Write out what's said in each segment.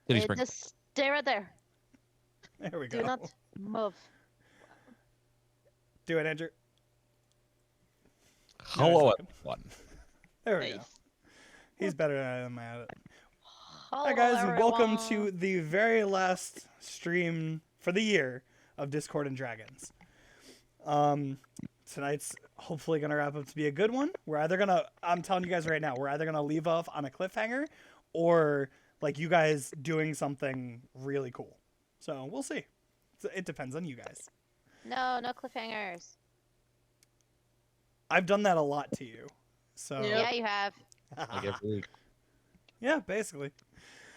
Kitty spring. Just stay right there. There we go. Do not move. Do it, Andrew. Hello, he's everyone. There we go. Nice. He's better than I am at it. Hello, Hi guys, and welcome to everyone. the very last stream for the year of Discord and Dragons. Tonight's hopefully gonna wrap up to be a good one. I'm telling you guys right now, we're either gonna leave off on a cliffhanger, or like you guys doing something really cool. So we'll see. It depends on you guys. No cliffhangers. I've done that a lot to you, so Yeah, you have. Like every week, yeah, basically.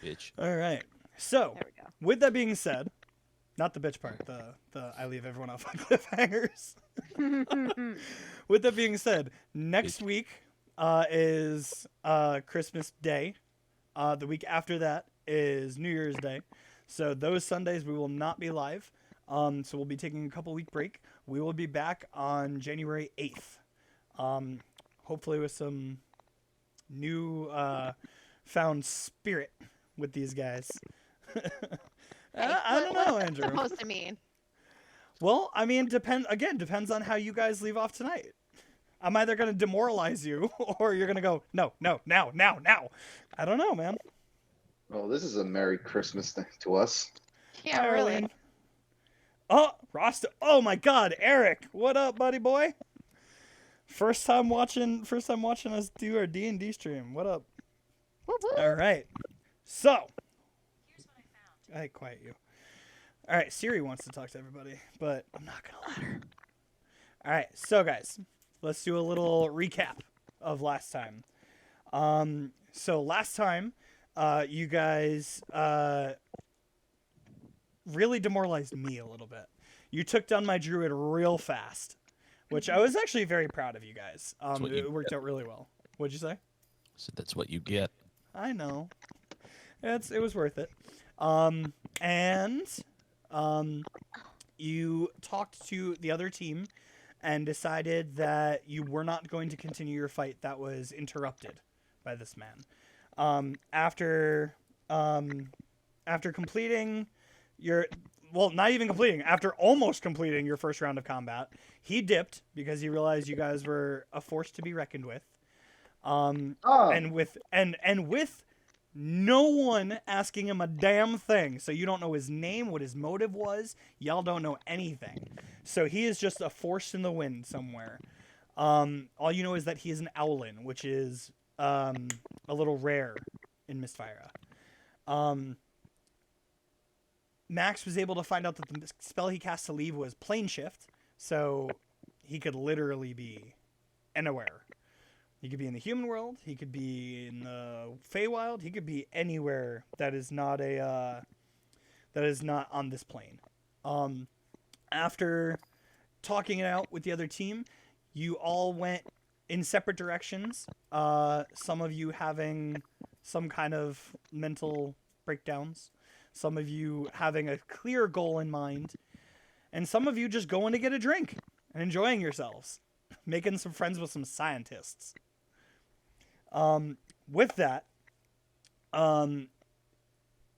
bitch. All right. So There we go. with that being said, not the bitch part, the I leave everyone off on cliffhangers. With that being said, next week is Christmas Day. The week after that is New Year's Day. So those Sundays we will not be live. So we'll be taking a couple week break. We will be back on January 8th. Hopefully with some new found spirit with these guys. I don't know, Andrew. What's supposed to mean? Well, I mean, depends on how you guys leave off tonight. I'm either going to demoralize you, or you're going to go, no, now. I don't know, man. Well, this is a Merry Christmas to us. Yeah, Hi, really. Arlene. Oh, Rasta. Oh my God, Eric. What up, buddy boy? First time watching us do our D&D stream. What up? Whoop, whoop. All right. So, I quiet you. All right, Siri wants to talk to everybody, but I'm not gonna let her. All right, so guys, let's do a little recap of last time. So last time, you guys really demoralized me a little bit. You took down my druid real fast, which I was actually very proud of you guys. what you It worked out really well. What'd you say? So that's what you get. I know. It was worth it. You talked to the other team and decided that you were not going to continue your fight that was interrupted by this man. After completing not even completing, after almost completing your first round of combat, he dipped because he realized you guys were a force to be reckoned with. And with no one asking him a damn thing. So you don't know his name, what his motive was. Y'all don't know anything. So he is just a force in the wind somewhere. All you know is that he is an Owlin, which is a little rare in Mistfira. Max was able to find out that the spell he cast to leave was Plane Shift, so he could literally be anywhere. He could be in the human world. He could be in the Feywild. He could be anywhere that is not on this plane. After talking it out with the other team, you all went in separate directions. Some of you having some kind of mental breakdowns. Some of you having a clear goal in mind. And some of you just going to get a drink and enjoying yourselves. Making some friends with some scientists. With that,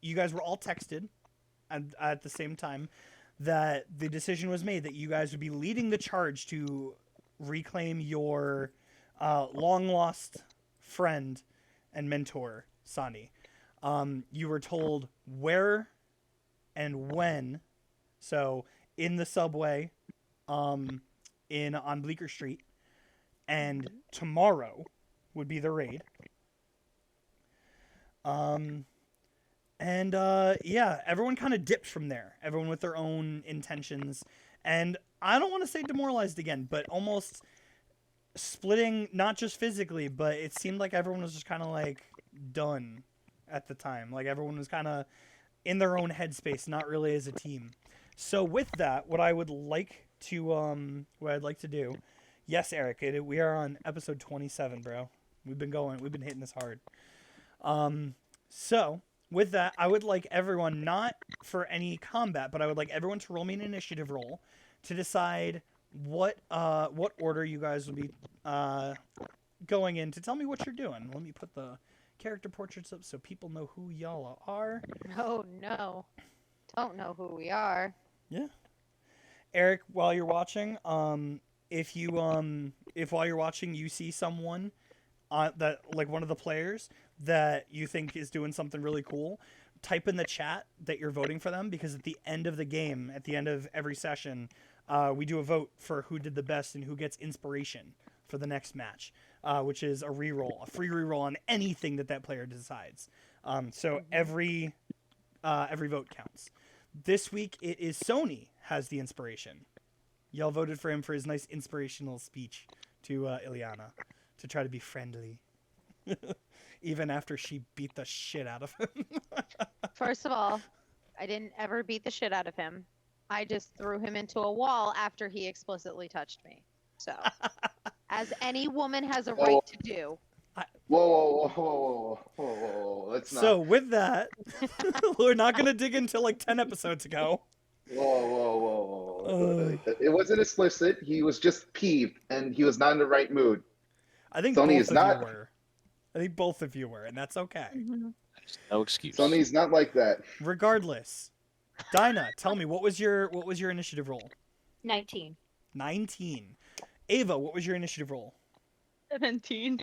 you guys were all texted at the same time that the decision was made that you guys would be leading the charge to reclaim your long lost friend and mentor, Sani. You were told where and when. So in the subway, on Bleecker Street, and tomorrow would be the raid. Yeah, everyone kind of dipped from there. Everyone with their own intentions. And I don't want to say demoralized again, but almost splitting, not just physically, but it seemed like everyone was just kind of like done at the time. Like everyone was kind of in their own headspace, not really as a team. So with that, what I'd like to do, yes, Eric, we are on episode 27, bro. We've been hitting this hard. So with that, I would like everyone, not for any combat, but I would like everyone to roll me an initiative roll to decide what order you guys will be going in, to tell me what you're doing. Let me put the character portraits up so people know who y'all are. Oh no. Don't know who we are. Eric, while you're watching, if while you're watching you see someone that like one of the players that you think is doing something really cool, type in the chat that you're voting for them, because at the end of the game, at the end of every session, we do a vote for who did the best and who gets inspiration for the next match, which is a free reroll on anything that player decides. So every vote counts. This week it is Sony has the inspiration. Y'all voted for him for his nice inspirational speech to Ileana to try to be friendly, even after she beat the shit out of him. First of all, I didn't ever beat the shit out of him. I just threw him into a wall after he explicitly touched me. So, as any woman has a right to do. Whoa. Let's not. So with that, we're not gonna dig into like 10 episodes ago. Whoa. It wasn't explicit. He was just peeved, and he was not in the right mood. I think Sony both is of not. you were. I think both of you were, and that's okay. There's no excuse. Sony's not like that. Regardless, Dinah, tell me what was your initiative roll? 19. 19. Ava, what was your initiative roll? 17.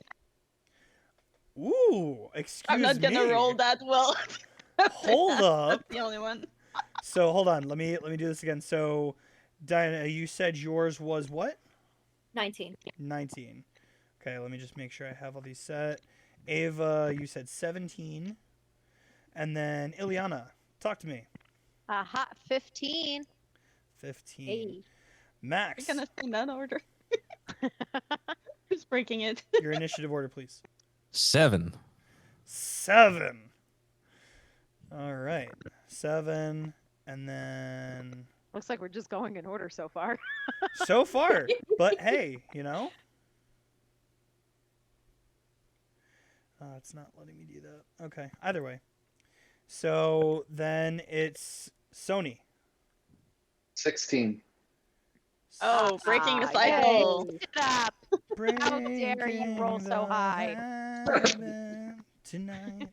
Ooh, excuse me. I'm not gonna roll that well. Hold up. That's the only one. So hold on. Let me do this again. So, Dinah, you said yours was what? 19. 19. Okay, let me just make sure I have all these set. Ava, you said 17. And then Ileana, talk to me. Aha, 15. 15. Hey. Max, We're gonna sing that order. Who's breaking it? your initiative order, please. 7. 7. All right. 7. And then Looks like we're just going in order so far. so far. But hey, you know? It's not letting me do that. Okay. Either way. So then it's Sony. 16. Oh, breaking the Ah, cycle. yay. Stop. How dare you roll Breaking so the high? habit tonight.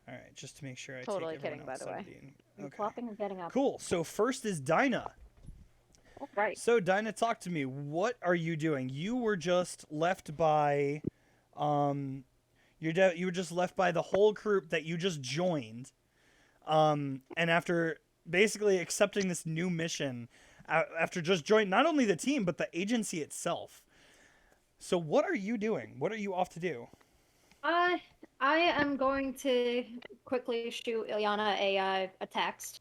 All right, just to make sure I Totally take everyone kidding, by else the way. 17. I'm Okay. flopping and getting up. Cool. So first is Dinah. Oh, right. So Dinah, talk to me. What are you doing? You were just left by, you were just left by the whole group that you just joined, and after basically accepting this new mission, after just joining not only the team but the agency itself. So what are you doing? What are you off to do? I am going to quickly shoot Ilyana a text.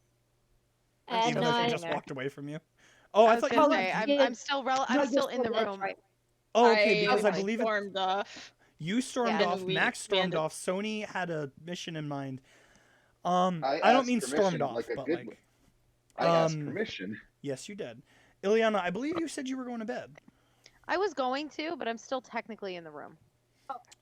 I'm Even still though she sitting just there. walked away from you. Oh, I I was thought gonna you. say, Yeah. I'm still No, I'm still yes, in the that's room. right. Oh, okay. Because I I believe stormed off. you stormed Yeah. off. And we Max stormed ended- off. Sony had a mission in mind. I I don't asked mean stormed permission off, like a but good like, one. I asked um, permission. yes, you did. Ileana, I believe you said you were going to bed. I was going to, but I'm still technically in the room.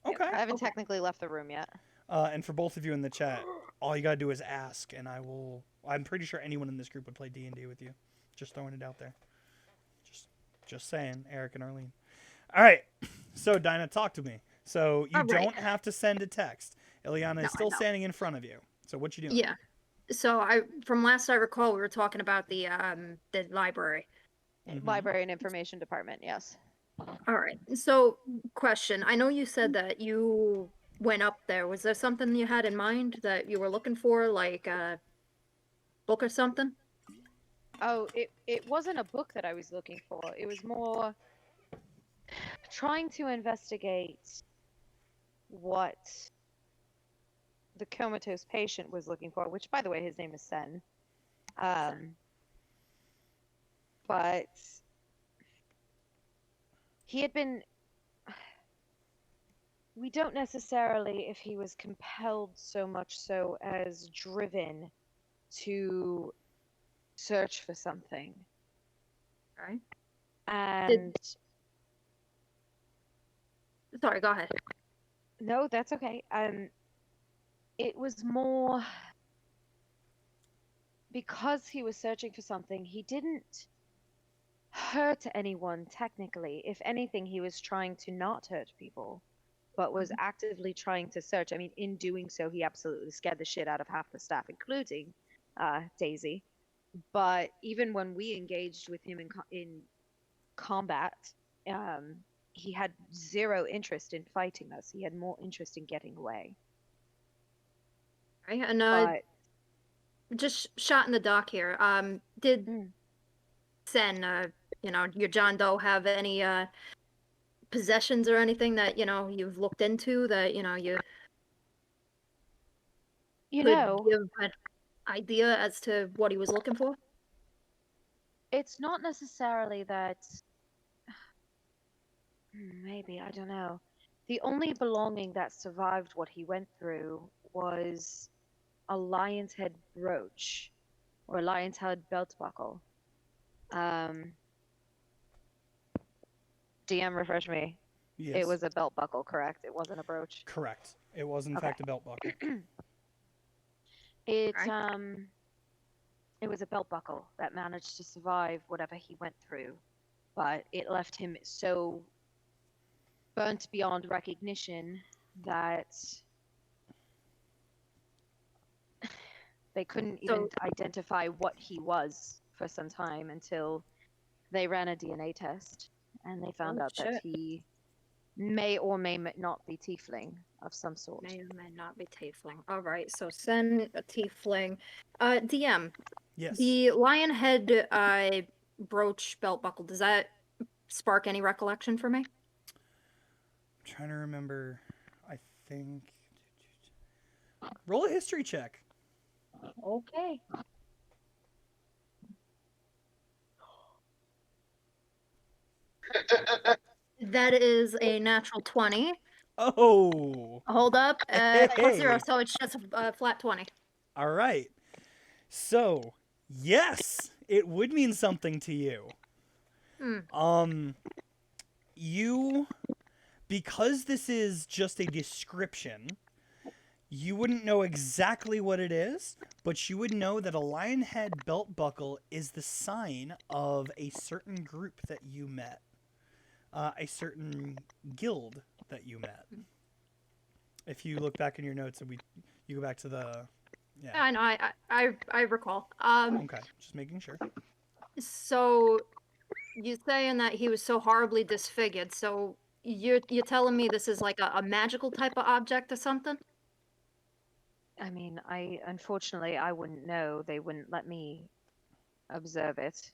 Okay. I haven't Okay. technically left the room yet. And for both of you in the chat, all you gotta do is ask, and I will. I'm pretty sure anyone in this group would play D&D with you. Just throwing it out there. Just saying, Eric and Arlene. All right. So Dinah, talk to me. So you All right. don't have to send a text. Ileana No, is I still know. standing in front of you. So what you doing? Yeah. So from last I recall, we were talking about the library. Mhm. Library and Information Department, yes. All right. So question. I know you said that you went up there. Was there something you had in mind that you were looking for, like a book or something? Oh, it wasn't a book that I was looking for. It was more trying to investigate what the comatose patient was looking for, which, by the way, his name is Sen. But he had been. We don't necessarily if he was compelled so much so as driven to search for something. All right. And Sorry, go ahead. no, that's okay. It was more because he was searching for something. He didn't hurt anyone technically. If anything, he was trying to not hurt people. but was actively trying to search. I mean, in doing so, he absolutely scared the shit out of half the staff, including Daisy. But even when we engaged with him in combat, he had zero interest in fighting us. He had more interest in getting away. Right? And But just shot in the dark here. Did Mm. Sen, your John Doe, have any possessions or anything that you've looked into that you you could know, give an idea as to what he was looking for? it's not necessarily that. Maybe, I don't know. The only belonging that survived what he went through was a lion's head brooch or a lion's head belt buckle. DM, refresh me. Yes. It was a belt buckle, correct? It wasn't a brooch. Correct. It was in Okay. fact a belt buckle. It Right. it was a belt buckle that managed to survive whatever he went through, but it left him so burnt beyond recognition that they couldn't even identify what he was for some time until they ran a DNA test and they found Oh, out that shit. he may or may not be tiefling of some sort. May or may not be tiefling. All right, so Sen, a tiefling. DM, Yes. the lion head brooch belt buckle, does that spark any recollection for me? I'm trying to remember. I think. Roll a history check. Okay. That is a natural 20. Oh. Hold up. Plus 0, Hey. so it's just a flat 20. All right. So, yes, it would mean something to you. You, because this is just a description, you wouldn't know exactly what it is, but you would know that a lion head belt buckle is the sign of a certain group that you met, a certain guild that you met. If you look back in your notes and you go back to the, Yeah, I know. I recall. Okay, just making sure. So you're saying that he was so horribly disfigured. So you're telling me this is like a magical type of object or something? I mean, unfortunately I wouldn't know. They wouldn't let me observe it.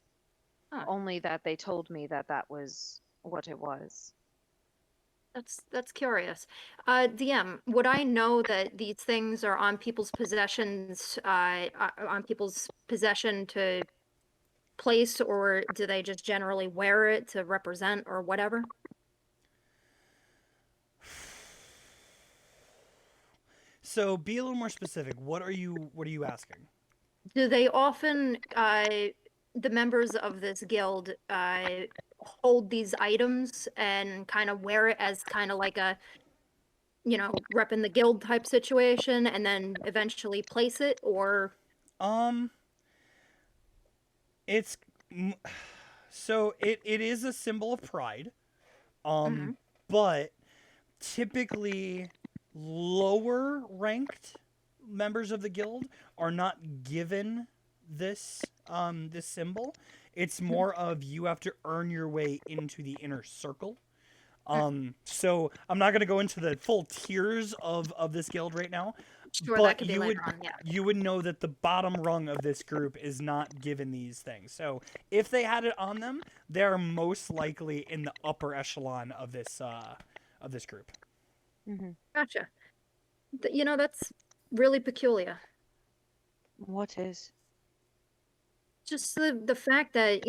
Huh. Only that they told me that that was what it was. That's curious. DM, would I know that these things are on people's possessions, on people's possession to place, or do they just generally wear it to represent or whatever? So be a little more specific. What are you asking? Do they often, the members of this guild, hold these items and kind of wear it as kind of like a, repping the guild type situation, and then eventually place it, or? It's so it is a symbol of pride. But typically lower ranked members of the guild are not given this this symbol. It's more of you have to earn your way into the inner circle. So I'm not going to go into the full tiers of this guild right now. Sure, but that could be you later would on, yeah. you would know that the bottom rung of this group is not given these things. So if they had it on them, they're most likely in the upper echelon of this group. Gotcha. That's really peculiar. What is? Just the fact that,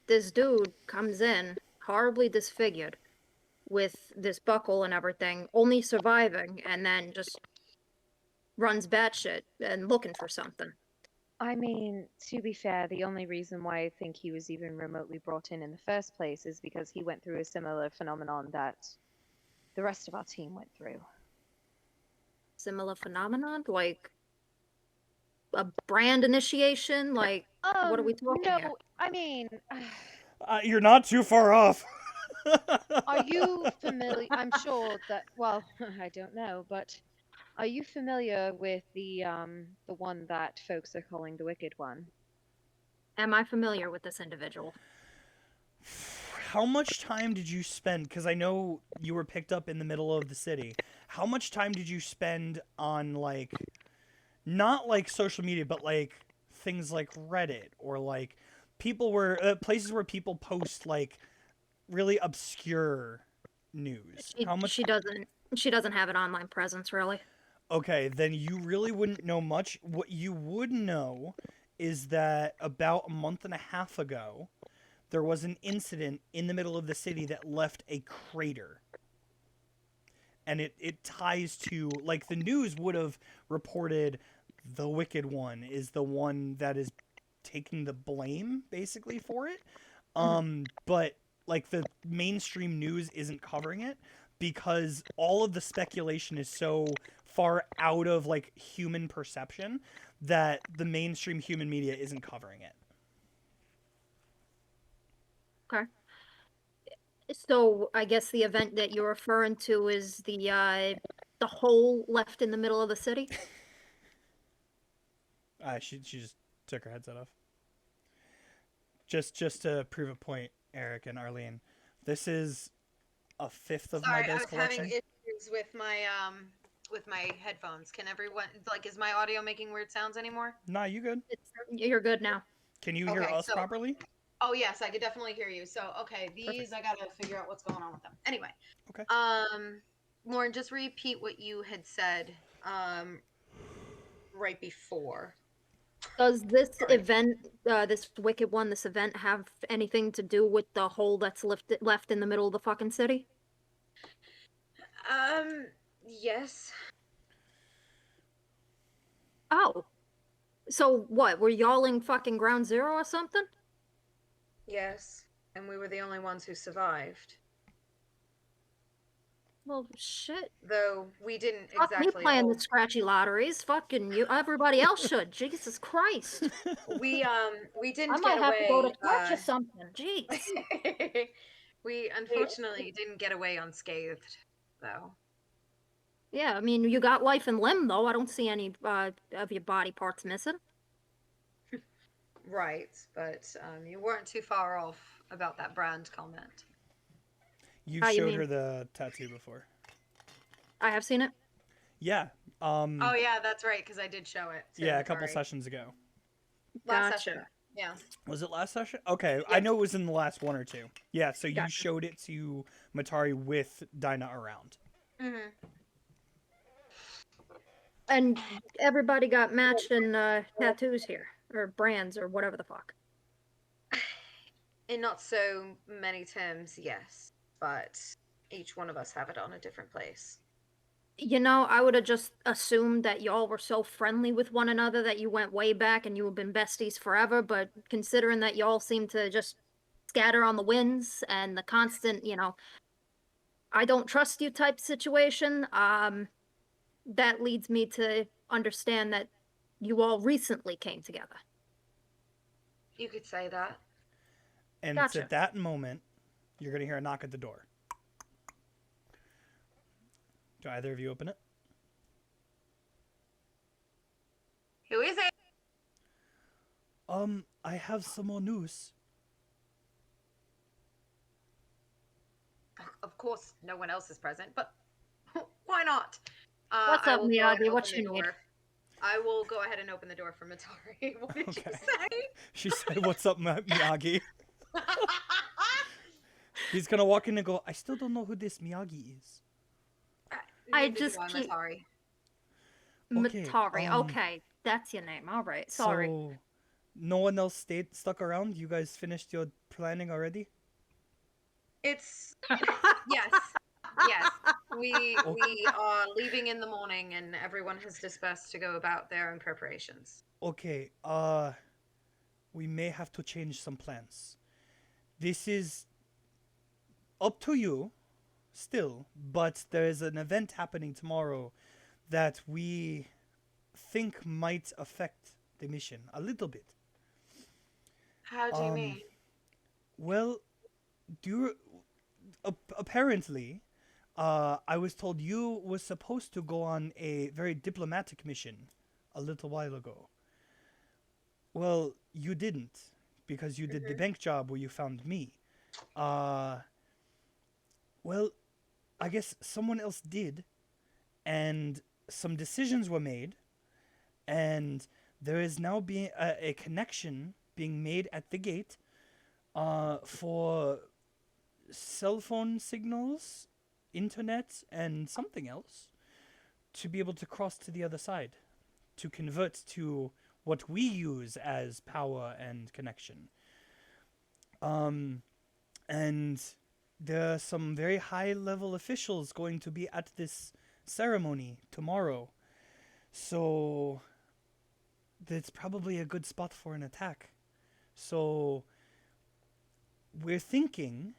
this dude comes in horribly disfigured with this buckle and everything, only surviving, and then just runs batshit and looking for something. I mean, to be fair, the only reason why I think he was even remotely brought in the first place is because he went through a similar phenomenon that the rest of our team went through. Similar phenomenon? Like a brand initiation? Like, what are we talking No, here? I mean, You're not too far off. Are you familiar? I'm sure that. Well, I don't know, but are you familiar with the one that folks are calling the Wicked One? Am I familiar with this individual? How much time did you spend? Because I know you were picked up in the middle of the city. How much time did you spend on, like, not like social media, but like things like Reddit or like places where people post like really obscure news? She, How much? she doesn't have an online presence, really. Okay, then you really wouldn't know much. What you would know is that about a month and a half ago, there was an incident in the middle of the city that left a crater. And it ties to, like, the news would have reported the Wicked One is the one that is taking the blame, basically, for it. But, like, the mainstream news isn't covering it because all of the speculation is so far out of, like, human perception that the mainstream human media isn't covering it. Okay. So I guess the event that you're referring to is the hole left in the middle of the city. She just took her headset off. Just to prove a point, Eric and Arlene, this is a fifth of my Sorry, I base was collection. having issues with my headphones. Can everyone like is my audio making weird sounds anymore? Nah, you good? You're good now. Can you hear Okay, us so- properly? Oh yes, I could definitely hear you. So okay, these Perfect. I gotta figure out what's going on with them. Anyway. Okay. Lauren, just repeat what you had said right before. Does this Sorry. event, this Wicked One, this event have anything to do with the hole that's left in the middle of the fucking city? Yes. Oh. So what, were y'all in fucking Ground Zero or something? Yes. And we were the only ones who survived. Well, shit. Though we didn't Fuck me exactly playing the scratchy lotteries. Fucking you. Everybody else should. Jesus Christ. we didn't I might get have away. to go to church or something. Jeez. We unfortunately didn't get away unscathed, though. Yeah, I mean, you got life and limb, though. I don't see any of your body parts missing. Right, but you weren't too far off about that brand comment. You How you showed mean? her the tattoo before. I have seen it. Yeah. Oh yeah, that's right, because I did show it. To Yeah, a couple Matari. sessions ago. Last Gotcha. session. Yeah. Was it last session? Okay, Yeah. I know it was in the last one or two. Yeah, so you Gotcha. showed it to Matari with Dinah around. Mm-hmm. And everybody got matching tattoos here, or brands, or whatever the fuck. In not so many terms, yes, but each one of us have it on a different place. You know, I would have just assumed that y'all were so friendly with one another that you went way back and you have been besties forever, but considering that y'all seem to just scatter on the winds and the constant, I don't trust you type situation, that leads me to understand that you all recently came together. You could say that. And it's Gotcha. at that moment you're going to hear a knock at the door. Do either of you open it? Who is it? I have some more news. Of course, no one else is present, but why not? What's I up, will go ahead Miyagi? and What open you the need? door. I will go ahead and open the door for Matari. What did Okay. you say? She said, "What's up, Miyagi?" He's going to walk in and go, "I still don't know who this Miyagi is." I Neither just do keep- Matari. Okay, Matari. um, Okay, that's your name. All right. Sorry. So, no one else stuck around? You guys finished your planning already? It's yes, yes. We are leaving in the morning, and everyone has dispersed to go about their own preparations. Okay, we may have to change some plans. This is up to you still, but there is an event happening tomorrow that we think might affect the mission a little bit. How do you mean? Well, apparently, I was told you were supposed to go on a very diplomatic mission a little while ago. Well, you didn't, because you did the bank job where you found me. Well, I guess someone else did, and some decisions were made, and there is now being a connection being made at the gate for cell phone signals, internet, and something else to be able to cross to the other side, to convert to what we use as power and connection. And there are some very high level officials going to be at this ceremony tomorrow. So that's probably a good spot for an attack. So we're thinking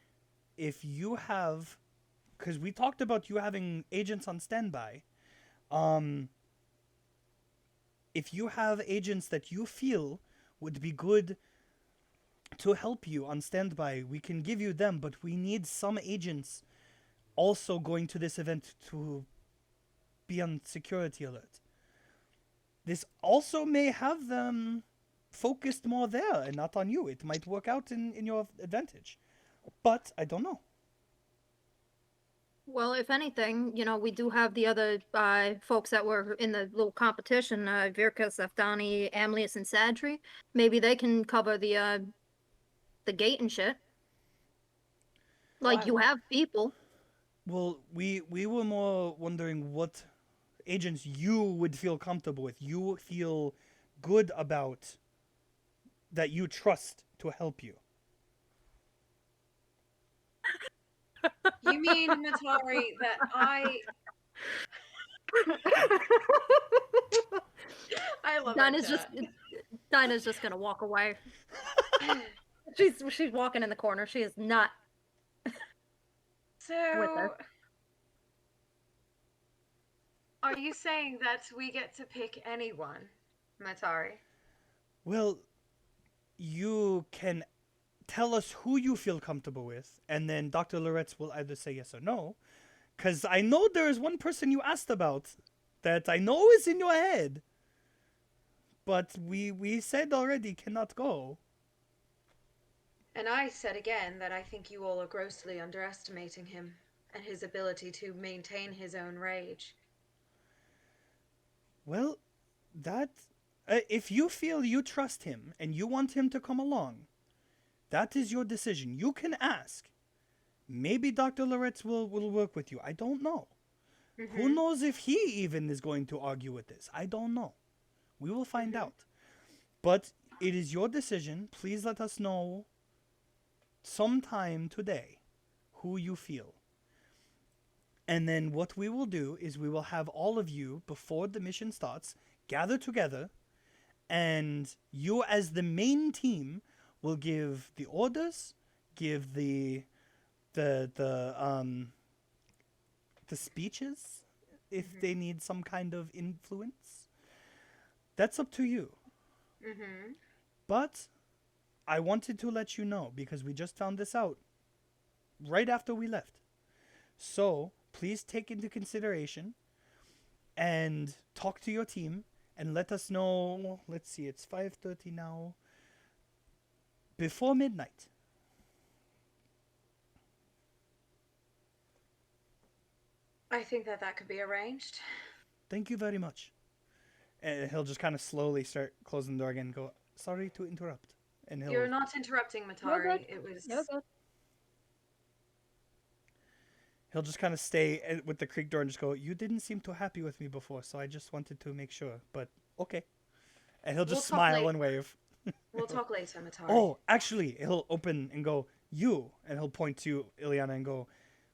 if you have, because we talked about you having agents on standby, if you have agents that you feel would be good to help you on standby, we can give you them, but we need some agents also going to this event to be on security alert. This also may have them focused more there and not on you. It might work out in your advantage. But I don't know. Well, if anything, we do have the other folks that were in the little competition, Virka, Saftani, Amlius, and Sadri. Maybe they can cover the gate and shit. Like, you have people. Well, we were more wondering what agents you would feel comfortable with. You feel good about that you trust to help you. You mean, Matari, that I love Dinah's just gonna walk away. She's walking in the corner. She is not with So, her. are you saying that we get to pick anyone, Matari? Well, you can tell us who you feel comfortable with, and then Dr. Loretz will either say yes or no. Because I know there is one person you asked about that I know is in your head. But we said already cannot go. And I said again that I think you all are grossly underestimating him and his ability to maintain his own rage. Well, that... if you feel you trust him and you want him to come along, that is your decision. You can ask. Maybe Dr. Loretz will work with you. I don't know. Mm-hmm. Who knows if he even is going to argue with this? I don't know. We will find out. But it is your decision. Please let us know sometime today who you feel. And then what we will do is we will have all of you, before the mission starts, gather together, and you as the main team will give the orders, give the speeches if they need some kind of influence. That's up to you. Mm-hmm. But I wanted to let you know because we just found this out right after we left. So please take into consideration and talk to your team and let us know. Let's see, it's 5:30 now. Before midnight. I think that could be arranged. Thank you very much. And he'll just kind of slowly start closing the door again and go, sorry to interrupt. And You're not interrupting, Matari. It was... You're good. He'll just kind of stay with the creek door and just go, you didn't seem too happy with me before, so I just wanted to make sure. But, okay. And he'll just We'll talk smile and wave. We'll talk later, Matari. Oh, actually, he'll open and go, you. And he'll point to Ileana and go,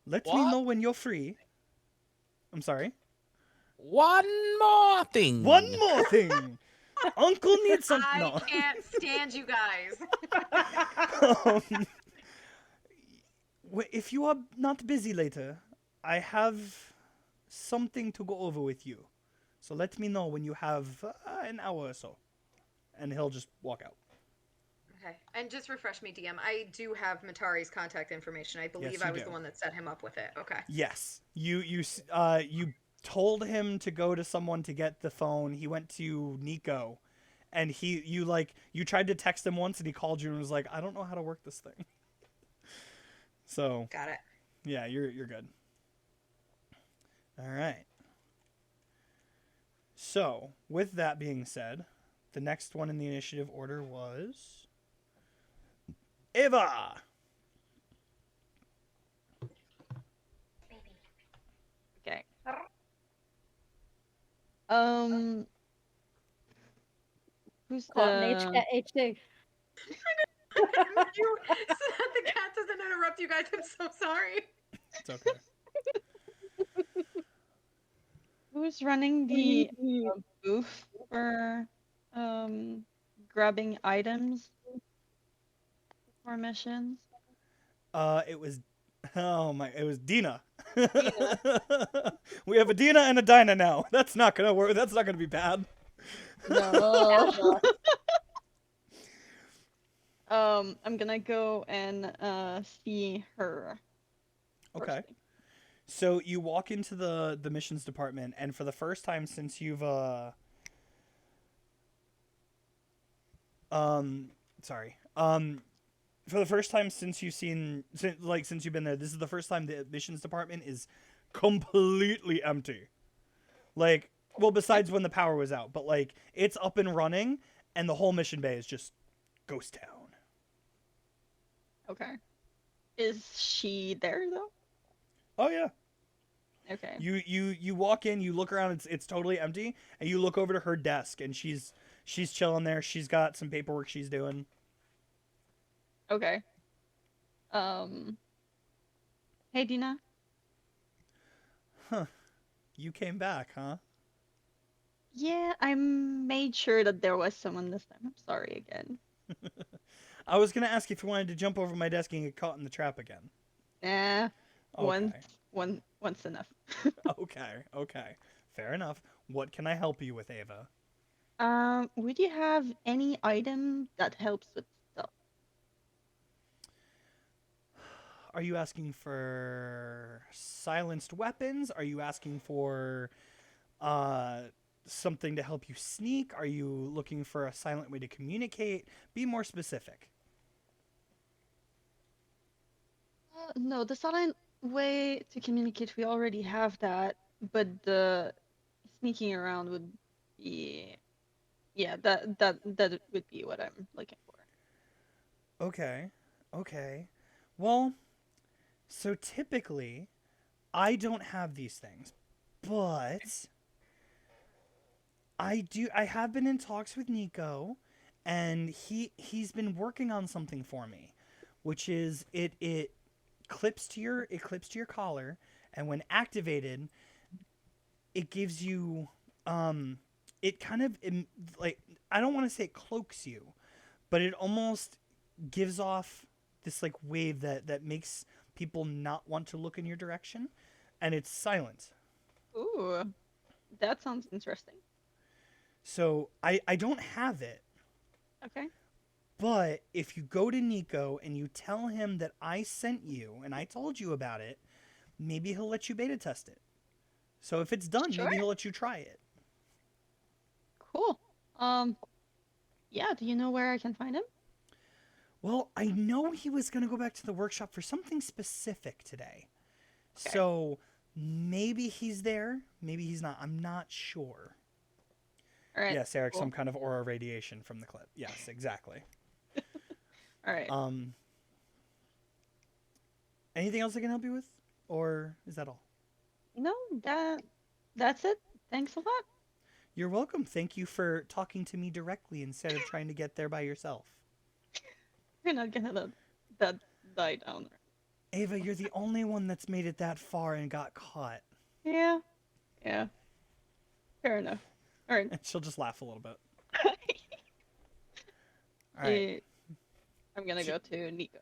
let me What? know when you're free. I'm sorry. One more thing. One more thing. Uncle needs some... I No. can't stand you guys. um, if you are not busy later, I have something to go over with you. So let me know when you have an hour or so. And he'll just walk out. Okay. And just refresh me, DM. I do have Matari's contact information. I believe Yes, I you was do. the one that set him up with it. Okay. Yes, you told him to go to someone to get the phone. He went to Nico, and you tried to text him once, and he called you and was like, "I don't know how to work this thing." So Got it. yeah, you're good. All right. So with that being said, the next one in the initiative order was Ava. Okay. Who's Cotton the HD. You, so that the cat doesn't interrupt you guys. I'm so sorry. It's okay. who's running the booth for grabbing items for missions? It was it was Dina. We have a Dina and a Dinah now. That's not gonna work. That's not gonna be bad. No. I'm gonna go and see her. Okay. firstly. So you walk into the missions department, and for the first time since you've for the first time since you've since you've been there, this is the first time the missions department is completely empty. Like, well, besides when the power was out, but like it's up and running, and the whole mission bay is just ghost town. Okay. Is she there though? Oh yeah. Okay. You walk in, you look around, it's totally empty, and you look over to her desk, and she's chilling there. She's got some paperwork she's doing. Okay. Hey Dina. You came back, huh? Yeah, I made sure that there was someone this time. I'm sorry again. I was gonna ask if you wanted to jump over my desk and get caught in the trap again. Nah. Okay. Once enough. Okay. Fair enough. What can I help you with, Ava? Would you have any item that helps with stuff? Are you asking for silenced weapons? Are you asking for something to help you sneak? Are you looking for a silent way to communicate? Be more specific. No, the silent way to communicate, we already have that, but the sneaking around would be, yeah, that would be what I'm looking for. Okay. Well, so typically, I don't have these things, but I have been in talks with Nico, and he's been working on something for me, which is it clips to your collar, and when activated, it gives you it kind of like, I don't want to say it cloaks you, but it almost gives off this like wave that makes people not want to look in your direction, and it's silent. Ooh, that sounds interesting. So I don't have it, Okay. but if you go to Nico and you tell him that I sent you and I told you about it, maybe he'll let you beta test it. So if it's done, Sure. maybe he'll let you try it. Cool. Yeah, do you know where I can find him? Well, I know he was going to go back to the workshop for something specific today. Okay. So maybe he's there, maybe he's not. I'm not sure. All right. Yes, Eric, cool. some kind of aura radiation from the clip. Yes, exactly. All right. Anything else I can help you with? Or is that all? No, that's it. Thanks a lot. You're welcome. Thank you for talking to me directly instead of trying to get there by yourself. You're not gonna let that die down. Ava, you're the only one that's made it that far and got caught. Yeah. Yeah. Fair enough. All right. And she'll just laugh a little bit. All right. I'm gonna go to Nico.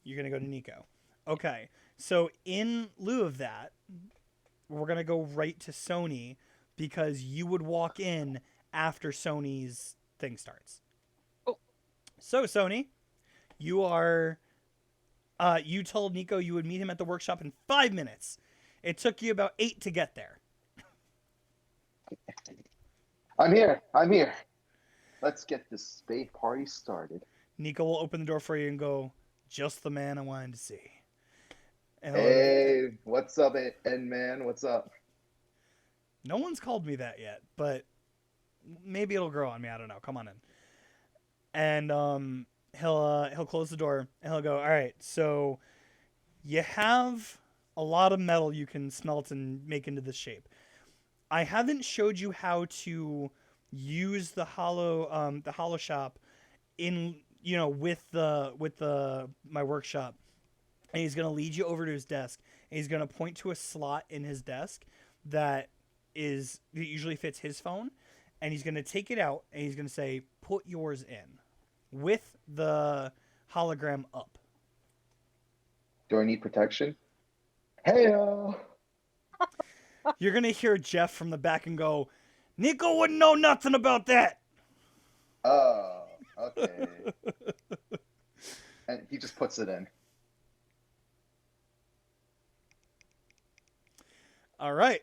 You're going to go to Nico. Okay. So in lieu of that, we're going to go right to Sony because you would walk in after Sony's thing starts. Oh. So, Sony, You are. You told Nico you would meet him at the workshop in 5 minutes. It took you about 8 to get there. I'm here. I'm here. Let's get this spade party started. Nico will open the door for you and go, "Just the man I wanted to see." And he'll- Hey, what's up, N man? What's up? No one's called me that yet, but maybe it'll grow on me. I don't know. Come on in. And he'll close the door and he'll go, "All right, so you have a lot of metal you can smelt and make into this shape. I haven't showed you how to use the hollow shop in with my workshop." And he's gonna lead you over to his desk and he's gonna point to a slot in his desk that usually fits his phone, and he's gonna take it out and he's gonna say, "Put yours in," with the hologram up. Do I need protection? Hey, You're gonna hear Jeff from the back and go, "Nico wouldn't know nothing about that." oh, okay. And he just puts it in. All right.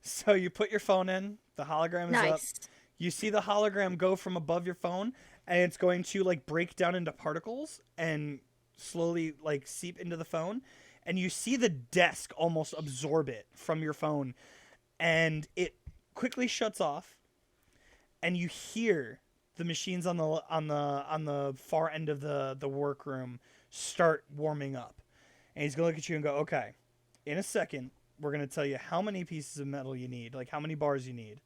So you put your phone in, the hologram is up. Nice. You see the hologram go from above your phone, and it's going to like break down into particles and slowly like seep into the phone. And you see the desk almost absorb it from your phone, and it quickly shuts off. And you hear the machines on the far end of the workroom start warming up. And he's gonna look at you and go, "Okay, in a second, we're gonna tell you how many pieces of metal you need, like how many bars you need,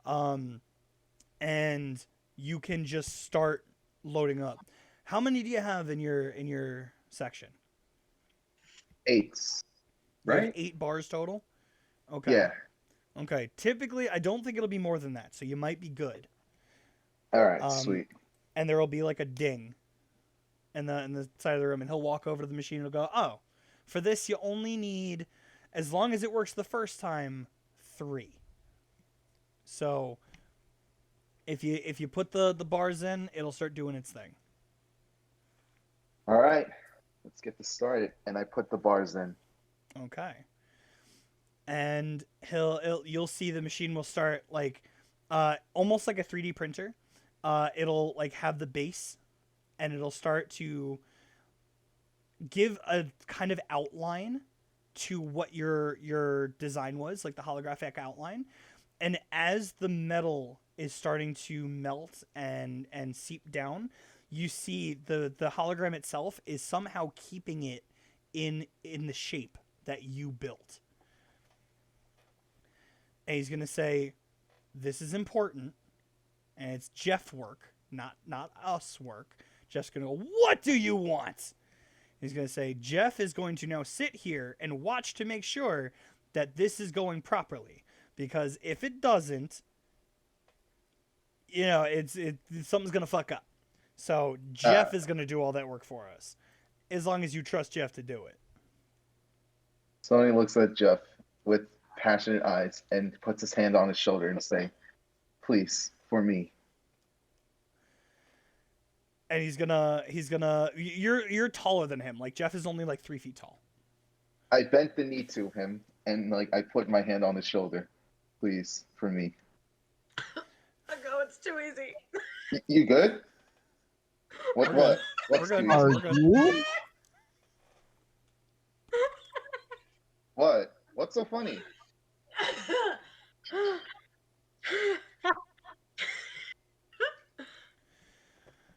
and you can just start loading up. How many do you have in your section?" 8, You have right? 8 bars total. Okay. Yeah. Okay. Typically, I don't think it'll be more than that, so you might be good. All right, Um, sweet. And there will be like a ding in the side of the room, and he'll walk over to the machine and he'll go, "Oh, for this you only need, as long as it works the first time, 3. So if you put the bars in, it'll start doing its thing." All right, let's get this started. And I put the bars in. Okay. And you'll see the machine will start like almost like a 3D printer. It'll like have the base, and it'll start to give a kind of outline to what your design was, like the holographic outline. And as the metal is starting to melt and seep down, you see the hologram itself is somehow keeping it in the shape that you built. And he's gonna say, "This is important, and it's Jeff work, not us work." Jeff's gonna go, "What do you want?" He's gonna say, "Jeff is going to now sit here and watch to make sure that this is going properly, because if it doesn't, something's gonna fuck up. So Jeff is gonna do all that work for us, as long as you trust Jeff to do it." Sony looks at Jeff with passionate eyes and puts his hand on his shoulder and saying, "Please, for me." And you're taller than him. Like Jeff is only like 3 feet tall. I bent the knee to him and like I put my hand on his shoulder. "Please, for me." I go, it's too easy. You good? What? We're What's good. too We're easy? good. You? What? What's so funny?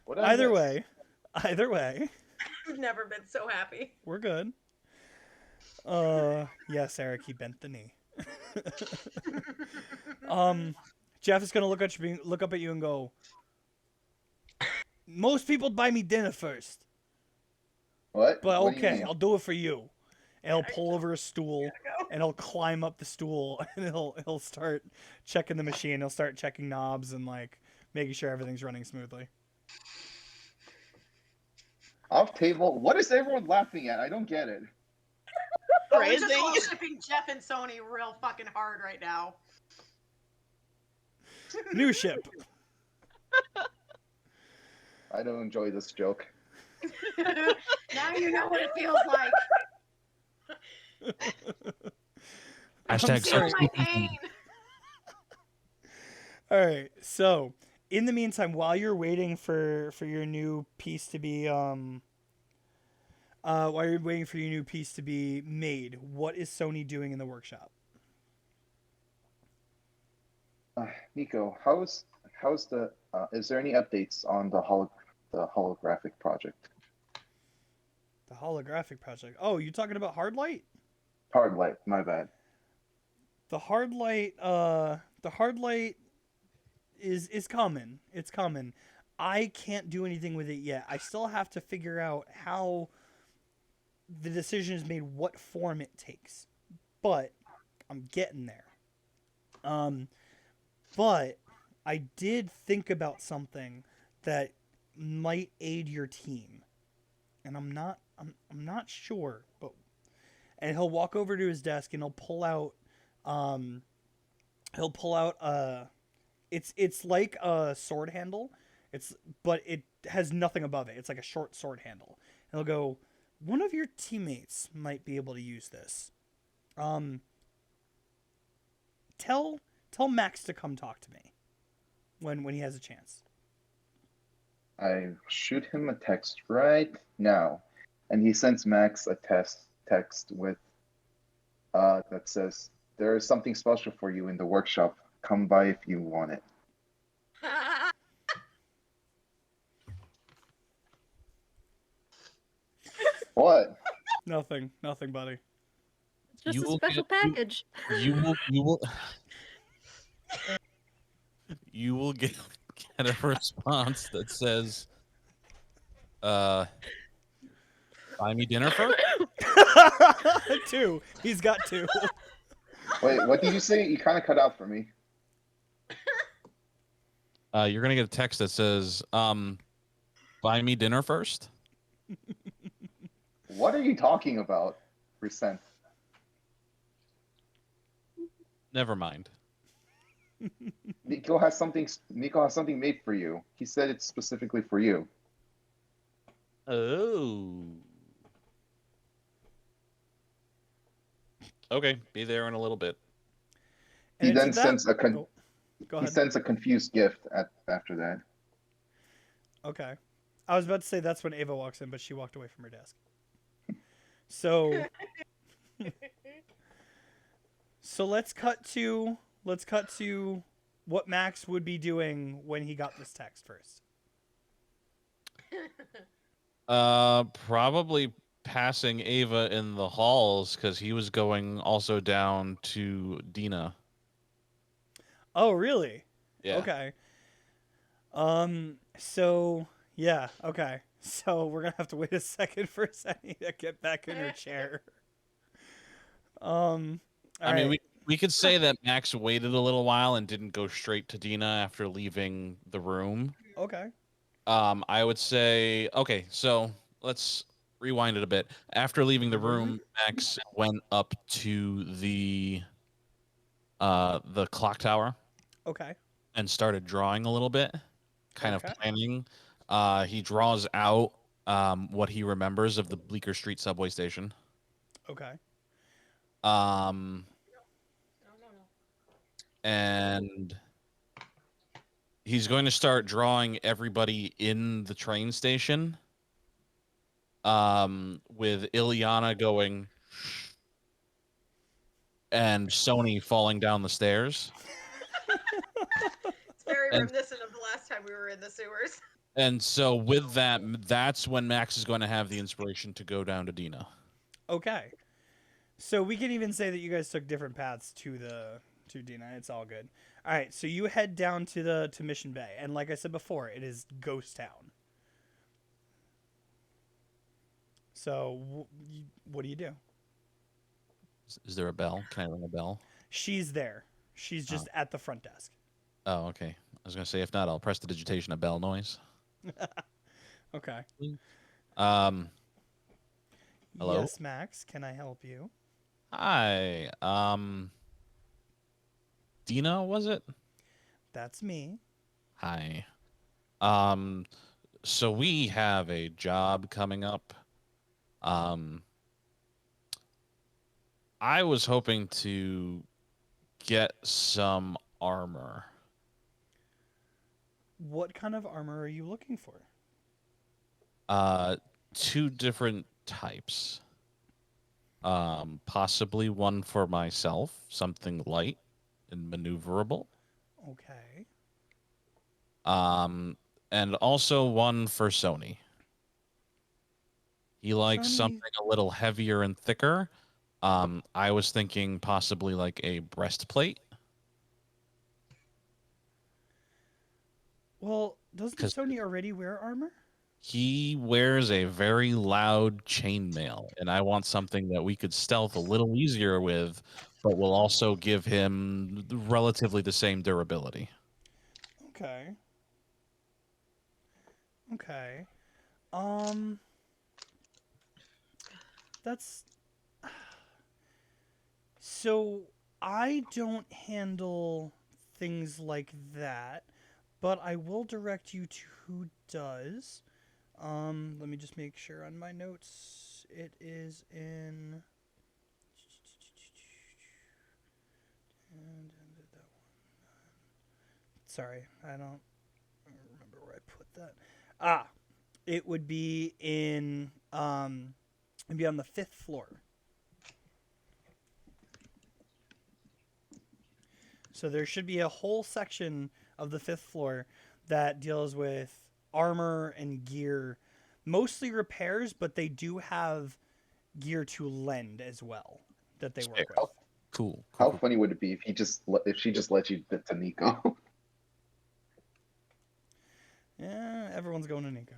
What did I Either miss? way, I've never been so happy. we're good. Yes, Eric, he bent the knee. Jeff is gonna look up at you and go, "Most people buy me dinner first, What? but What do you okay, mean? I'll do it for you." And he'll pull over a stool, and he'll climb up the stool, and he'll start checking the machine. He'll start checking knobs and like making sure everything's running smoothly. Off table? What is everyone laughing at? I don't get it. We're just all Phrasing. shipping Jeff and Sony real fucking hard right now. New ship. I don't enjoy this joke. Now you know what it feels like. Hashtag Feel sorry. my pain. All right. So, in the meantime, while you're waiting for your new piece to be while you're waiting for your new piece to be made, what is Sony doing in the workshop? Nico, how's the? Is there any updates on the holographic project? The holographic project. Oh, you talking about Hardlight? Hard light. My bad. The Hardlight is coming. It's coming. I can't do anything with it yet. I still have to figure out how the decision is made, what form it takes. But I'm getting there. But I did think about something that might aid your team. And I'm not sure, but and he'll walk over to his desk and he'll pull out it's like a sword handle. But it has nothing above it. It's like a short sword handle. And he'll go, one of your teammates might be able to use this. Tell Max to come talk to me when he has a chance. I shoot him a text right now, and he sends Max a text with that says, "There is something special for you in the workshop. Come by if you want it." What? Nothing, buddy. It's just You a will special get- package. You will get a response that says, "Buy me dinner first." 2. He's got 2. Wait, what did you say? You kind of cut out for me. You're gonna get a text that says, "Buy me dinner first." What are you talking about? Percent. Never mind. Nico has something made for you. He said it's specifically for you. Oh. Okay, be there in a little bit. And He it's then at that- sends a Oh, go he ahead. sends a confused gift after that. Okay. I was about to say that's when Ava walks in, but she walked away from her desk. So let's cut to what Max would be doing when he got this text first. Probably passing Ava in the halls because he was going also down to Dina. Oh, really? Yeah. Okay. So yeah. Okay. So we're gonna have to wait a second for Sunny to get back in her chair. I mean, we could say that Max waited a little while and didn't go straight to Dina after leaving the room. Okay. I would say, okay, so let's rewind it a bit. After leaving the room, Max went up to the clock tower Okay. and started drawing a little bit, kind Okay. of planning. He draws out what he remembers of the Bleecker Street subway station. Okay. And he's going to start drawing everybody in the train station. With Ileana going and Sony falling down the stairs. It's very And- reminiscent of the last time we were in the sewers. And so with that, that's when Max is going to have the inspiration to go down to Dina. Okay. So we can even say that you guys took different paths to Dina. It's all good. All right. So you head down to Mission Bay, and like I said before, it is Ghost Town. So what do you do? Is there a bell? Can I ring a bell? She's there. She's just at the front desk. Oh, okay. I was going to say, if not, I'll press the digitation of bell noise. Okay. Hello? Yes, Max. Can I help you? Hi. Dina, was it? That's me. Hi. So we have a job coming up. I was hoping to get some armor. What kind of armor are you looking for? Two different types. Possibly one for myself, something light and maneuverable. Okay. And also one for Sony. He likes Sony- something a little heavier and thicker. I was thinking possibly like a breastplate. Well, doesn't 'Cause- Sony already wear armor? He wears a very loud chainmail, and I want something that we could stealth a little easier with, but will also give him relatively the same durability. Okay. Okay. That's so I don't handle things like that, but I will direct you to who does. Let me just make sure on my notes. It is in Sorry, I don't remember where I put that. Ah, it would be in it'd be on the 5th floor. So there should be a whole section of the 5th floor that deals with armor and gear, mostly repairs, but they do have gear to lend as well that they work Fair. with. Cool. How cool. funny would it be if she just let you to Nico? Yeah, everyone's going to Nico.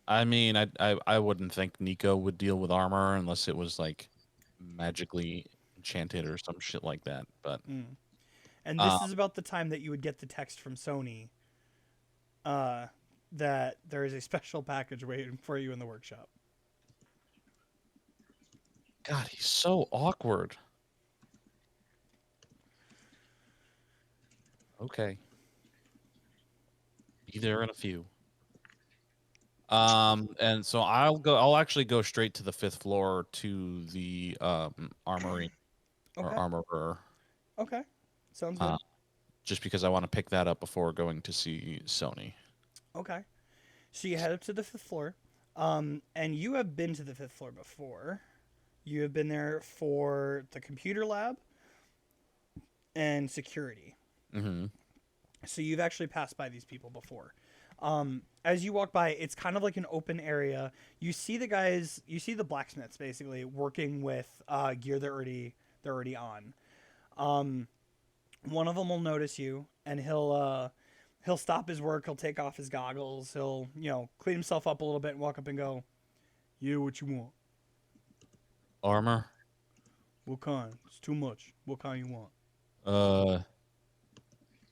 I mean, I wouldn't think Nico would deal with armor unless it was like magically enchanted or some shit like that. But And this is about the time that you would get the text from Sony that there is a special package waiting for you in the workshop. God, he's so awkward. Okay. Be there in a few. And so I'll actually go straight to the 5th floor to the armory or Okay. armorer. Okay. Sounds good. Just because I want to pick that up before going to see Sony. Okay. So you head up to the 5th floor. And you have been to the 5th floor before. You have been there for the computer lab and security. Mm-hmm. So you've actually passed by these people before. As you walk by, it's kind of like an open area. You see the guys, you see the blacksmiths basically working with gear they're already on. One of them will notice you, and he'll stop his work. He'll take off his goggles. He'll clean himself up a little bit and walk up and go, "Yeah, what you want? Armor? What kind? It's too much. What kind you want?"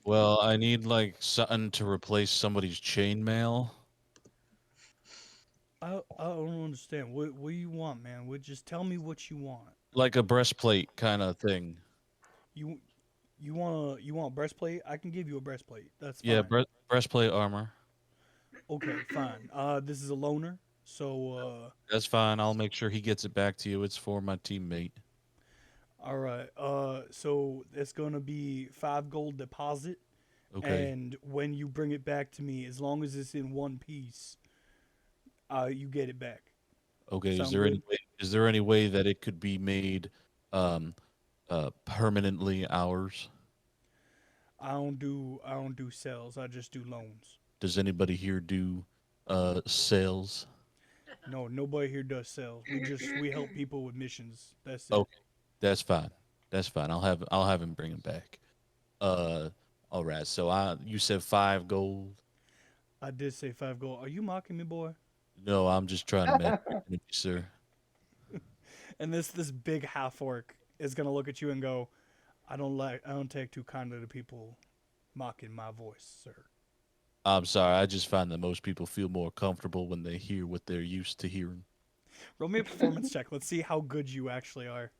Well, I need like something to replace somebody's chainmail. I don't understand. What do you want, man? Just tell me what you want. Like a breastplate kind of thing. You want a breastplate? I can give you a breastplate. That's fine. Yeah, breastplate armor. Okay, fine. This is a loner, so That's fine. I'll make sure he gets it back to you. It's for my teammate. all right. So it's gonna be 5 gold deposit, Okay. and when you bring it back to me, as long as it's in one piece, you get it back. Okay. Sound Is there any way that it could be made permanently ours? I don't do sales. I just do loans. Does anybody here do sales? No, nobody here does sales. We help people with missions. That's it. Okay. That's fine. That's fine. I'll have him bring it back. All right. So you said 5 gold. I did say 5 gold. Are you mocking me, boy? No, I'm just trying to match your energy, sir. And this big half orc is gonna look at you and go, I don't take too kindly to people mocking my voice, sir. I'm sorry. I just find that most people feel more comfortable when they hear what they're used to hearing. Roll me a performance check. Let's see how good you actually are.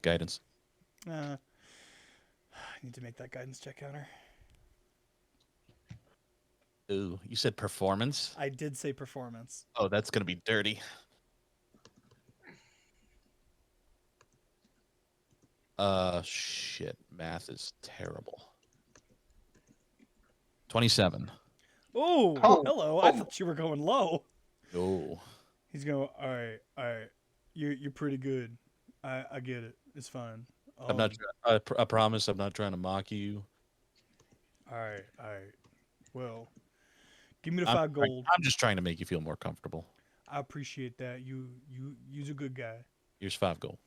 Guidance. I need to make that guidance check counter. Ooh, you said performance? I did say performance. Oh, that's gonna be dirty. Shit. Math is terrible. 27. Oh, Oh, hello. I oh. thought you were going low. Oh. He's going, all right, all right. You're pretty good. I get it. It's fine. I'm not. I promise. I'm not trying to mock you. All right, all right. Well, give me the I'm, 5 gold. I'm just trying to make you feel more comfortable. I appreciate that. You're a good guy. Here's 5 gold.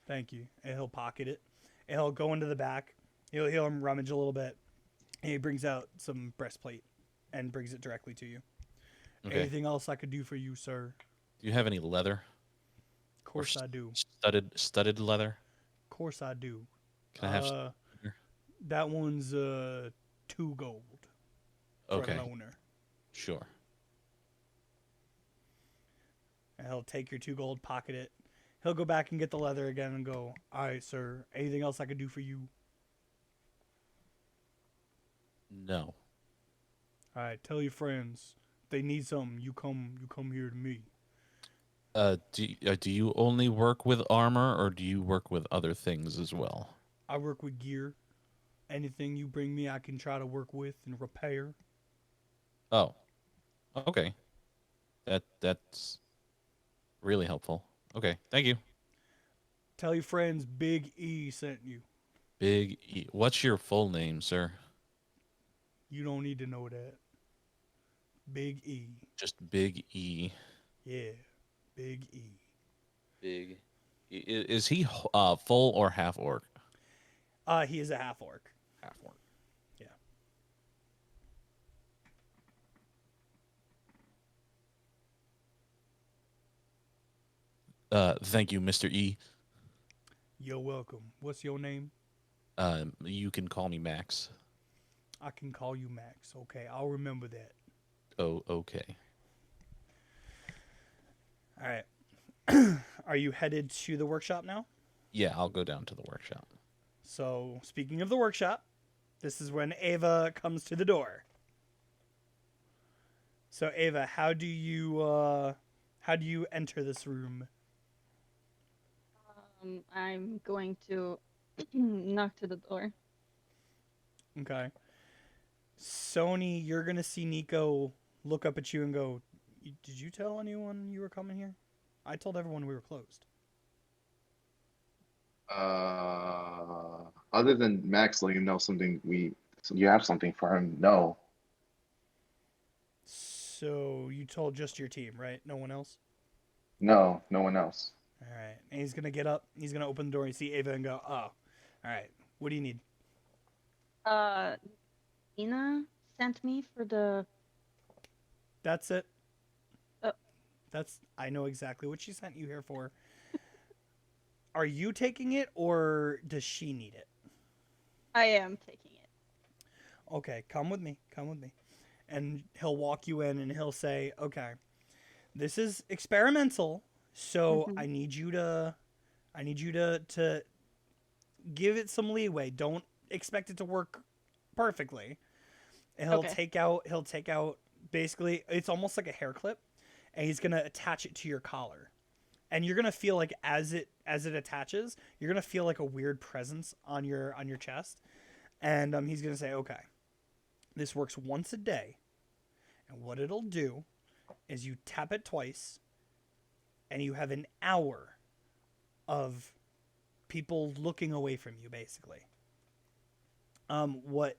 Thank you. And he'll pocket it. And he'll go into the back. He'll rummage a little bit. And he brings out some breastplate and brings it directly to you. Okay. Anything else I could do for you, sir? Do you have any leather? Of course I do. Studded leather? Of course I do. Can I have some? That one's 2 gold for Okay. a loaner. Sure. And he'll take your 2 gold, pocket it. He'll go back and get the leather again and go, all right, sir. Anything else I could do for you? No. All right, tell your friends. If they need something, you come here to me. Do you only work with armor, or do you work with other things as well? I work with gear. Anything you bring me, I can try to work with and repair. Oh. Okay. That's really helpful. Okay. Thank you. Tell your friends Big E sent you. Big E. What's your full name, sir? You don't need to know that. Big E. Just Big E. Yeah. Big E. Big. Is he full or half orc? He is a half orc. Half orc. Thank you, Mr. E. You're welcome. What's your name? You can call me Max. I can call you Max. Okay, I'll remember that. Oh, okay. All right. Are you headed to the workshop now? Yeah, I'll go down to the workshop. So, speaking of the workshop, this is when Ava comes to the door. So, Ava, how do you enter this room? I'm going to knock to the door. Okay. Sony, you're gonna see Nico look up at you and go, "Did you tell anyone you were coming here? I told everyone we were closed." Other than Max letting him know something, you have something for him. No. So you told just your team, right? No one else? No, no one else. All right. And he's gonna get up. He's gonna open the door and see Ava and go, "Oh, all right. What do you need?" Ina sent me for the. That's it. Oh. I know exactly what she sent you here for. Are you taking it or does she need it? I am taking it. Okay, come with me. Come with me. And he'll walk you in and he'll say, "Okay, this is experimental, so I need you to to give it some leeway. Don't expect it to work perfectly." And he'll take out basically it's almost like a hair clip, and he's gonna attach it to your collar. And you're gonna feel like as it attaches, you're gonna feel like a weird presence on your chest. And he's gonna say, "Okay, this works once a day, and what it'll do is you tap it twice, and you have an hour of people looking away from you, basically. What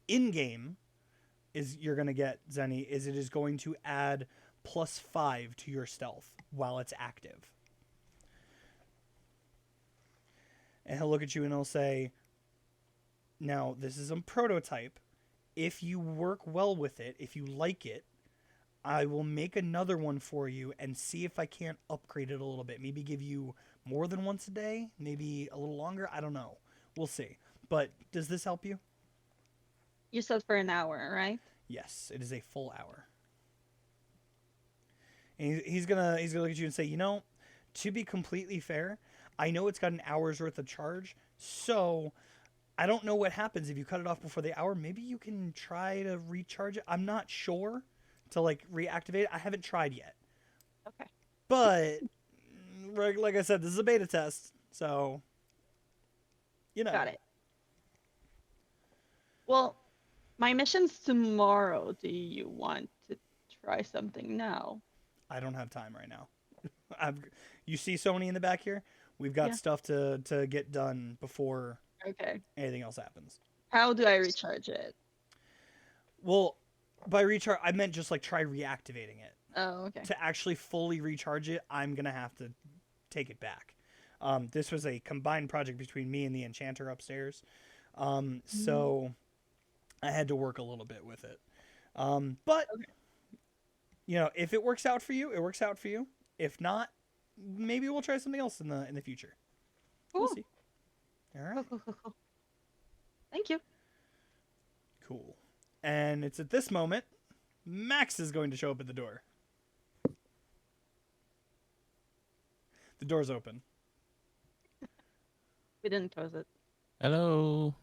in game is you're gonna get, Zenny, is it is going to add +5 to your stealth while it's active." And he'll look at you and he'll say, "Now, this is a prototype. If you work well with it, if you like it, I will make another one for you and see if I can't upgrade it a little bit. Maybe give you more than once a day, maybe a little longer. I don't know. We'll see. But does this help you?" You said for an hour, right? Yes, it is a full hour. And he's gonna look at you and say, "To be completely fair, I know it's got an hour's worth of charge, so I don't know what happens if you cut it off before the hour. Maybe you can try to recharge it. I'm not sure to like reactivate it. I haven't tried yet. Okay. But like I said, this is a beta test, so you know. Got it. Well, my mission's tomorrow. Do you want to try something now? I don't have time right now. You see Sony in the back here? We've got Yeah. stuff to get done before Okay. anything else happens. How do I recharge it? Well, by recharge, I meant just like try reactivating it. Oh, okay. To actually fully recharge it, I'm gonna have to take it back. This was a combined project between me and the enchanter upstairs, so I had to work a little bit with it. But you know, if it works out for you, it works out for you. If not, maybe we'll try something else in the future. We'll Cool. see. All right. Cool. Thank you. Cool. And it's at this moment Max is going to show up at the door. The door's open. We didn't close it. Hello.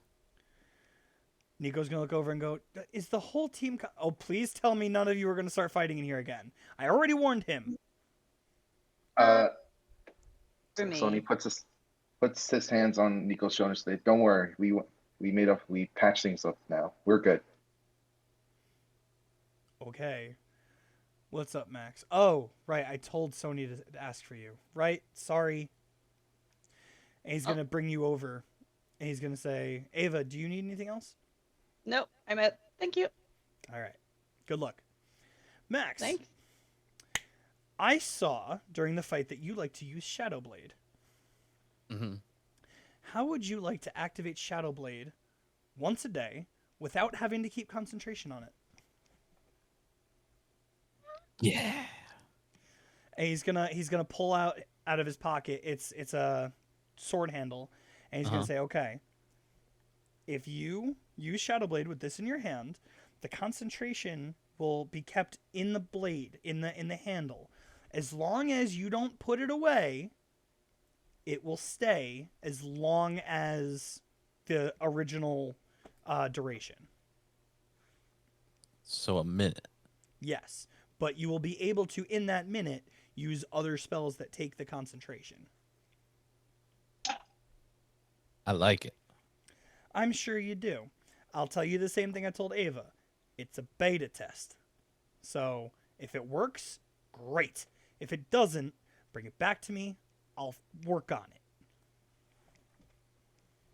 Nico's gonna look over and go, "Is the whole team? Oh, please tell me none of you are gonna start fighting in here again. I already warned him." Uh, For so me. he puts his hands on Nico's shoulders. Say, "Don't worry, we patched things up now. We're good." Okay. What's up, Max? Oh, right. I told Sony to ask for you. Right? Sorry. And he's gonna bring you over, and he's gonna say, "Ava, do you need anything else?" Nope. I'm at. Thank you. All right. Good luck, Max. Thanks. I saw during the fight that you like to use Shadow Blade. Hmm. How would you like to activate Shadow Blade once a day without having to keep concentration on it? Yeah. And he's gonna pull out of his pocket. It's a sword handle, and he's gonna say, "Okay, if you use Shadow Blade with this in your hand, the concentration will be kept in the blade, in the handle. As long as you don't put it away, it will stay as long as the original duration." So a minute. Yes, but you will be able to, in that minute, use other spells that take the concentration. I like it. I'm sure you do. I'll tell you the same thing I told Ava. It's a beta test. So, if it works, great. If it doesn't, bring it back to me. I'll work on it.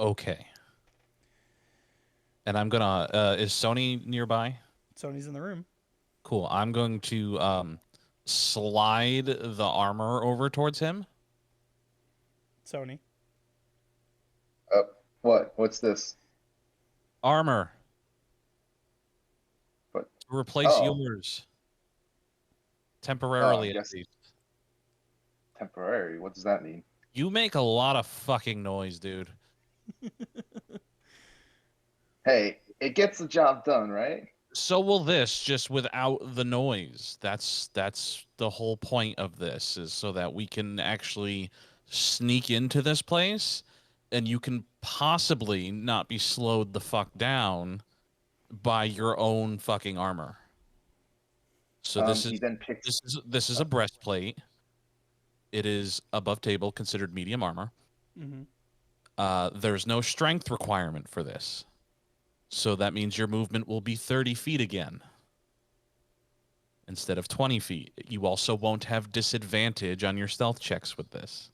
Okay. And I'm gonna. Is Sony nearby? Sony's in the room. Cool. I'm going to slide the armor over towards him. Sony. What? What's this? Armor. What? To replace Oh. yours. Temporarily, at yes. least. Temporary. What does that mean? You make a lot of fucking noise, dude. Hey, it gets the job done, right? So will this, just without the noise. That's the whole point of this, is so that we can actually sneak into this place and you can possibly not be slowed the fuck down by your own fucking armor. So He then picks. this is a breastplate. It is above table, considered medium armor. Mm-hmm. There's no strength requirement for this. So that means your movement will be 30 feet again instead of 20 feet. You also won't have disadvantage on your stealth checks with this.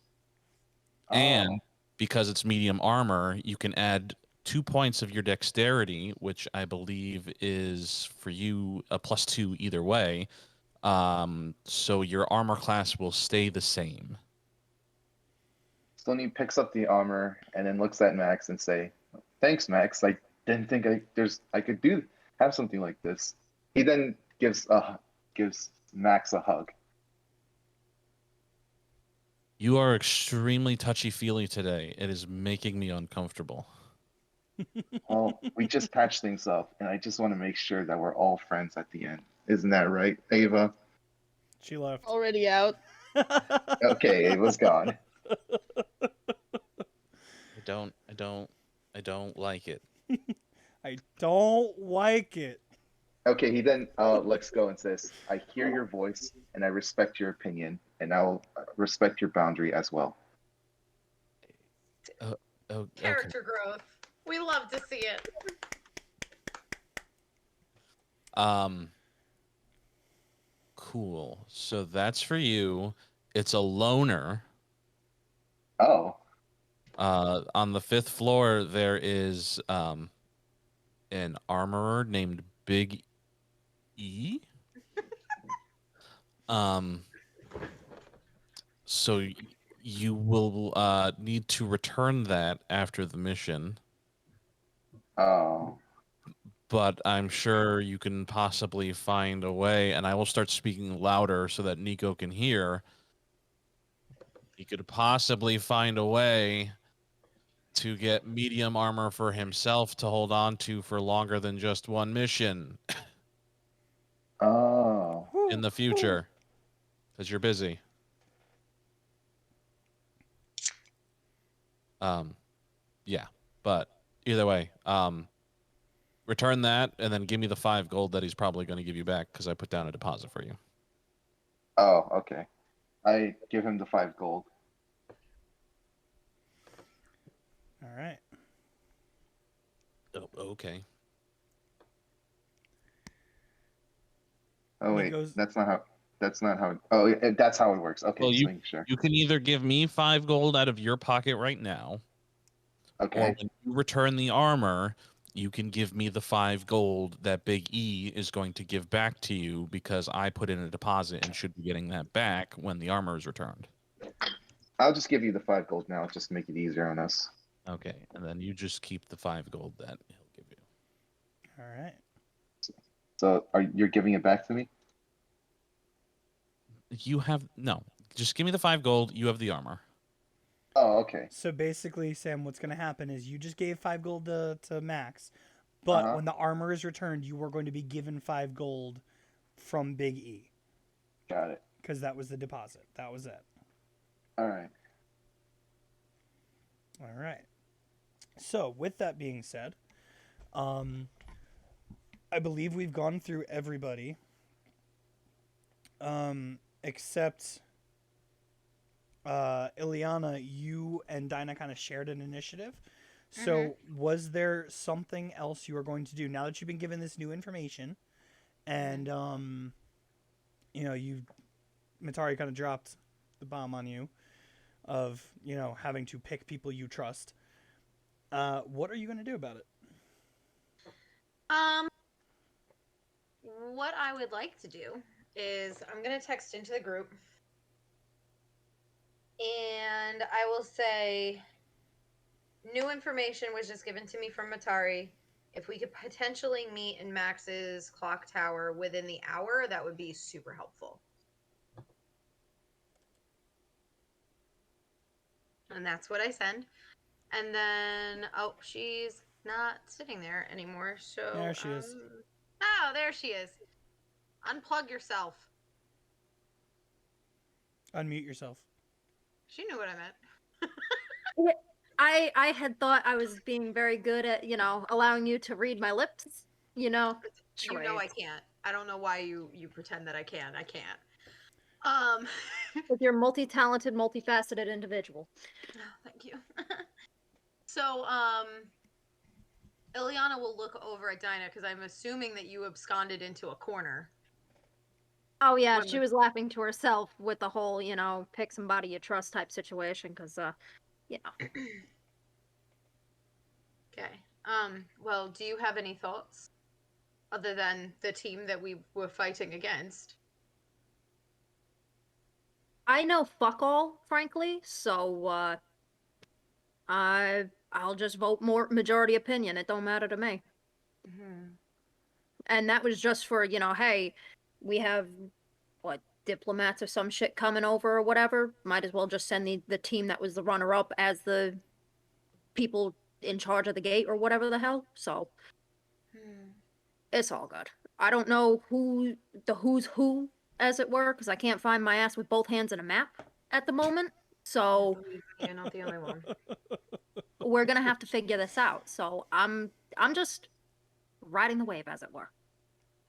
And because it's medium armor, you can add 2 points of your dexterity, which I believe is for you a +2 either way. So your armor class will stay the same. Sony picks up the armor and then looks at Max and say, "Thanks, Max. I didn't think I could have something like this." He then gives Max a hug. You are extremely touchy-feely today. It is making me uncomfortable. Well, we just patched things up, and I just want to make sure that we're all friends at the end. Isn't that right, Ava? She left. Already out. Okay, Ava's gone. I I don't like it. I don't like it. Okay, he then lets go and says, I hear your voice and I respect your opinion, and I'll respect your boundary as well. Oh, okay. Character growth. We love to see it. Cool. So that's for you. It's a loner. Oh, On the 5th floor, there is an armorer named Big E. So you will need to return that after the mission, oh, but I'm sure you can possibly find a way, and I will start speaking louder so that Nico can hear. He could possibly find a way to get medium armor for himself to hold on to for longer than just one mission oh. in the future, because you're busy. Yeah, but either way, return that and then give me the 5 gold that he's probably going to give you back because I put down a deposit for you. Oh, okay. I give him the 5 gold. All right. Oh, okay. Oh He wait, goes- that's not how. Oh, yeah, that's how it works. Okay, Well, just making sure. You can either give me 5 gold out of your pocket right now, or Okay. when you return the armor, you can give me the 5 gold that Big E is going to give back to you because I put in a deposit and should be getting that back when the armor is returned. I'll just give you the 5 gold now, just to make it easier on us. Okay, and then you just keep the 5 gold that he'll give you. All right. So you're giving it back to me? You have no. Just give me the 5 gold. You have the armor. Oh, okay. So basically, Sam, what's going to happen is you just gave 5 gold to Max, but when the armor is returned, you are going to be given 5 gold from Big E Got it. because that was the deposit. That was it. All right. All right. So with that being said, I believe we've gone through everybody, except Ileana. You and Dinah kind of shared an initiative. So was there something else you were going to do now that you've been given this new information, and Matari kind of dropped the bomb on you of having to pick people you trust. What are you going to do about it? What I would like to do is I'm gonna text into the group, and I will say, new information was just given to me from Matari. If we could potentially meet in Max's clock tower within the hour, that would be super helpful. And that's what I send. And then, oh, she's not sitting there anymore. So There she is. Oh, there she is. Unplug yourself. Unmute yourself. She knew what I meant. I had thought I was being very good at, allowing you to read my lips, You know I can't. I don't know why you pretend that I can. I can't. With your multi-talented, multifaceted individual. Oh, thank you. So, Ileana will look over at Dinah because I'm assuming that you absconded into a corner. Oh yeah, When she the- was laughing to herself with the whole, pick somebody you trust type situation, because, Okay. Well, do you have any thoughts other than the team that we were fighting against? I know fuck all, frankly, so, I'll just vote more majority opinion. It don't matter to me. And that was just for, hey, we have, diplomats or some shit coming over or whatever. Might as well just send the team that was the runner-up as the people in charge of the gate or whatever the hell. So, it's all good. I don't know who's who, as it were, because I can't find my ass with both hands in a map at the moment. So, You're not the only one. we're gonna have to figure this out. So I'm just riding the wave, as it were.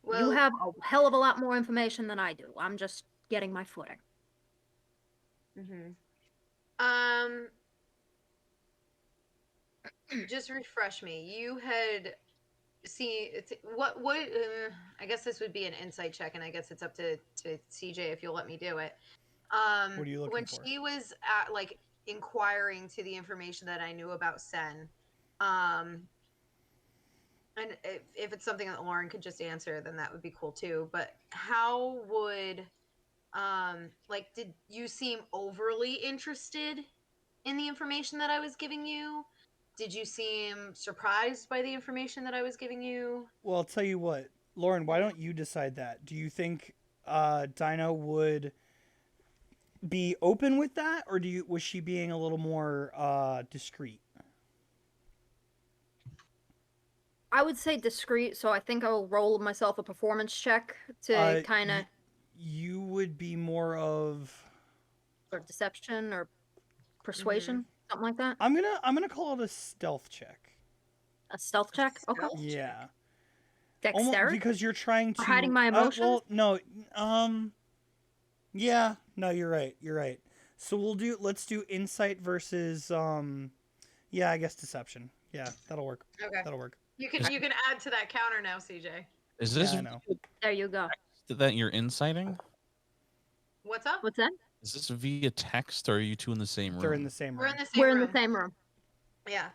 Well, You have a hell of a lot more information than I do. I'm just getting my footing. Just refresh me. You had what I guess this would be an insight check, and I guess it's up to CJ if you'll let me do it. What are you looking when for? she was like inquiring to the information that I knew about Sen, and if it's something that Lauren could just answer, then that would be cool too. But how would like, did you seem overly interested in the information that I was giving you? Did you seem surprised by the information that I was giving you? Well, I'll tell you what, Lauren. Why don't you decide that? Do you think Dinah would be open with that, or was she being a little more discreet? I would say discreet, so I think I'll roll myself a performance check to kind of You would be more of or deception or persuasion, something like that. I'm gonna call it a stealth check. A stealth check. Okay. Stealth? Yeah. Dexterity. Because you're trying to Or hiding my emotions? well, no. Yeah. No, you're right. You're right. So let's do insight versus yeah, I guess deception. Yeah, that'll work. Okay. That'll work. You can add to that counter now, CJ. Is this Yeah, I know. There you go. that you're inciting? What's up? What's that? Is this via text, or are you two in the same room? They're in the same We're room. in the same We're room. in the same room. Yeah.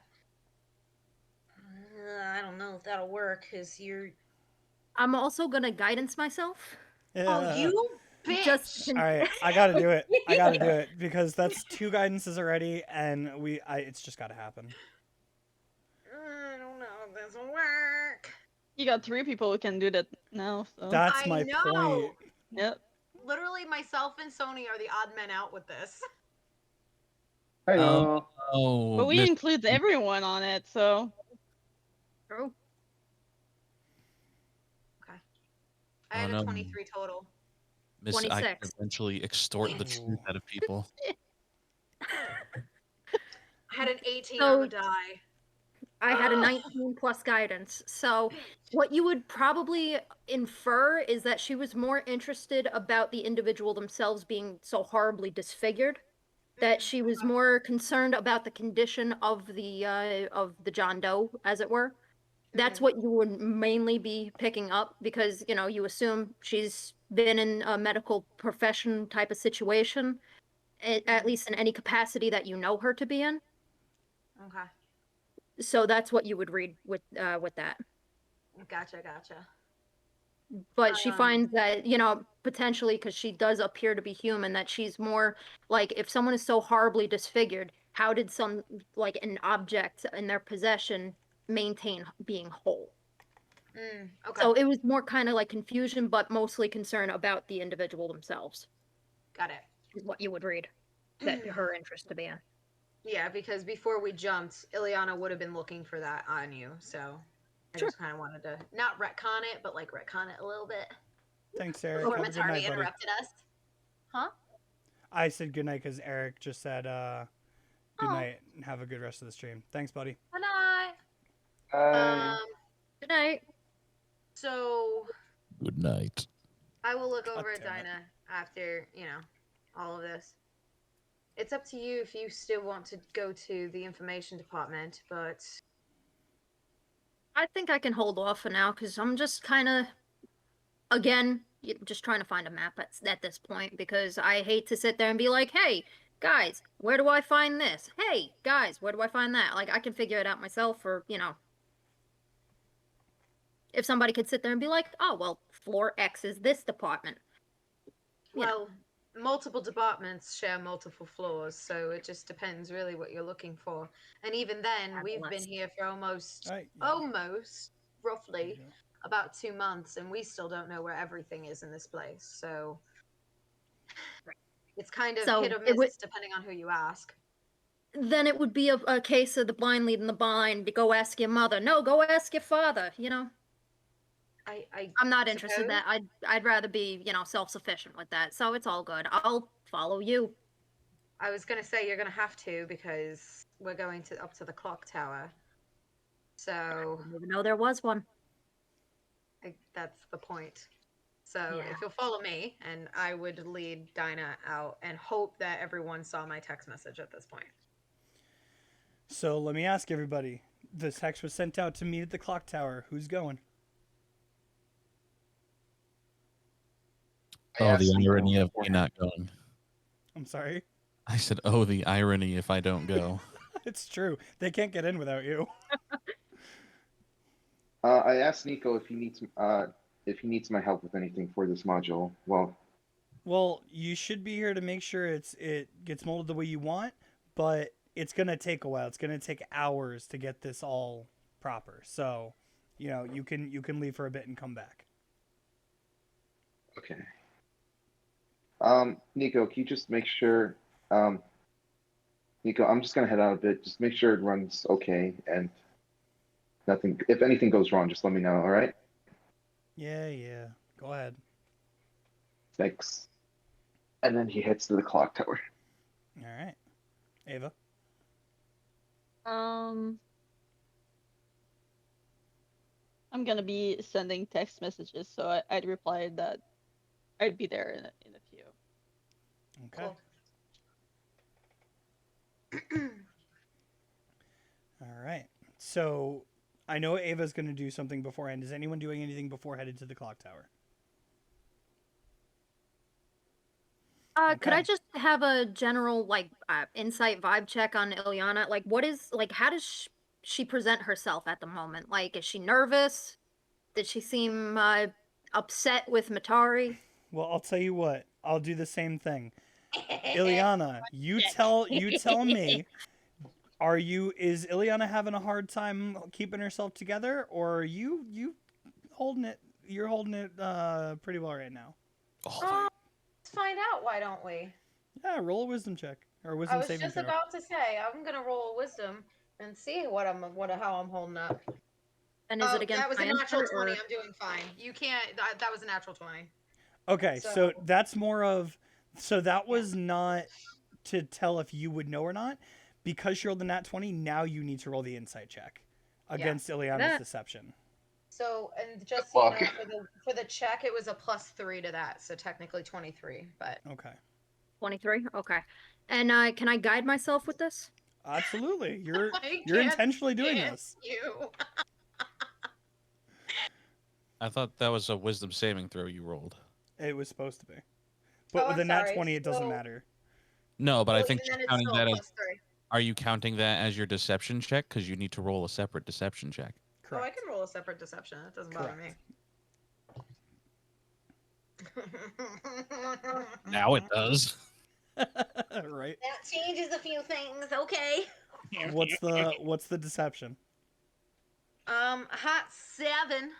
I don't know if that'll work, because you're... I'm also gonna guidance myself. Oh, you bitch! Just All right, I gotta do it. I gotta do it because that's 2 guidances already, and it's just gotta happen. I don't know if this will work. You got 3 people who can do that now. So. That's I my know. point. Yep. Literally, myself and Sony are the odd men out with this. Hello. Oh, But we Miss- include everyone on it, so. True. I had Oh, a no. 23 total. Miss, I can 26. eventually extort the truth out of people. I had an 18 So- on the die. I had a Ugh. 19 plus guidance. So what you would probably infer is that she was more interested about the individual themselves being so horribly disfigured, that she was more concerned about the condition of the John Doe, as it were. That's what you would mainly be picking up because, you know, you assume she's been in a medical profession type of situation, at least in any capacity that you know her to be in. Okay. So that's what you would read with that. Gotcha. But she Um, finds that, you know, potentially because she does appear to be human, that she's more like if someone is so horribly disfigured, how did some like an object in their possession maintain being whole? Okay. So it was more kind of like confusion, but mostly concern about the individual themselves, Got it. is what you would read that her interest to be in. Yeah, because before we jumped, Ileana would have been looking for that on you, so I Sure. just kind of wanted to not retcon it, but like retcon it a little bit. Thanks, Eric. Before Have a good Matari night, buddy. interrupted us. Huh? I said good night because Eric just said good Oh. night and have a good rest of the stream. Thanks, buddy. Good night. Hi. Good night. So Good night. I will look God over at damn it. Dinah after, all of this. It's up to you if you still want to go to the information department, but I think I can hold off for now because I'm just kind of, again, just trying to find a map at this point because I hate to sit there and be like, hey, guys, where do I find this? Hey, guys, where do I find that? Like, I can figure it out myself or, if somebody could sit there and be like, oh, well, floor X is this department. Yeah. well, multiple departments share multiple floors, so it just depends really what you're looking for. And even then, we've been Fabulous. here for almost All right. roughly about 2 months, and we still don't know where everything is in this place. So it's kind of So hit or it would- miss depending on who you ask. Then it would be a case of the blind leading the blind. Go ask your mother. No, go ask your father. I'm not interested in that. I'd rather be, self-sufficient with that. So it's all good. I'll follow you. I was gonna say you're gonna have to because we're going up to the clock tower. So Didn't even know there was one. that's the point. So Yeah. if you'll follow me, and I would lead Dinah out and hope that everyone saw my text message at this point. So let me ask everybody. The text was sent out to meet at the clock tower. Who's going? I Oh, asked the Nico irony of me beforehand. not going. I'm sorry. I said, oh, the irony if I don't go. It's true. They can't get in without you. I asked Nico if he needs my help with anything for this module. Well, you should be here to make sure it gets molded the way you want, but it's gonna take a while. It's gonna take hours to get this all proper. So, you can leave for a bit and come back. okay. Nico, can you just make sure? Nico, I'm just gonna head out a bit. Just make sure it runs okay and nothing. If anything goes wrong, just let me know. All right? Yeah. Go ahead. Thanks. And then he heads to the clock tower. All right, Ava. I'm gonna be sending text messages, so I'd reply that I'd be there in a few. Okay. Cool. All right. So I know Ava's going to do something beforehand. Is anyone doing anything before headed to the clock tower? Could I Okay. just have a general insight vibe check on Ilyana? Like, how does she present herself at the moment? Like, is she nervous? Did she seem upset with Matari? Well, I'll tell you what. I'll do the same thing. Ilyana, you tell me. Is Ilyana having a hard time keeping herself together, or are you holding it? You're holding it pretty well right now. Oh, Let's find out, why don't we? Yeah, roll a wisdom check or I wisdom was saving just throw. about to say I'm gonna roll a wisdom and see how I'm holding up. And is it against that was my a natural insight, 20. or- I'm doing fine. You can't. That was a natural 20. Okay, so So- that's more of. So that was not to tell if you would know or not. Because you rolled the nat 20, now you need to roll the insight check against Ilyana's That- deception. So, and just Good so luck. you know, for the check, it was a +3 to that, so technically 23. But Okay. 23? Okay. And can I guide myself with this? Absolutely. You're I you're can't intentionally doing stand this. you. I thought that was a wisdom saving throw you rolled. It was supposed to be. But Oh, with I'm a nat sorry. 20 it doesn't So- matter. No, but I Well, think and then you're it's counting still a that as. +3. Are you counting that as your deception check? Because you need to roll a separate deception check. Oh, I Correct. can roll a separate deception. That doesn't bother me. Now it does. Right. That changes a few things. Okay. What's the deception? Hot 7.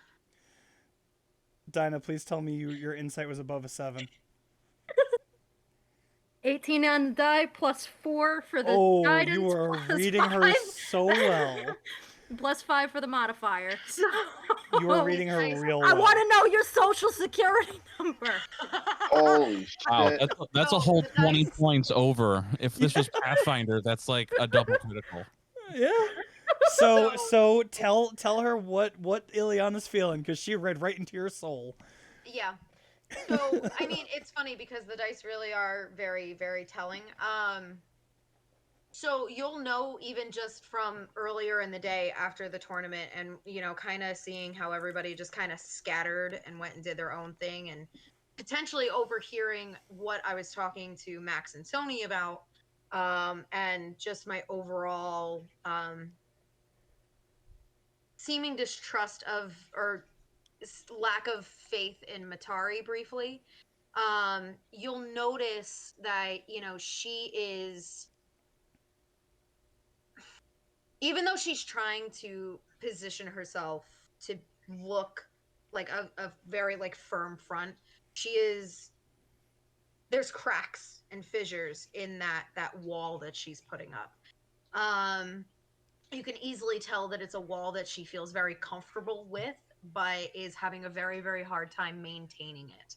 Dinah, please tell me your insight was above a 7. 18 on the die, +4 for the Oh, guidance. you are plus reading her 5. so well. +5 for the modifier. So You are reading her Nice. real I well. want to know your social security number. Holy shit! Wow, that's a No, whole the 20 dice- points over. If this was Pathfinder, that's like a double critical. Yeah. So tell her what Ilyana's feeling, because she read right into your soul. Yeah. So, I mean, it's funny because the dice really are very, very telling. So you'll know even just from earlier in the day after the tournament and, kind of seeing how everybody just kind of scattered and went and did their own thing and potentially overhearing what I was talking to Max and Sony about, and just my overall seeming distrust of or lack of faith in Matari briefly. You'll notice that, she is, even though she's trying to position herself to look like a very firm front, there's cracks and fissures in that wall that she's putting up. You can easily tell that it's a wall that she feels very comfortable with, but is having a very, very hard time maintaining it.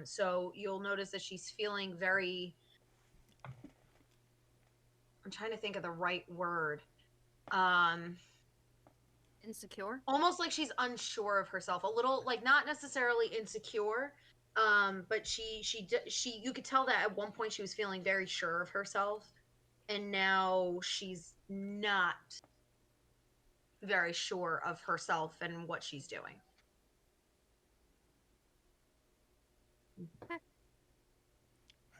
So you'll notice that she's feeling very trying to think of the right word. Insecure. Almost like she's unsure of herself, a little, like, not necessarily insecure, but she you could tell that at one point she was feeling very sure of herself, and now she's not very sure of herself and what she's doing.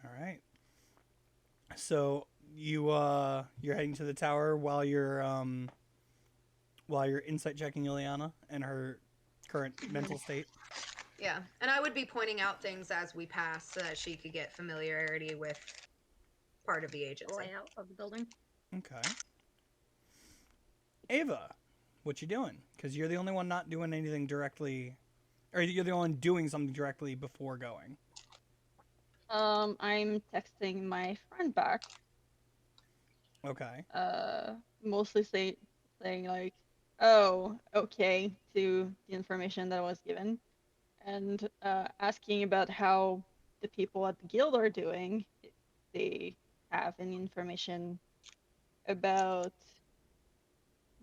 All right. So you're heading to the tower while you're insight checking Ileana and her current mental state. Yeah, and I would be pointing out things as we pass so that she could get familiarity with part of the The agency. layout of the building. Okay. Ava, what you doing? Because you're the only one not doing anything directly, or you're the only one doing something directly before going. I'm texting my friend back. Okay. Mostly saying like, "Oh, okay," to the information that I was given, and asking about how the people at the guild are doing. If they have any information about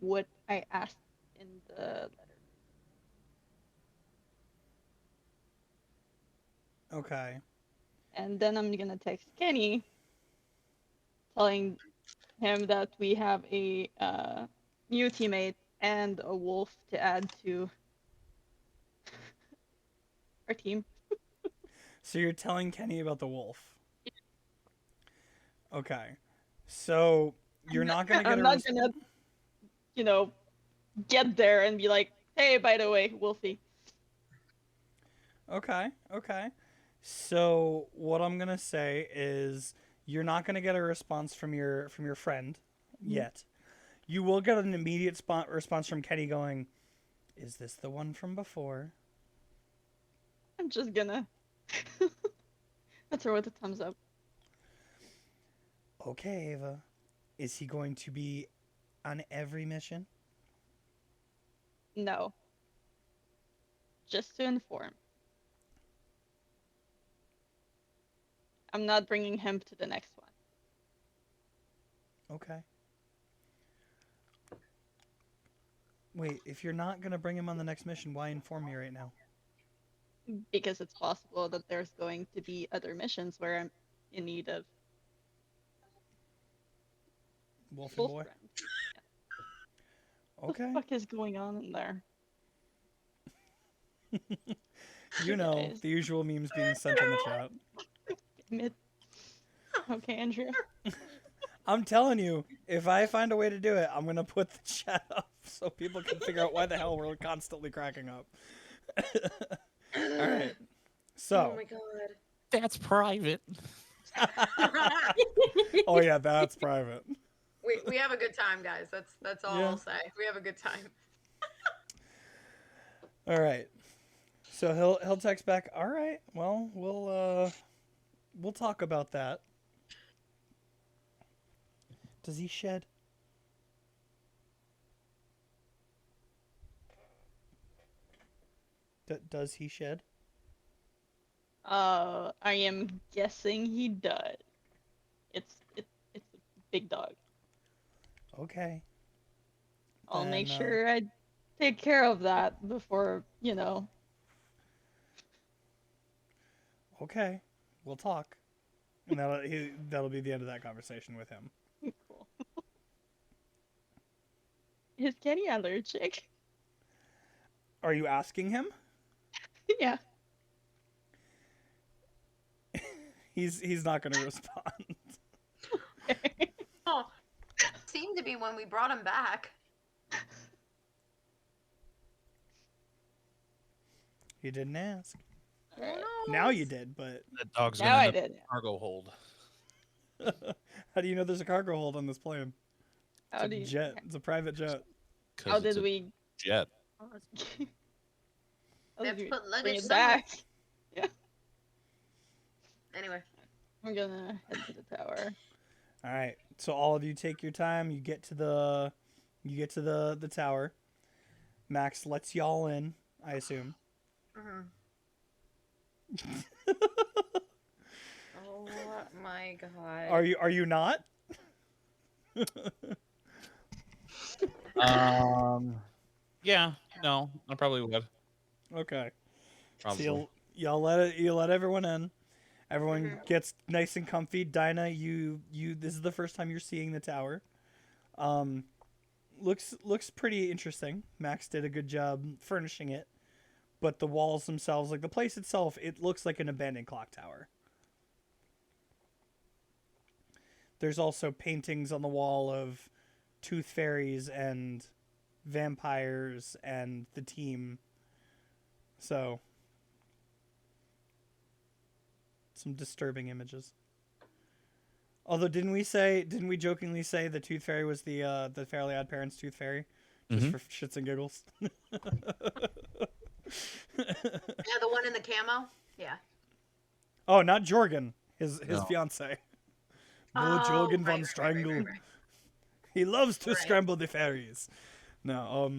what I asked in the letter. Okay. And then I'm gonna text Kenny, telling him that we have a new teammate and a wolf to add to our team. So you're telling Kenny about the wolf. Okay. So you're not gonna get I'm a not gonna, get there and be like, "Hey, by the way, Wolfie." Okay, okay. So what I'm gonna say is you're not gonna get a response from your friend yet. You will get an immediate response from Kenny going, "Is this the one from before?" I'm just gonna throw it a thumbs up. Okay, Ava. Is he going to be on every mission? No. Just to inform. I'm not bringing him to the next one. Okay. Wait, if you're not gonna bring him on the next mission, why inform me right now? Because it's possible that there's going to be other missions where I'm in need of Wolfie wolf boy. friends. Okay. What the fuck is going on in there? You know, Guys. the usual memes being sent in the chat. Damn it. Okay, Andrea. I'm telling you, if I find a way to do it, I'm gonna put the chat up so people can figure out why the hell we're constantly cracking up. All right. Oh So, my god. That's private. oh yeah, that's private. We have a good time, guys. That's all Yeah. I'll say. We have a good time. All right. So he'll text back. All right. Well, we'll talk about that. Does he shed? Does he shed? I am guessing he does. It's a big dog. Okay. I'll make Then, sure I take care of that before, Okay. We'll talk. And that'll be the end of that conversation with him. Cool. Is Kenny allergic? Are you asking him? Yeah. He's not going to respond. Oh, seemed to be when we brought him back. He didn't ask. Alright. Now you did, but That dog's Now gonna I end up did. in a cargo hold. how do you know there's a cargo hold on this plane? It's How a do you, jet. It's a private jet. 'Cause how it's did a we jet? how We have did to we put bring luggage it somewhere. back? Anyway. I'm gonna head to the tower. All right. So all of you take your time. You get to the tower. Max lets y'all in, I assume. Mhm. Oh my god. Are you not? Yeah, no, I probably would. Okay. Probably. So you let everyone in. Everyone Mhm. gets nice and comfy. Dinah, you this is the first time you're seeing the tower. Um, looks pretty interesting. Max did a good job furnishing it, but the walls themselves, like the place itself, it looks like an abandoned clock tower. There's also paintings on the wall of tooth fairies and vampires and the team. So some disturbing images. Although didn't we jokingly say the Tooth Fairy was the Fairly Odd Parents Tooth Fairy, just Mhm. for shits and giggles? Yeah, the one in the camo. Yeah. Oh, not Jorgen, his No. fiance. No, Oh, Jorgen von right. Strangle. He loves to Right. scramble the fairies. No, All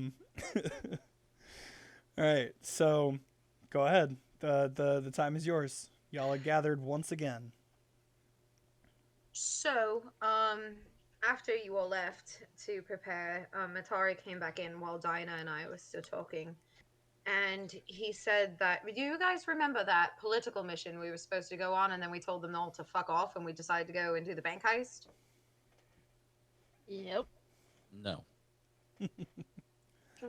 right, so go ahead. The time is yours. Y'all are gathered once again. So, after you all left to prepare, Matari came back in while Dinah and I were still talking. And he said that, do you guys remember that political mission we were supposed to go on and then we told them all to fuck off and we decided to go and do the bank heist? Yep. No. Well,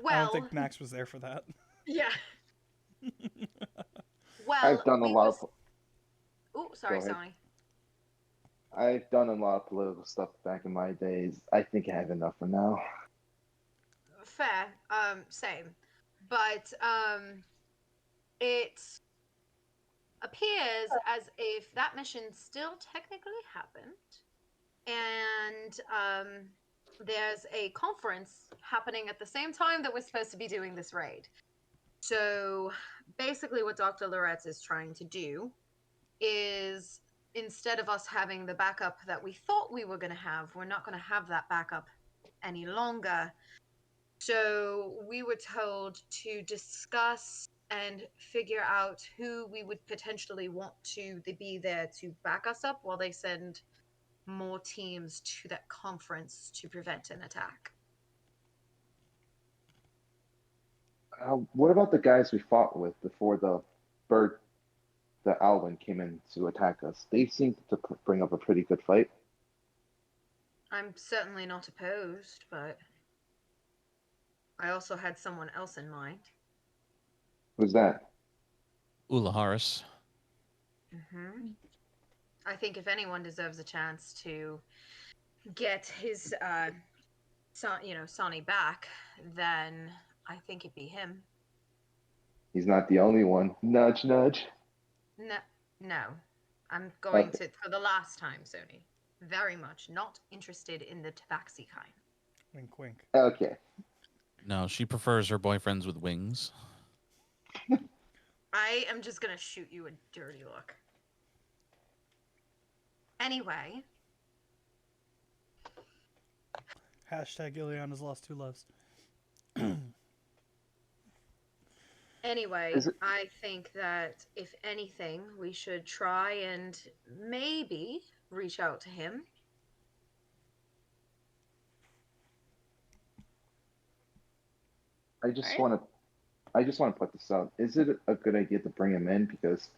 I don't think Max was there for that. yeah. Well, I've done a we lot was... of. Oh, sorry, ahead. Sony. I've done a lot of political stuff back in my days. I think I have enough for now. Fair. Same. But it appears as if that mission still technically happened, and there's a conference happening at the same time that we're supposed to be doing this raid. So basically, what Dr. Loretz is trying to do is, instead of us having the backup that we thought we were going to have, we're not going to have that backup any longer. So we were told to discuss and figure out who we would potentially want to be there to back us up while they send more teams to that conference to prevent an attack. What about the guys we fought with before the Alwyn came in to attack us? They seemed to bring up a pretty good fight. I'm certainly not opposed, but I also had someone else in mind. Who's that? Ulaharis. I think if anyone deserves a chance to get his, Sonny back, then I think it'd be him. He's not the only one. Nudge, nudge. No. I'm going to, for the last time, Sony. Very much not interested in the tabaxi kind. Wink, wink. Okay. No, she prefers her boyfriends with wings. I am just gonna shoot you a dirty look. Anyway. Hashtag Ileana's lost two loves. Anyway, Is it- I think that if anything, we should try and maybe reach out to him. I just Right. want to put this out. Is it a good idea to bring him in because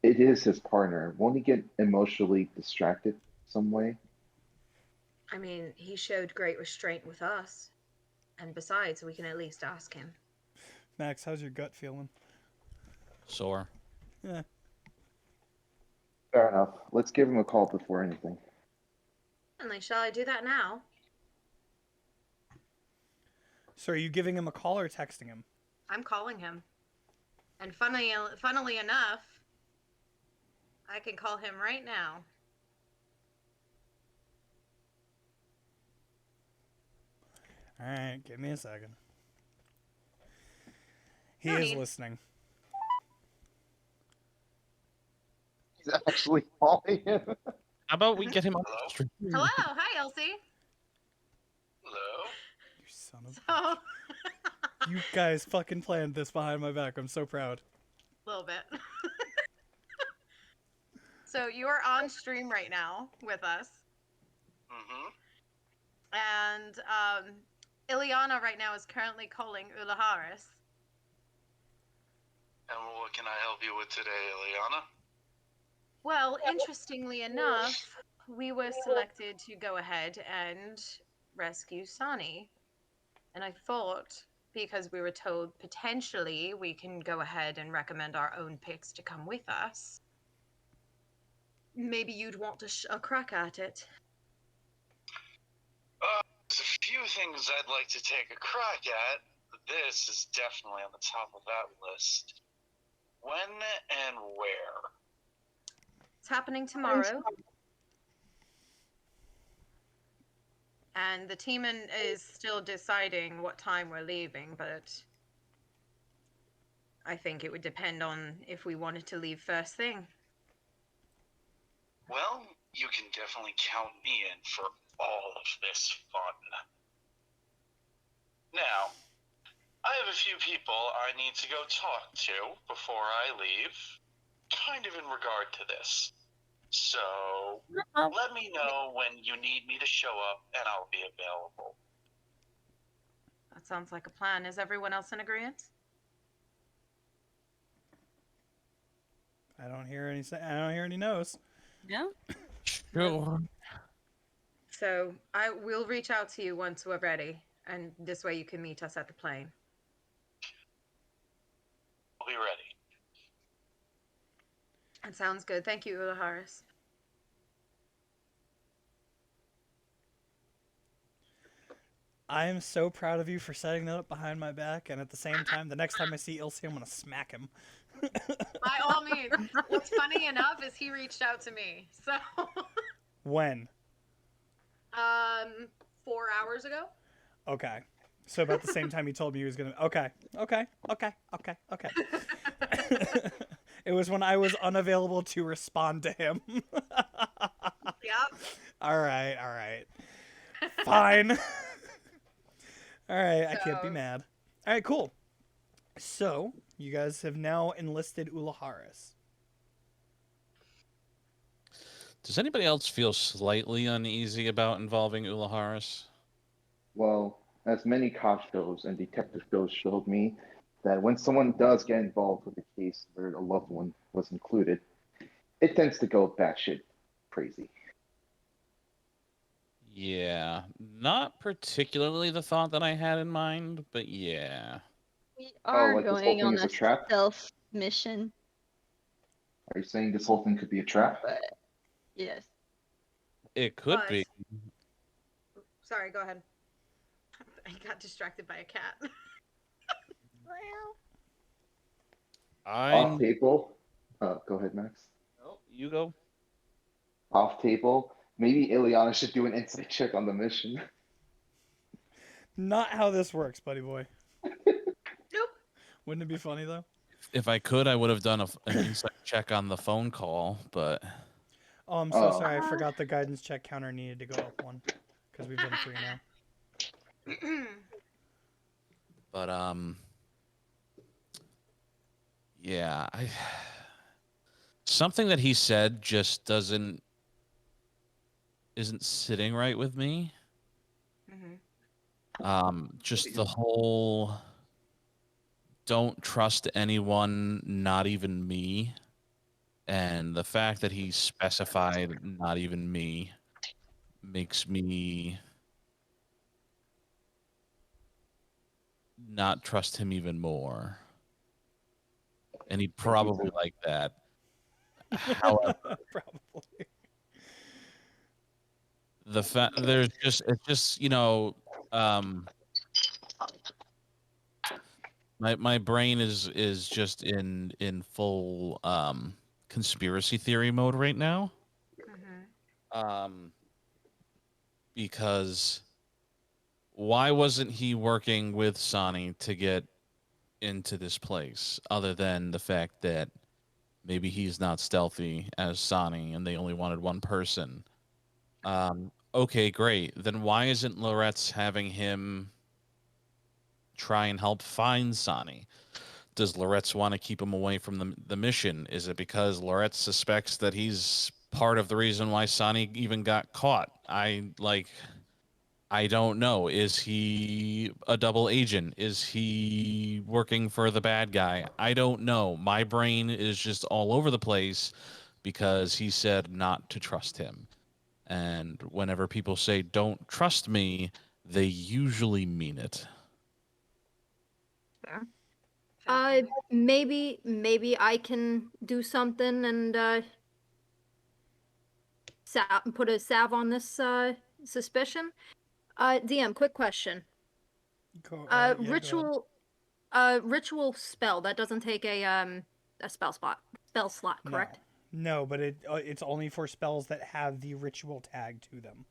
it is his partner? Won't he get emotionally distracted some way? I mean, he showed great restraint with us. And besides, we can at least ask him. Max, how's your gut feeling? Sore. Yeah. Fair enough. Let's give him a call before anything. Certainly, shall I do that now? So are you giving him a call or texting him? I'm calling him. And funnily enough, I can call him right now. All right, give me a second. He No is need. listening. He's actually calling him. How about we get him on Hello? the stream? Hello, hi Elsie. Hello? You son of So, You guys fucking planned this behind my back. I'm so proud. a little bit. So you are on stream right now with us. Mm-hmm. And Ileana right now is currently calling Ulaharis. And what can I help you with today, Ileana? Well, interestingly enough, we were selected to go ahead and rescue Sani. And I thought, because we were told potentially we can go ahead and recommend our own picks to come with us, maybe you'd want a crack at it. There's a few things I'd like to take a crack at. This is definitely on the top of that list. When and where? It's happening tomorrow. And the team is still deciding what time we're leaving, but I think it would depend on if we wanted to leave first thing. Well, you can definitely count me in for all of this fun. Now, I have a few people I need to go talk to before I leave, kind of in regard to this. So, let me know when you need me to show up, and I'll be available. That sounds like a plan. Is everyone else in agreement? I don't hear any no's. Yeah. Sure. So I will reach out to you once we're ready, and this way you can meet us at the plane. I'll be ready. That sounds good. Thank you, Ulaharis. I am so proud of you for setting that up behind my back, and at the same time, the next time I see Ilse, I'm gonna smack him. By all means. What's funny enough is he reached out to me. So When? 4 hours ago. Okay. So about the same time he told me he was gonna. Okay. It was when I was unavailable to respond to him. Yep. All right. Fine. All right, I can't be So- mad. All right, cool. So you guys have now enlisted Ulaharis. Does anybody else feel slightly uneasy about involving Ulaharis? Well, as many cop shows and detective shows showed me, that when someone does get involved with a case where a loved one was included, it tends to go batshit crazy. Yeah, not particularly the thought that I had in mind, but yeah. We are like this whole going thing on is a a trap? stealth mission, Are you saying this whole thing could be a trap? but yes. It could But- be. Sorry, go ahead. I got distracted by a cat. Off I'm. table. Go ahead, Max. Oh, you go. Off table. Maybe Ileana should do an insight check on the mission. Not how this works, buddy boy. Nope. Wouldn't it be funny though? If I could, I would have done an insight check on the phone call, but Oh, I'm so Oh. sorry. I forgot the guidance check counter needed to go up one because we've done 3 now. yeah, something that he said just isn't sitting right with me. Just the whole don't trust anyone, not even me. And the fact that he specified not even me makes me not trust him even more. And he'd probably like that. However, Probably. the fact it's just my brain is just in full conspiracy theory mode right now, because why wasn't he working with Sani to get into this place, other than the fact that maybe he's not stealthy as Sani and they only wanted one person? Okay, great. Then why isn't Loretz having him try and help find Sani? Does Loretz want to keep him away from the mission? Is it because Loretz suspects that he's part of the reason why Sani even got caught? I I don't know. Is he a double agent? Is he working for the bad guy? I don't know. My brain is just all over the place because he said not to trust him. And whenever people say don't trust me, they usually mean it. Fair. Fair point. Maybe I can do something and put a salve on this suspicion. DM, quick question. Yeah, go ahead. Ritual spell that doesn't take a spell slot, correct? No, but it's only for spells that have the ritual tag to them.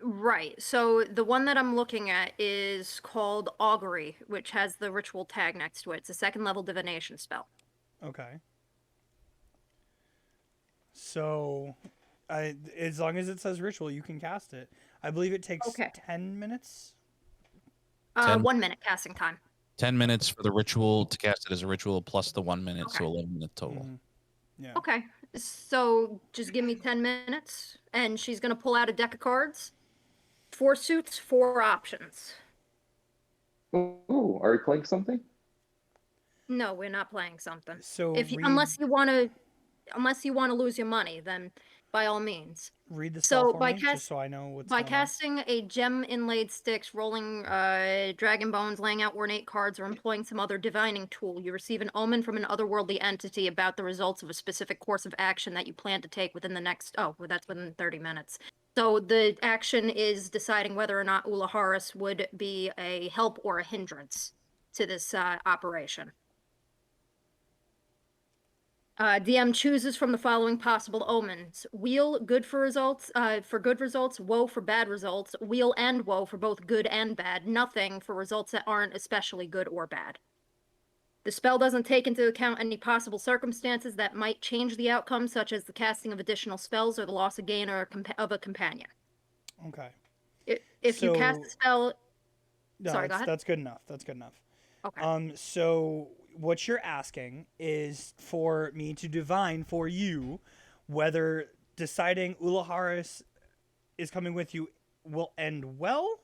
Right. So the one that I'm looking at is called Augury, which has the ritual tag next to it. It's a second level divination spell. Okay. So, as long as it says ritual, you can cast it. I believe it takes Okay. 10 minutes. 10 1 minute casting time. 10 minutes for the ritual to cast it as a ritual plus the 1 minute, so Okay. 11 minutes total. Mhm. Yeah. Okay. So just give me 10 minutes, and she's gonna pull out a deck of cards. 4 suits, 4 options. Ooh, are we playing something? No, we're not playing something. So Unless you want to lose your money, then by all means. read the So spell for by me, just so I know what's By going casting a gem inlaid sticks, rolling dragon bones, laying out ornate cards, or employing some other divining tool, you receive an omen from an otherworldly entity about the results of a specific course of action that you plan to take within the next. Oh, well, that's within 30 minutes. So the action is deciding whether or not Ulaharis would be a help or a hindrance to this operation. DM chooses from the following possible omens: wheel, good for results, woe for bad results, wheel and woe for both good and bad, nothing for results that aren't especially good or bad. The spell doesn't take into account any possible circumstances that might change the outcome, such as the casting of additional spells or the loss of gain or of a companion. on. Okay. If you cast a spell, No, sorry, go ahead. that's good enough. That's good enough. Okay. So what you're asking is for me to divine for you whether deciding Ulaharis is coming with you will end well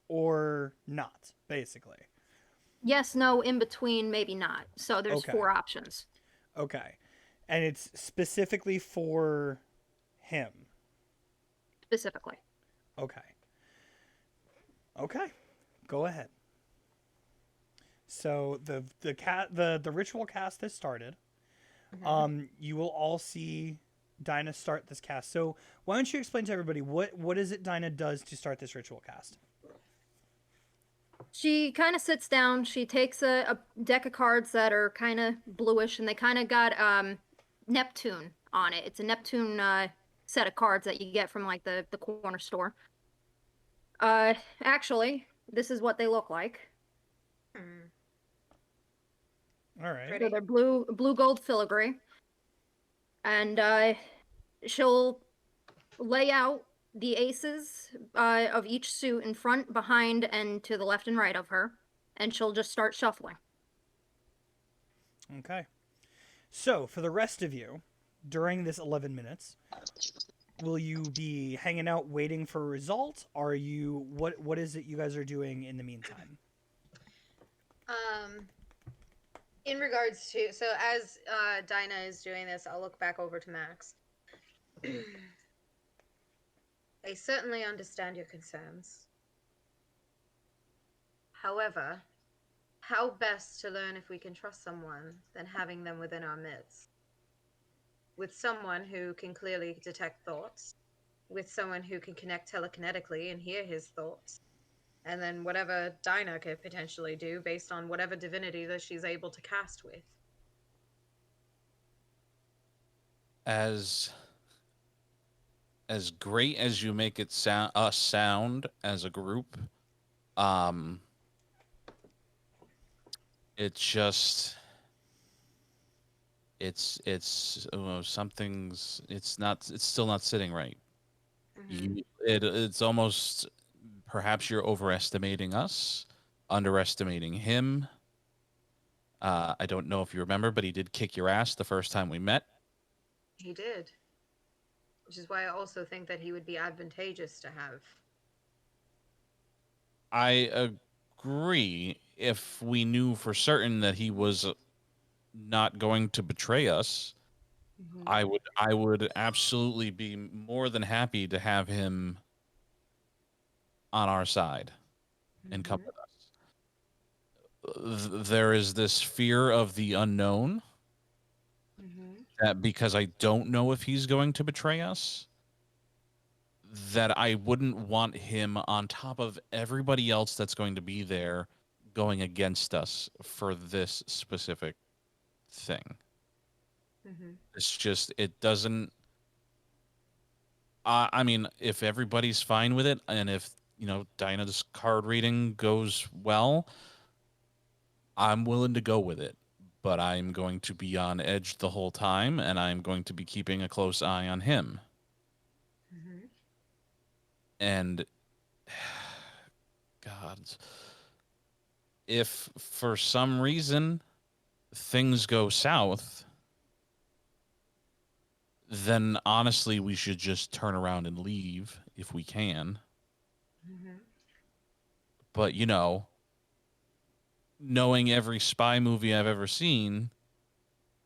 or not, basically. Yes, no, in between, maybe not. So there's Okay. 4 options. Okay. And it's specifically for him. Specifically. Okay. Okay. Go ahead. So the ritual cast has started. You will all see Dinah start this cast. So why don't you explain to everybody what is it Dinah does to start this ritual cast? She kind of sits down. She takes a deck of cards that are kind of bluish, and they kind of got Neptune on it. It's a Neptune set of cards that you get from like the corner store. Actually, this is what they look like. All right. So they're blue gold filigree, and she'll lay out the aces of each suit in front, behind, and to the left and right of her, and she'll just start shuffling. Okay. So for the rest of you, during this 11 minutes, will you be hanging out waiting for a result? Are you what is it you guys are doing in the meantime? In regards to, so as Dinah is doing this, I'll look back over to Max. I certainly understand your concerns. However, how best to learn if we can trust someone than having them within our midst? With someone who can clearly detect thoughts, with someone who can connect telekinetically and hear his thoughts, and then whatever Dinah could potentially do based on whatever divinity that she's able to cast with. As great as you make it sound as a group, it's just something's it's still not sitting right. It's almost, perhaps you're overestimating us, underestimating him. I don't know if you remember, but he did kick your ass the first time we met. He did. Which is why I also think that he would be advantageous to have. I agree. If we knew for certain that he was not going to betray us, Mhm. I would absolutely be more than happy to have him on our side and come Mhm. with us. There is this fear of the unknown Mhm. that because I don't know if he's going to betray us, that I wouldn't want him on top of everybody else that's going to be there going against us for this specific thing. Mhm. It's just, it doesn't. I mean, if everybody's fine with it, and if Dinah's card reading goes well, I'm willing to go with it. But I'm going to be on edge the whole time, and I'm going to be keeping a close eye on him. Mhm. And God, if for some reason things go south, then honestly, we should just turn around and leave if we can. Mhm. But, knowing every spy movie I've ever seen,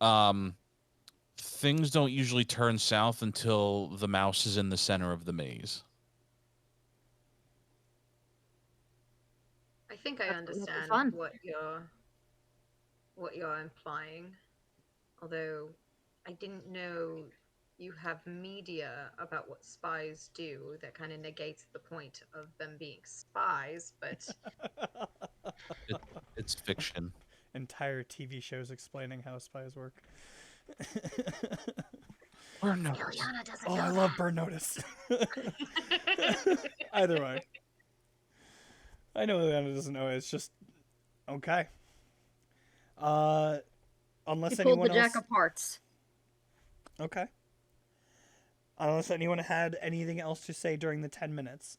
um, things don't usually turn south until the mouse is in the center of the maze. I think I That's what makes it understand fun. what you're implying. Although I didn't know you have media about what spies do that kind of negates the point of them being spies, but It's fiction. Entire TV shows explaining how spies work. Or no. Ileana doesn't Oh, know I love that. Burn Notice. Either way. I know Ileana doesn't know it. It's just okay. Unless You pulled anyone the Jack else. of Hearts. Okay. Unless anyone had anything else to say during the 10 minutes,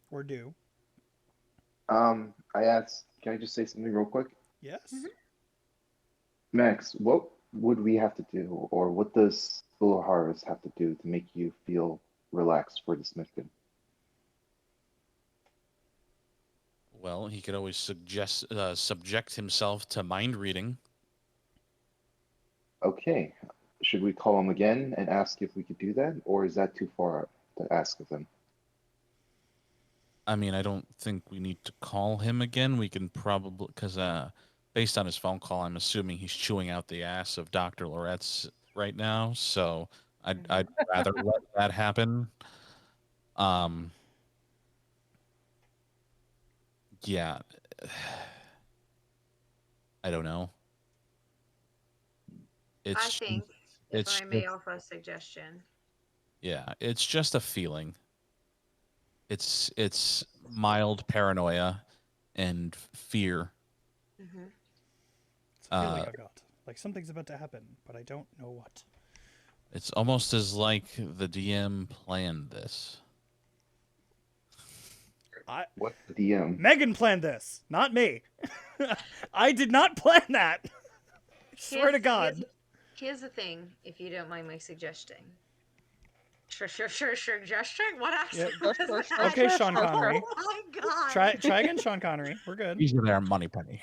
or do. I asked, can I just say something real quick? Yes. Max, what would we have to do, or what does Fuller Harvest have to do to make you feel relaxed for this mission? Well, he could always subject himself to mind reading. Okay, should we call him again and ask if we could do that, or is that too far to ask of him? I mean, I don't think we need to call him again. We can probably, because based on his phone call, I'm assuming he's chewing out the ass of Dr. Loretz right now. So I'd rather let that happen. Yeah. I don't know. I think, if it's I may offer a suggestion, yeah, it's just a feeling. It's mild paranoia and fear. Mhm. It's a feeling I got. Like something's about to happen, but I don't know what. It's almost as like the DM planned this. What DM? Megan planned this, not me. I did not plan that. Swear to God. Here's the thing, if you don't mind my suggesting. Suggesting? What accent Yeah. was that? Okay, Sean Connery. Oh my God. Try again, Sean Connery. We're good. Easy there, money penny.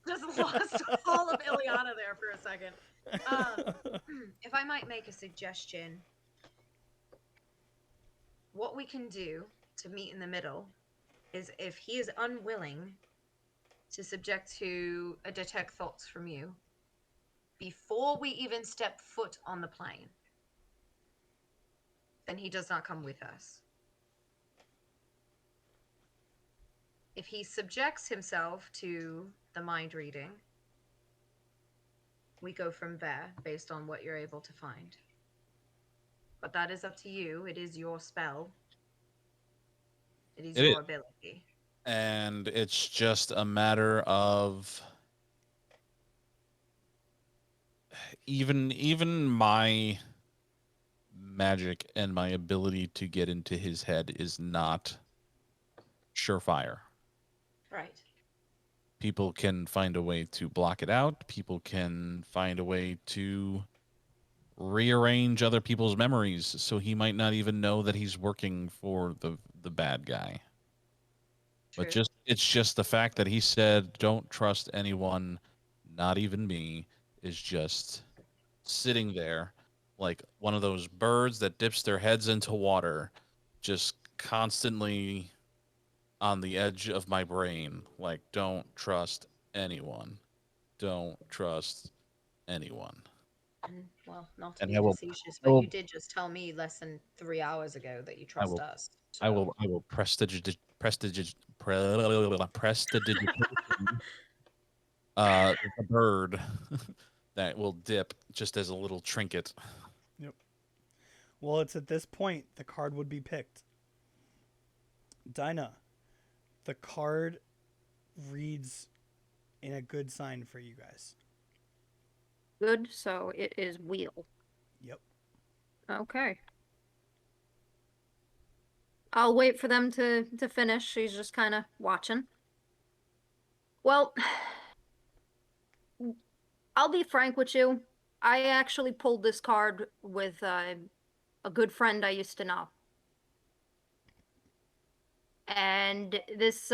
Just lost all of Ileana there for a second. If I might make a suggestion, what we can do to meet in the middle is if he is unwilling to subject to a detect thoughts from you before we even step foot on the plane, then he does not come with us. If he subjects himself to the mind reading, we go from there based on what you're able to find. But that is up to you. It is your spell. It is your ability. And it's just a matter of even my magic and my ability to get into his head is not surefire. Right. People can find a way to block it out. People can find a way to rearrange other people's memories, so he might not even know that he's working for the bad guy. But True. it's just the fact that he said don't trust anyone, not even me, is just sitting there like one of those birds that dips their heads into water, just constantly on the edge of my brain. Like, don't trust anyone. Don't trust anyone. Well, not to And be I will facetious, I but will you did just tell me less than 3 hours ago that you I trust will us. I will so- I will prestidigitation the bird that will dip just as a little trinket. Well, it's at this point the card would be picked. Dinah, the card reads in a good sign for you guys. Good, so it is wheel. Yep. Okay. I'll wait for them to finish. She's just kind of watching. Well, I'll be frank with you. I actually pulled this card with a good friend I used to know. And this,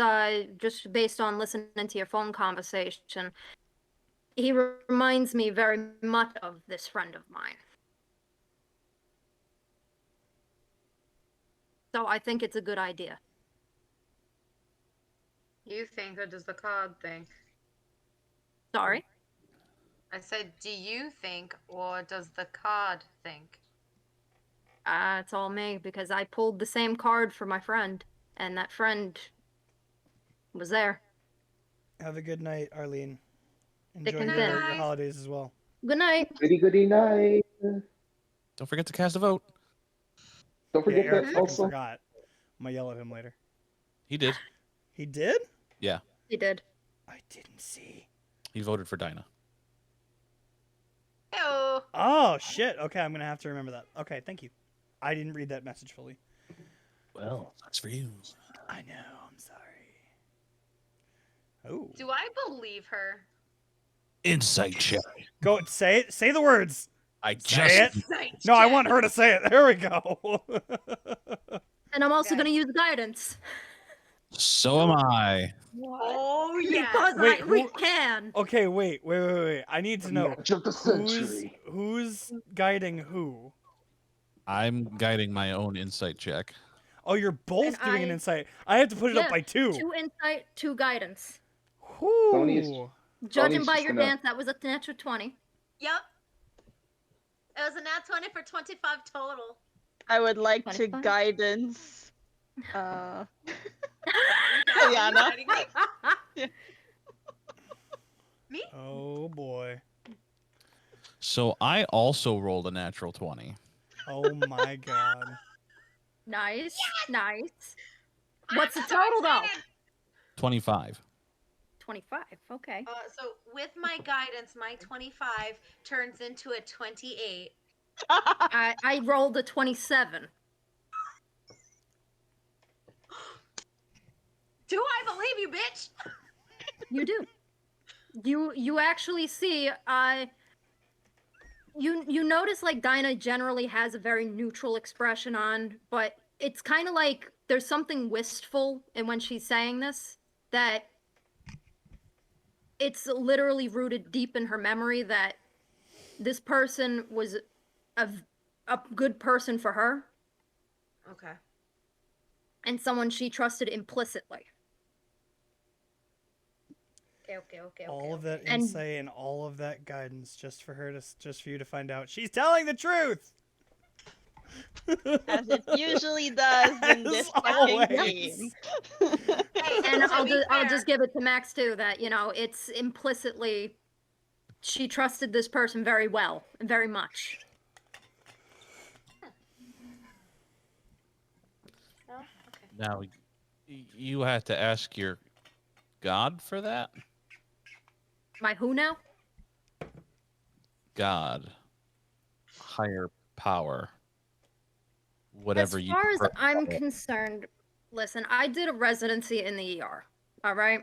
just based on listening to your phone conversation, he reminds me very much of this friend of mine. So I think it's a good idea. You think, or does the card think? Sorry? I said, do you think, or does the card think? It's all me because I pulled the same card for my friend, and that friend was there. Have a good night, Arlene. Thick Enjoy and your, thin. your holidays as well. Good night. Goody night. Don't forget to cast a vote. Don't Yeah, forget Eric that fucking also. forgot. I'm gonna yell at him later. He did. He did? He did. I didn't see. He voted for Dinah. Oh, Oh shit. Okay, I'm gonna have to remember that. Okay, thank you. I didn't read that message fully. Well, that's for you. I know. I'm sorry. Oh. do I believe her? Insight check. Go say it. Say the words. I Say just it. Saints No, I check. want her to say it. There we go. And I'm also Okay. going to use guidance. so am I. Oh, yeah. Because Wait, we who- can. Okay, wait. I need to know Match of the century. who's guiding who. I'm guiding my own insight check. Oh, you're both And doing an I- insight. I have to put it up Yeah, by 2. 2 insight, 2 guidance. Tony's- Whoo. Judging Tony's by just your gonna- dance, that was a natural 20. Yep. It was a nat 20 for 25 total. I would like to 25? guidance. You Diana. guiding me? Me? Oh boy. So I also rolled a natural 20. Oh my god. Nice, nice. I'm What's the so total, though? excited. 25. 25, okay. So with my guidance, my 25 turns into a 28. I rolled a 27. Do I believe you, bitch? You do. You actually see you notice like Dinah generally has a very neutral expression on, but it's kind of like there's something wistful in when she's saying this that it's literally rooted deep in her memory that this person was a good person for her Okay. and someone she trusted implicitly. Okay. All of that And- insight and all of that guidance just for you to find out she's telling the truth. As it usually does in As this fucking always. game. And To I'll be I'll fair- just give it to Max too that it's implicitly she trusted this person very well and very much. Oh, okay. Now, you have to ask your God for that? My who now? God. Higher power. Whatever As you far as prefer. I'm concerned, listen, I did a residency in the ER. All right.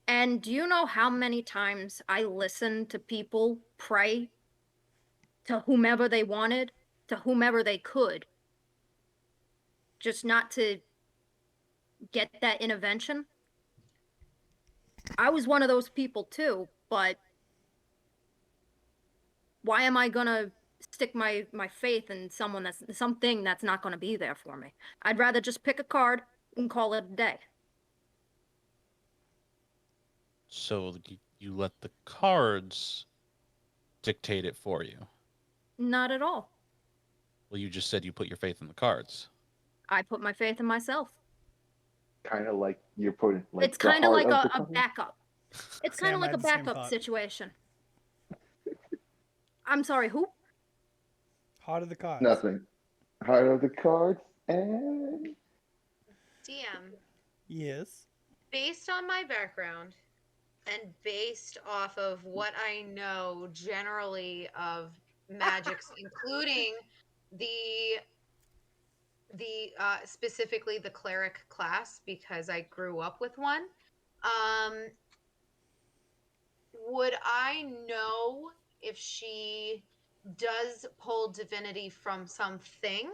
And do you know how many times I listened to people pray to whomever they wanted, to whomever they could, just not to get that intervention? I was one of those people too, but why am I gonna stick my faith in something that's not gonna be there for me? I'd rather just pick a card and call it a day. So you let the cards dictate it for you. Not at all. Well, you just said you put your faith in the cards. I put my faith in myself. Kind of like you're putting. Like It's kind of like a company? backup. It's kind Sam of like had a the same backup thought. situation. I'm sorry, who? Heart of the cards. Nothing. Heart of the cards and DM, Yes. based on my background and based off of what I know generally of magics, including the specifically the cleric class, because I grew up with one. Would I know if she does pull divinity from something?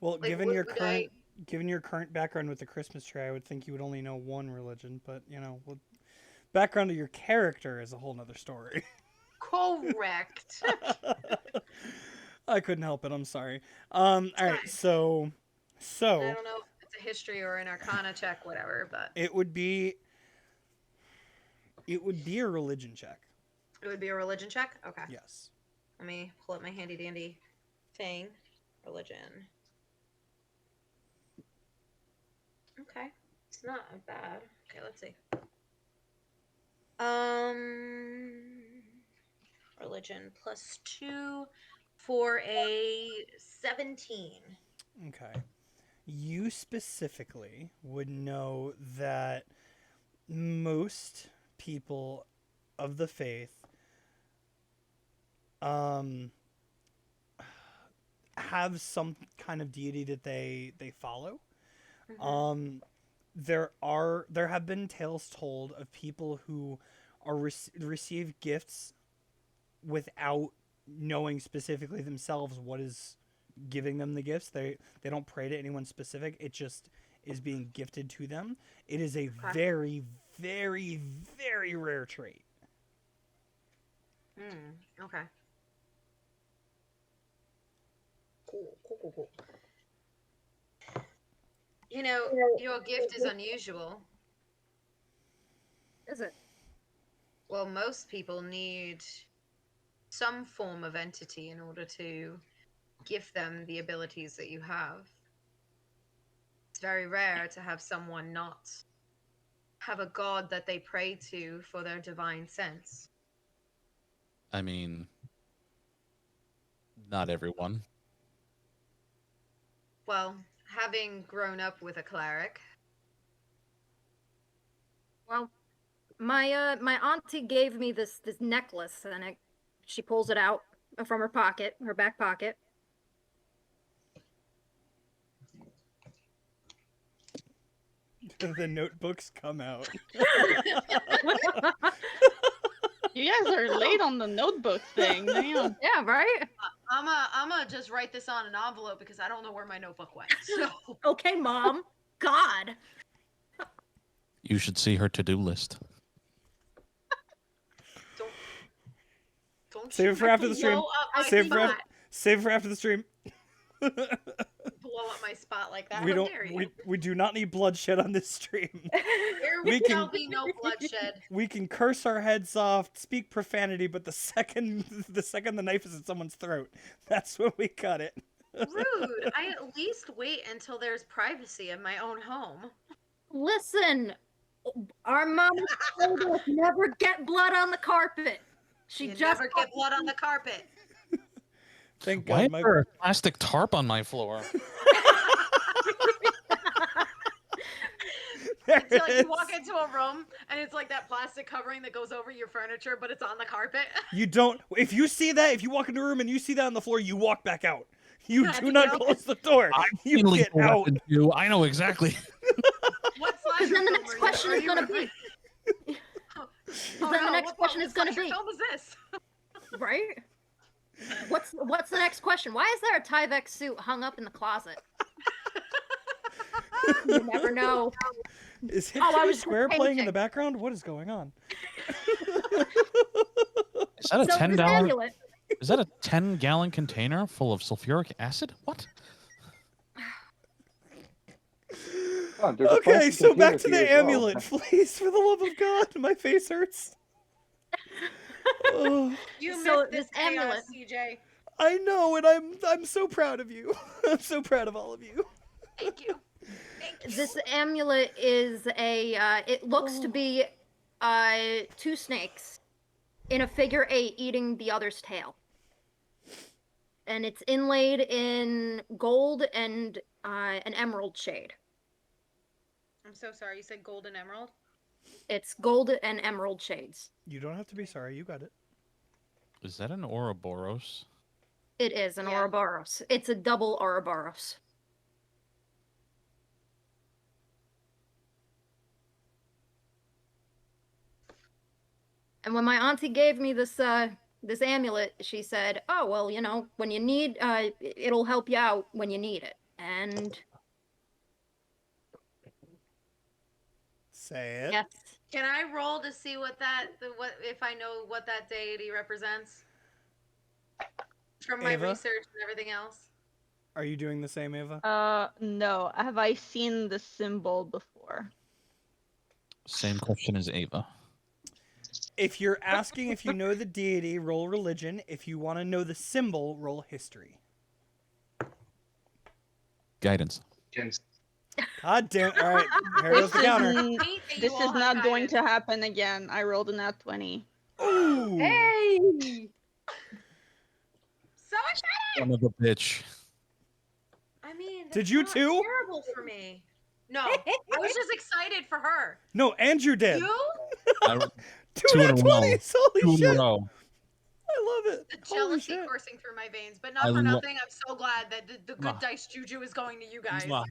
Well, Like, given would- your would current given your current background with the Christmas tree, I would think you would only know one religion. But you know, well, background of your character is a whole nother story. Correct. I couldn't help it. I'm sorry. All right. So I don't know if it's a history or an arcana check, whatever, but it would be a religion check. it would be a religion check. Okay. Yes. Let me pull up my handy dandy thing. Religion. Okay. It's not bad. Okay, let's see. Religion +2 for a 17. Okay. You specifically would know that most people of the faith have some kind of deity that they follow. Mhm. There have been tales told of people who are receive gifts without knowing specifically themselves what is giving them the gifts. They don't pray to anyone specific. It just is being gifted to them. It is a Okay. very, very, very rare trait. Okay. Cool. You know, your gift is unusual. Is it? Well, most people need some form of entity in order to give them the abilities that you have. It's very rare to have someone not have a god that they pray to for their divine sense. I mean, not everyone. Well, having grown up with a cleric, Well, my auntie gave me this necklace, and she pulls it out from her pocket, her back pocket. The notebooks come out. You guys are late on the notebook thing. Damn. Yeah, right. I'ma just write this on an envelope because I don't know where my notebook went. So Okay, Mom. God. You should see her to-do list. don't Save it for after the stream. blow up my Save it for spot. Save it for after the stream. Blow up my spot like that. We How don't. dare you? We do not need bloodshed on this stream. There we shall can- be no bloodshed. We can curse our heads off, speak profanity, but the second the knife is in someone's throat, that's when we cut it. Rude. I at least wait until there's privacy in my own home. Listen, our mom told us never get blood on the carpet. She You just never get blood on the carpet. Thank Why God. is there a plastic tarp on my floor? There It's like it you walk is. into a room and it's like that plastic covering that goes over your furniture, but it's on the carpet. You don't. If you see that, if you walk into a room and you see that on the floor, you walk back out. You do not Yep. close the door. You Really get know what out. to do. I know exactly. What Because slasher then the film next are you- question are is you gonna referring- be, Oh, then the no, next what question is gonna slasher be- film is this? right? What's the next question? Why is there a Tyvek suit hung up in the closet? You never know. Is Hit Oh, I Kitty was Square playing in the painting. background? What is going on? Is that a So $10? this amulet, Is that a 10-gallon container full of sulfuric acid? What? Oh, there's a Okay, plastic so back container to here the as well. amulet, please, for the love of God. My face hurts. Oh, You So missed this this amulet- chaos, CJ. I know, and I'm so proud of you. I'm so proud of all of you. Thank you. Thank you. this amulet is a. It looks to be, 2 snakes, in a figure 8 eating the other's tail. And it's inlaid in gold and an emerald shade. I'm so sorry. You said gold and emerald. It's gold and emerald shades. You don't have to be sorry. You got it. Is that an Ouroboros? It is an Yeah. Ouroboros. It's a double Ouroboros. And when my auntie gave me this this amulet, she said, "Oh well, you know, when you need, it'll help you out when you need it." And Say it. yes, Can I roll to see what if I know what that deity represents? From my Ava? research and everything else. Are you doing the same, Ava? No. Have I seen the symbol before? Same question as Ava. If you're asking if you know the deity, roll religion. If you want to know the symbol, roll history. Guidance. God damn. All right, here goes the counter. Isn't- Hate that This you all is have not going guidance. to happen again. I rolled a nat 20. Ooh. hey, So excited! Son of a bitch. I mean, Did that's you not too? Terrible for me. No, I was just excited for her. No, Andrew did. You? I, Two Two in nat a row. 20s. Holy 2 in shit. a row. I love it. The Holy jealousy shit. coursing through my veins, but not I for lo- nothing. I'm so glad that the good Mwah. dice juju is going to you guys. Mwah.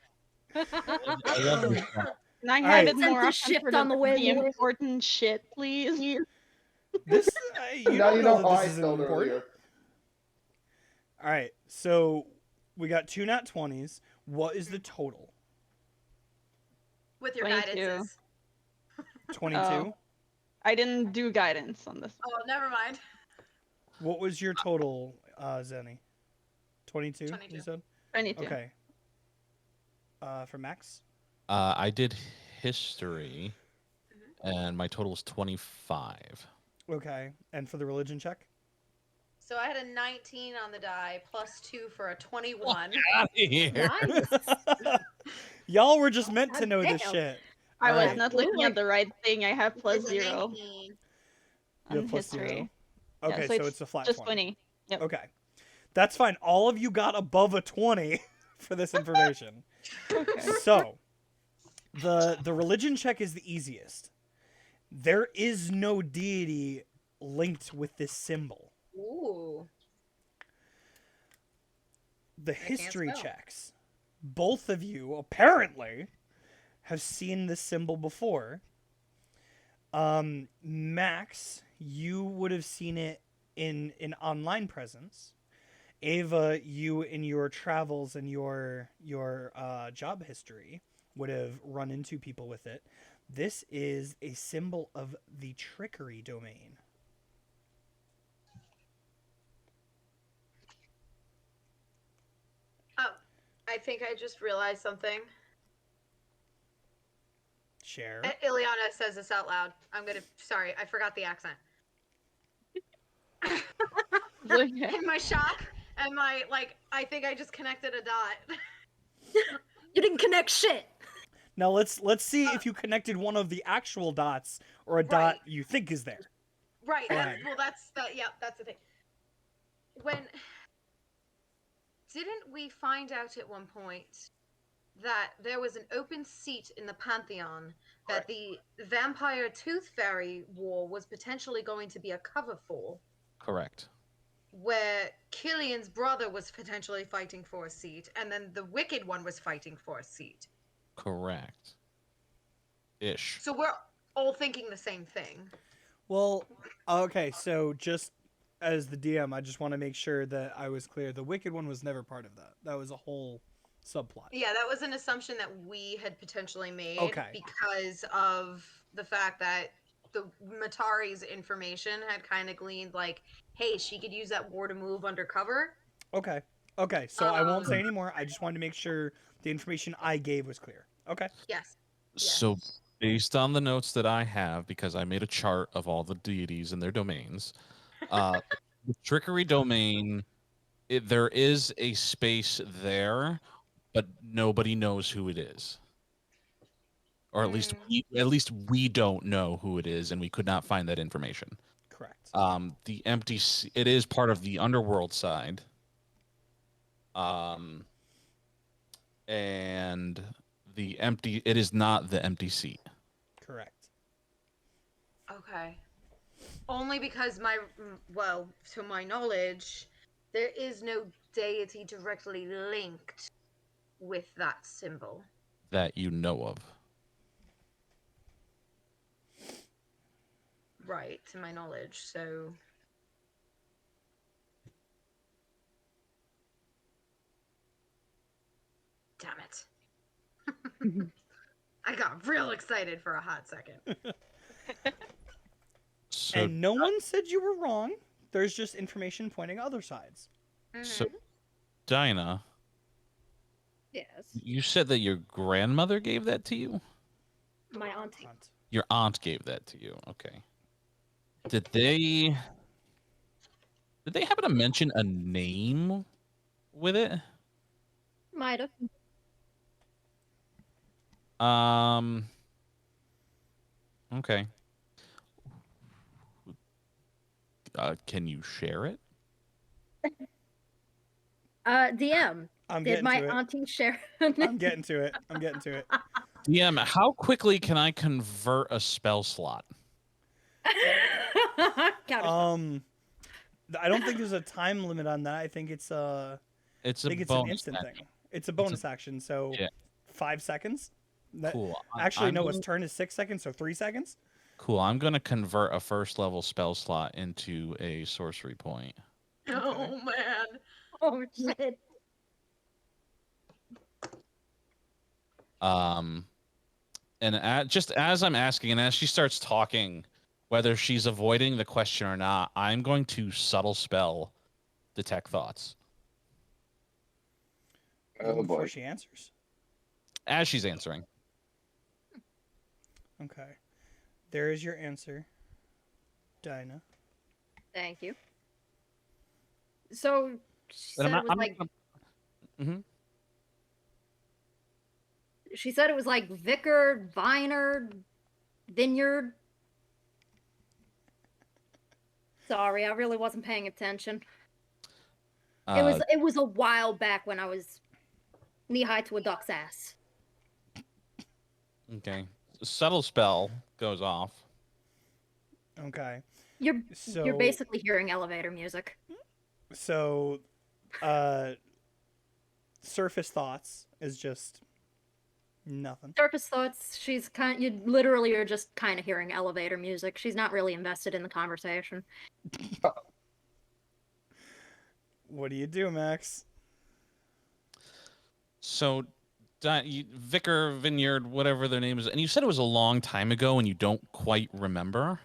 I love this stuff. Can I All have right. it more Sense of often shift for on the way the away. important shit, please? This, you Now don't you know know that how this I is felt important. earlier. All right, so we got 2 nat 20s. What is the total? With your 22. guidances. 22. Oh. I didn't do guidance on this. Oh, never mind. What was your total, Zenny? 22, 22. you said? 22. Okay. For Max? I did history, and my total is 25. Okay. And for the religion check? So I had a 19 on the die, plus 2 for a 21. Out of here. nice. Y'all were just meant to God know this damn. shit. I was Alright. not looking at the right thing. I have plus It's a 0 19. You on have plus 0? history. Okay, Yeah, so so it's a flat Just 20. 20. Okay. That's fine. All of you got above a 20 for this information. Okay. So, the religion check is the easiest. There is no deity linked with this symbol. Ooh. The can't history spell. checks. Both of you apparently have seen this symbol before. Max, you would have seen it in an online presence. Ava, you in your travels and your job history would have run into people with it. This is a symbol of the trickery domain. Oh, I think I just realized something. Share. Ileana says this out loud. Sorry, I forgot the accent. In my shock and I think I just connected a dot. You didn't connect shit. Now let's see if you connected one of the actual dots or a dot Right. you think is there. Right. Right. That's the thing. Didn't we find out at one point that there was an open seat in the Pantheon that the Vampire Tooth Fairy War was potentially going to be a cover for, Correct. where Killian's brother was potentially fighting for a seat, and then the Wicked One was fighting for a seat? Correct. Ish. So we're all thinking the same thing. Well, okay, so just as the DM, I just want to make sure that I was clear. The Wicked One was never part of that. That was a whole subplot. Yeah, that was an assumption that we had potentially made Okay. because of the fact that the Matari's information had kind of gleaned like, hey, she could use that war to move undercover. Okay. Okay. So I won't say Um, anymore. I just wanted to make sure the information I gave was clear. Okay. Yes. So, based on the notes that I have, because I made a chart of all the deities and their domains, the trickery domain, there is a space there, but nobody knows who it is, or at least we don't know who it is, and we could not find that information. Correct. The empty, it is part of the underworld side, and the empty, it is not the empty seat. Correct. Okay. Only because well, to my knowledge, there is no deity directly linked with that symbol. That you know of. Right, to my knowledge, so... Damn it. I got real excited for a hot second. So, And no one said you were wrong. There's just information pointing other sides. so Dinah, Yes. you said that your grandmother gave that to you? My auntie. Your aunt gave that to you. Okay. Did they happen to mention a name with it? Might have. Okay. Can you share it? DM. I'm Did getting my to it. auntie share? I'm getting to it. I'm getting to it. DM, how quickly can I convert a spell slot? Counter. I don't think there's a time limit on that. I think it's I It's a think it's an bonus instant action. thing. It's a bonus action, so Yeah. 5 seconds. That, Cool. Actually, I'm no, gonna- its turn is 6 seconds, so 3 seconds. Cool. I'm going to convert a first level spell slot into a sorcery point. Oh, man. Oh shit. And just as I'm asking, and as she starts talking, whether she's avoiding the question or not, I'm going to subtle spell detect thoughts Oh Before boy. she answers. as she's answering. Okay. There is your answer, Dinah. Thank you. So she And said it was like Mm-hmm. she said it was like vicar, viner, vineyard. Sorry, I really wasn't paying attention. It was a while back when I was knee high to a duck's ass. Okay. Subtle spell goes off. Okay. You're So basically hearing elevator music. so surface thoughts is just nothing. Surface thoughts. She's you literally are just kind of hearing elevator music. She's not really invested in the conversation. What do you do, Max? So, Vicar, Vineyard, whatever their name is, and you said it was a long time ago and you don't quite remember?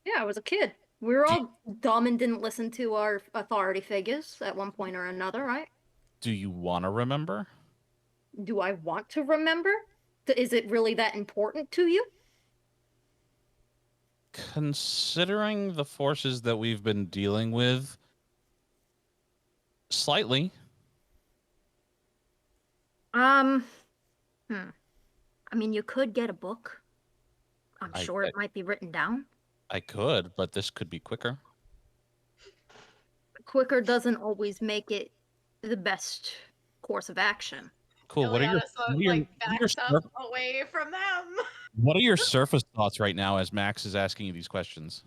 Yeah, I was a kid. We were all dumb and didn't listen to our authority figures at one point or another, right? Do you want to remember? Do I want to remember? Is it really that important to you? Considering the forces that we've been dealing with, slightly. I mean, you could get a book. I'm I- sure it might be written down. I could, but this could be quicker. Quicker doesn't always make it the best course of action. Cool. What are your, backs up away from them. what are your surface thoughts right now as Max is asking you these questions?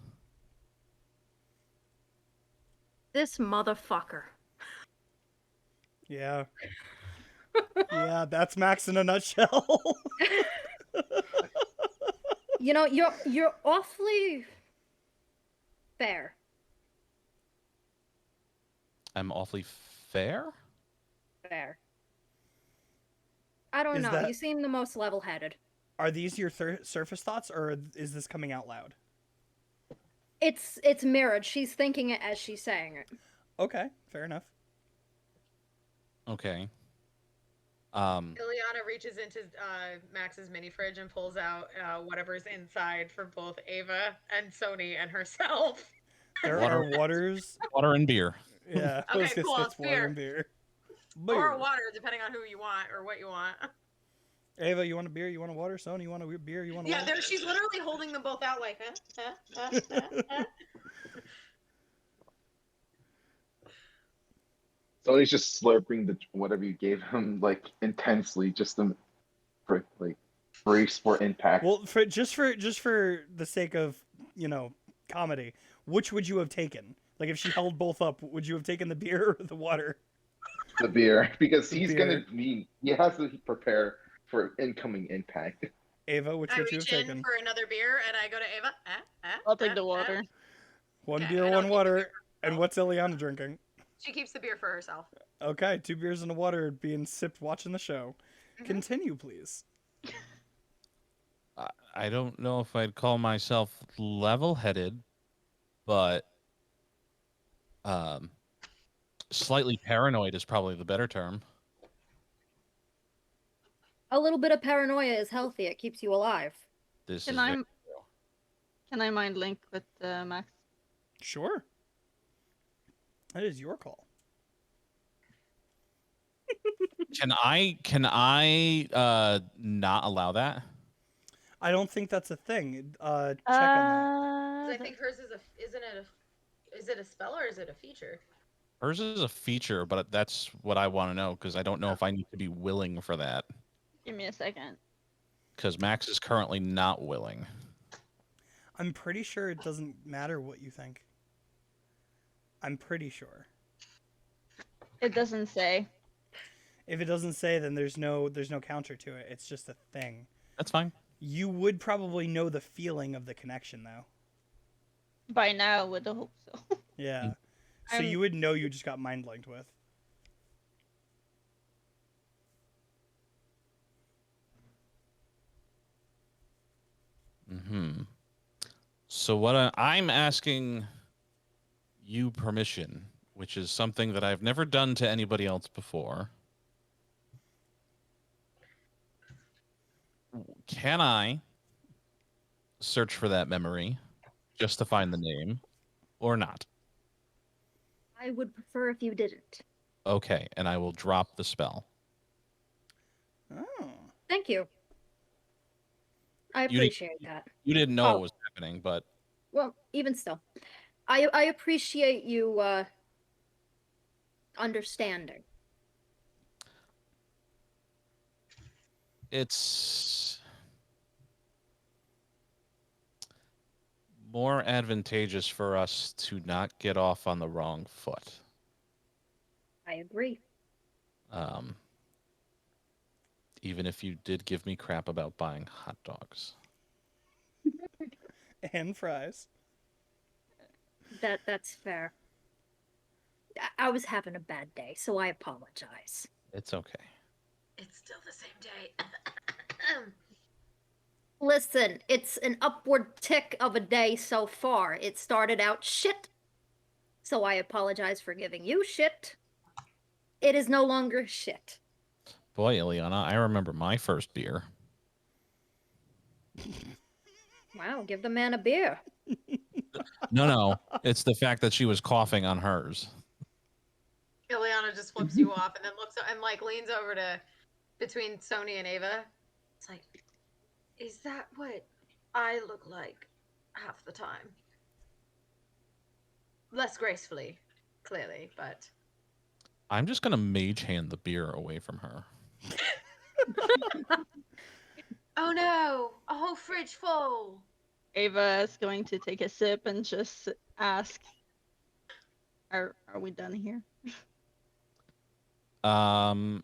This motherfucker. Yeah. Yeah, that's Max in a nutshell. You know, you're awfully fair. I'm awfully fair? fair. I don't Is know. that- You seem the most level-headed. Are these your surface thoughts, or is this coming out loud? It's mirrored. She's thinking it as she's saying it. Okay, fair enough. Okay. Ileana reaches into Max's mini fridge and pulls out whatever's inside for both Ava and Sony and herself. There Water. are waters. Water and beer. Yeah, I was Okay, gonna cool, say it's water and beer. Or Beer. water, depending on who you want or what you want. Ava, you want a beer? You want a water? Sony, you want a beer? You want a Yeah, water? there she's literally holding them both out like, huh? So he's just slurping the whatever you gave him like intensely, just to like brace for impact. Well, just for the sake of comedy, which would you have taken? Like if she held both up, would you have taken the beer or the water? The beer, because The he's beer. he has to prepare for incoming impact. Ava, which I would you have reach in taken? for another beer and I go to Ava. I'll take the water. One Okay, beer, I don't one keep the water. beer for And myself. what's Ileana drinking? She keeps the beer for herself. Okay, 2 beers and a water being sipped watching the show. Mhm. Continue, please. I don't know if I'd call myself level-headed, but slightly paranoid is probably the better term. A little bit of paranoia is healthy. It keeps you alive. This Can is I very- can I mind link with Max? Sure. That is your call. Can I not allow that? I don't think that's a thing. Check on that. 'Cause I think hers is is it a spell or is it a feature? Hers is a feature, but that's what I want to know because I don't know if I need to be willing for that. Give me a second. Because Max is currently not willing. I'm pretty sure it doesn't matter what you think. I'm pretty sure. It doesn't say. If it doesn't say, then there's no counter to it. It's just a thing. That's fine. You would probably know the feeling of the connection, though. By now, would hope so. Yeah. So I'm- you would know you just got mind linked with. So what I'm asking you permission, which is something that I've never done to anybody else before. Can I search for that memory just to find the name or not? I would prefer if you didn't. Okay, and I will drop the spell. Oh. Thank you. I You didn't- appreciate that. You didn't know Oh. it was happening, but Well, even still, I appreciate you understanding. it's more advantageous for us to not get off on the wrong foot. I agree. Even if you did give me crap about buying hot dogs. And fries. That's fair. I was having a bad day, so I apologize. It's okay. It's still the same day. Listen, it's an upward tick of a day so far. It started out shit, so I apologize for giving you shit. It is no longer shit. Boy, Ileana, I remember my first beer. Wow, give the man a beer. No, it's the fact that she was coughing on hers. Ileana just flips you off and then looks and like leans over to between Sony and Ava. It's like, is that what I look like half the time? Less gracefully, clearly, but I'm just gonna mage hand the beer away from her. oh no, a whole fridge full. Ava is going to take a sip and just ask, "Are we done here?" I'm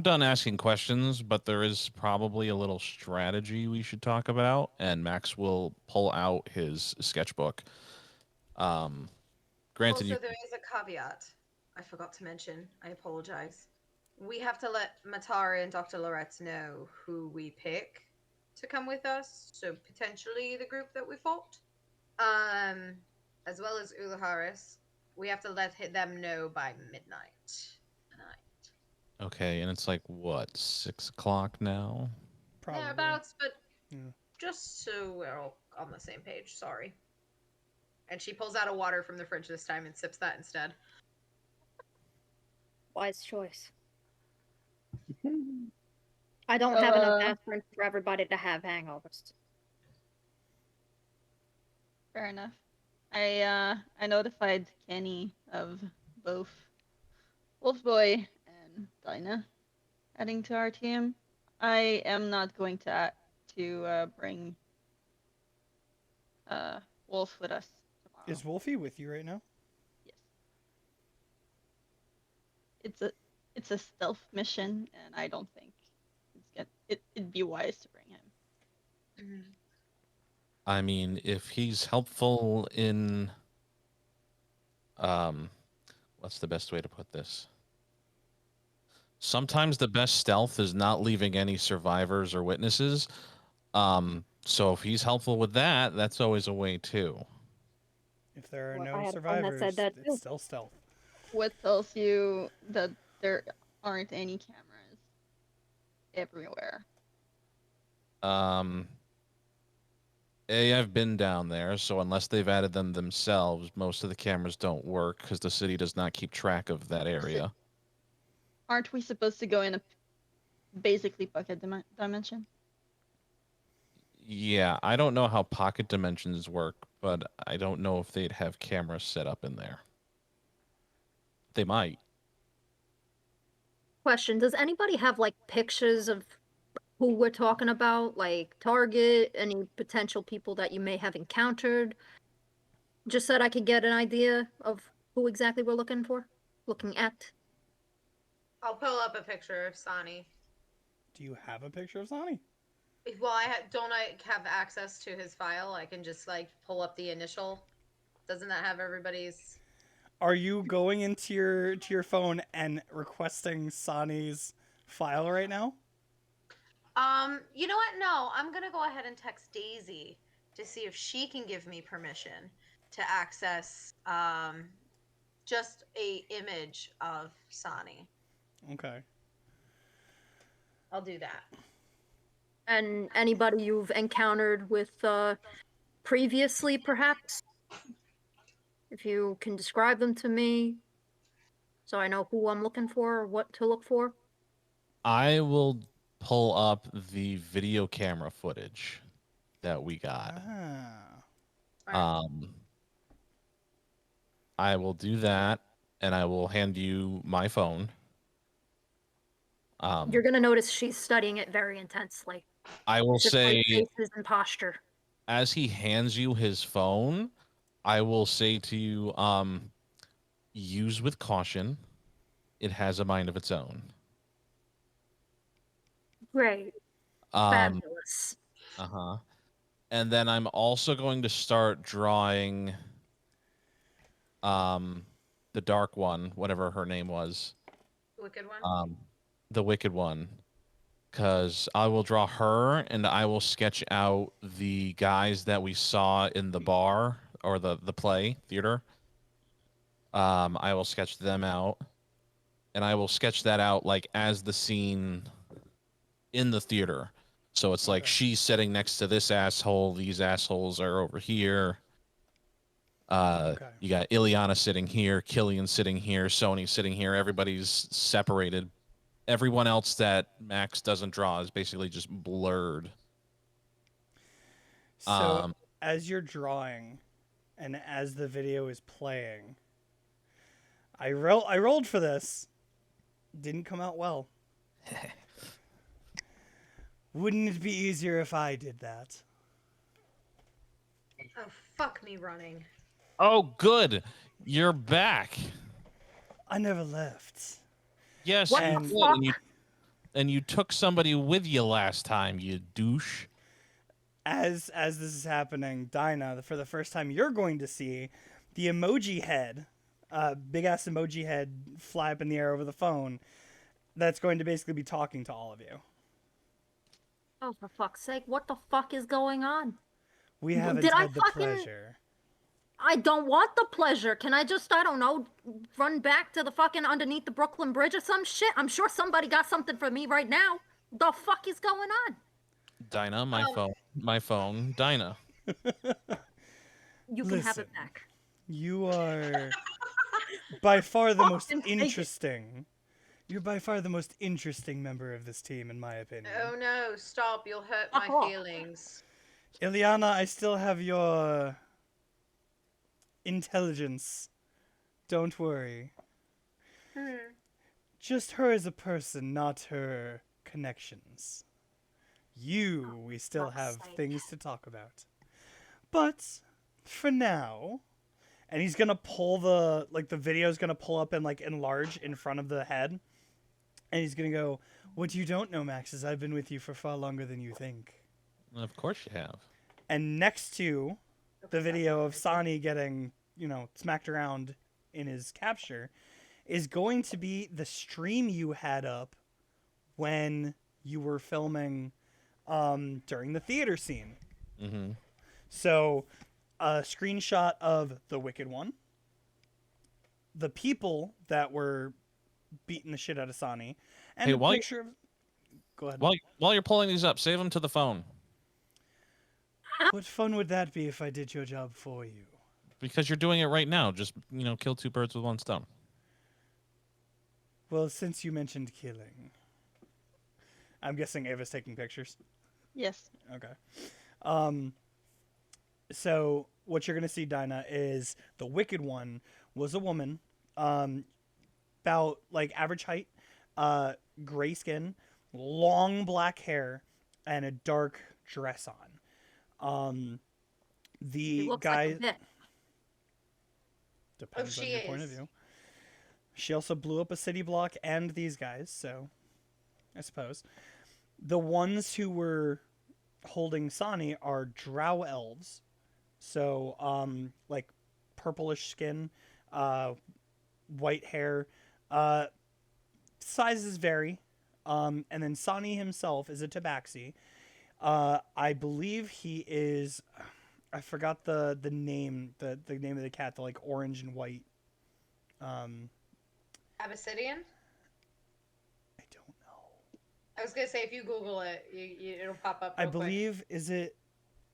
done asking questions, but there is probably a little strategy we should talk about, and Max will pull out his sketchbook. Granted, Also, you there is a caveat I forgot to mention. I apologize. we have to let Matara and Dr. Loretz know who we pick to come with us. So potentially the group that we fought, as well as Ulaharis. We have to let them know by midnight tonight. Okay, and it's like what, 6 o'clock now? Probably. Thereabouts, but Yeah. just so we're all on the same page. Sorry. And she pulls out a water from the fridge this time and sips that instead. Wise choice. I don't have enough aspirin for everybody to have hangovers. Fair enough. I notified Kenny of both Wolfboy and Dinah adding to our team. I am not going to bring Wolf with us tomorrow. Is Wolfie with you right now? Yes. It's a stealth mission, and I don't think it'd be wise to bring him. I mean, if he's helpful in, what's the best way to put this? Sometimes the best stealth is not leaving any survivors or witnesses. So if he's helpful with that, that's always a way too. If there are Well, I no had a friend that survivors, said that too. it's still stealth. What tells you that there aren't any cameras everywhere? I've been down there, so unless they've added them themselves, most of the cameras don't work because the city does not keep track of that area. Aren't we supposed to go in a basically pocket dimension? Yeah, I don't know how pocket dimensions work, but I don't know if they'd have cameras set up in there. They might. Question: does anybody have like pictures of who we're talking about, like target, any potential people that you may have encountered? Just so that I could get an idea of who exactly we're looking at. I'll pull up a picture of Sani. Do you have a picture of Sonny? Well, I have access to his file? I can just like pull up the initial. Doesn't that have everybody's? Are you going into your phone and requesting Sonny's file right now? You know what? No, I'm gonna go ahead and text Daisy to see if she can give me permission to access just a image of Sani. Okay. I'll do that. And anybody you've encountered with previously, perhaps? If you can describe them to me, so I know who I'm looking for or what to look for. I will pull up the video camera footage that we got. Ah. I will do that, and I will hand you my phone. You're gonna notice she's studying it very intensely. I will Just like say, faces and posture. as he hands you his phone, I will say to you, use with caution. It has a mind of its own. Great. Fabulous. Uh-huh. And then I'm also going to start drawing the dark one, whatever her name was. Wicked one. The wicked one. Because I will draw her and I will sketch out the guys that we saw in the bar or the play theater. I will sketch them out. And I will sketch that out like as the scene in the theater. So it's like she's sitting next to this asshole. These assholes are over here. You got Ileana sitting here, Killian sitting here, Sony sitting here. Everybody's separated. Everyone else that Max doesn't draw is basically just blurred. So as you're drawing, and as the video is playing, I rolled for this. Didn't come out well. Wouldn't it be easier if I did that? Oh, fuck me running. Oh, good. You're back. I never left. Yes, What you the did. fuck? And you took somebody with you last time, you douche. As this is happening, Dinah, for the first time, you're going to see the emoji head, big ass emoji head, fly up in the air over the phone. that's going to basically be talking to all of you. Oh, for fuck's sake, what the fuck is going on? We haven't Did I had the fucking- pleasure. I don't want the pleasure. Can I just, I don't know, run back to the fucking underneath the Brooklyn Bridge or some shit? I'm sure somebody got something for me right now. The fuck is going on? Dinah, my phone, Dinah. You can have Listen. it back. You are by far the most Fucking take it. interesting. You're by far the most interesting member of this team, in my opinion. Oh no, stop, you'll hurt my Oh. feelings. Ileana, I still have your intelligence. Don't worry. Just her as a person, not her connections. We still fuck's have sake. things to talk about. But for now, and he's gonna pull the video's gonna pull up and enlarge in front of the head, and he's gonna go, "What you don't know, Max, is I've been with you for far longer than you think." Of course you have. And next to the video of Sani getting, smacked around in his capture is going to be the stream you had up when you were filming during the theater scene. Mm-hmm. So, a screenshot of the Wicked One, the people that were beating the shit out of Sani, and Hey, a while you- picture of... Go ahead. While you're pulling these up, save them to the phone What fun would that be if I did your job for you? because you're doing it right now. Just kill two birds with one stone. Well, since you mentioned killing, I'm guessing Ava's taking pictures. Yes. Okay. So what you're gonna see, Dinah, is the Wicked One was a woman, about average height, gray skin, long black hair, and a dark dress on. It The looks guy like a bit. depends on she your point of is. view. She also blew up a city block and these guys, so I suppose. The ones who were holding Sani are drow elves. So, purplish skin, white hair. Sizes vary. And then Sani himself is a tabaxi. I believe he is... I forgot the name, the name of the cat, the orange and white. Abyssinian? I don't know. I was gonna say if you Google it, it'll pop up. I real quick. believe, is it...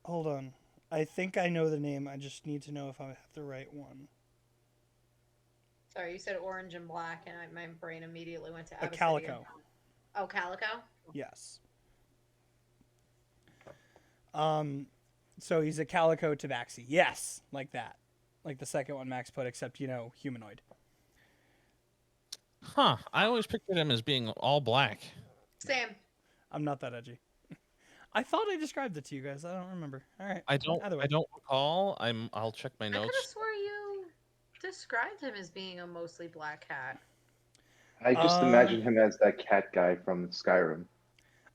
Hold on. I think I know the name. I just need to know if I have the right one. Sorry, you said orange and black, and my brain immediately went to A Abyssinian. calico. Oh, calico. Yes. So he's a calico tabaxi. Yes, like that. Like the second one Max put, except, humanoid. Huh. I always pictured him as being all black. Sam. I'm not that edgy. I thought I described it to you guys. I don't remember. All right. I don't Either way. I don't recall. I'll check my I could have notes. swore you described him as being a mostly black cat. I just imagine him as that cat guy from Skyrim.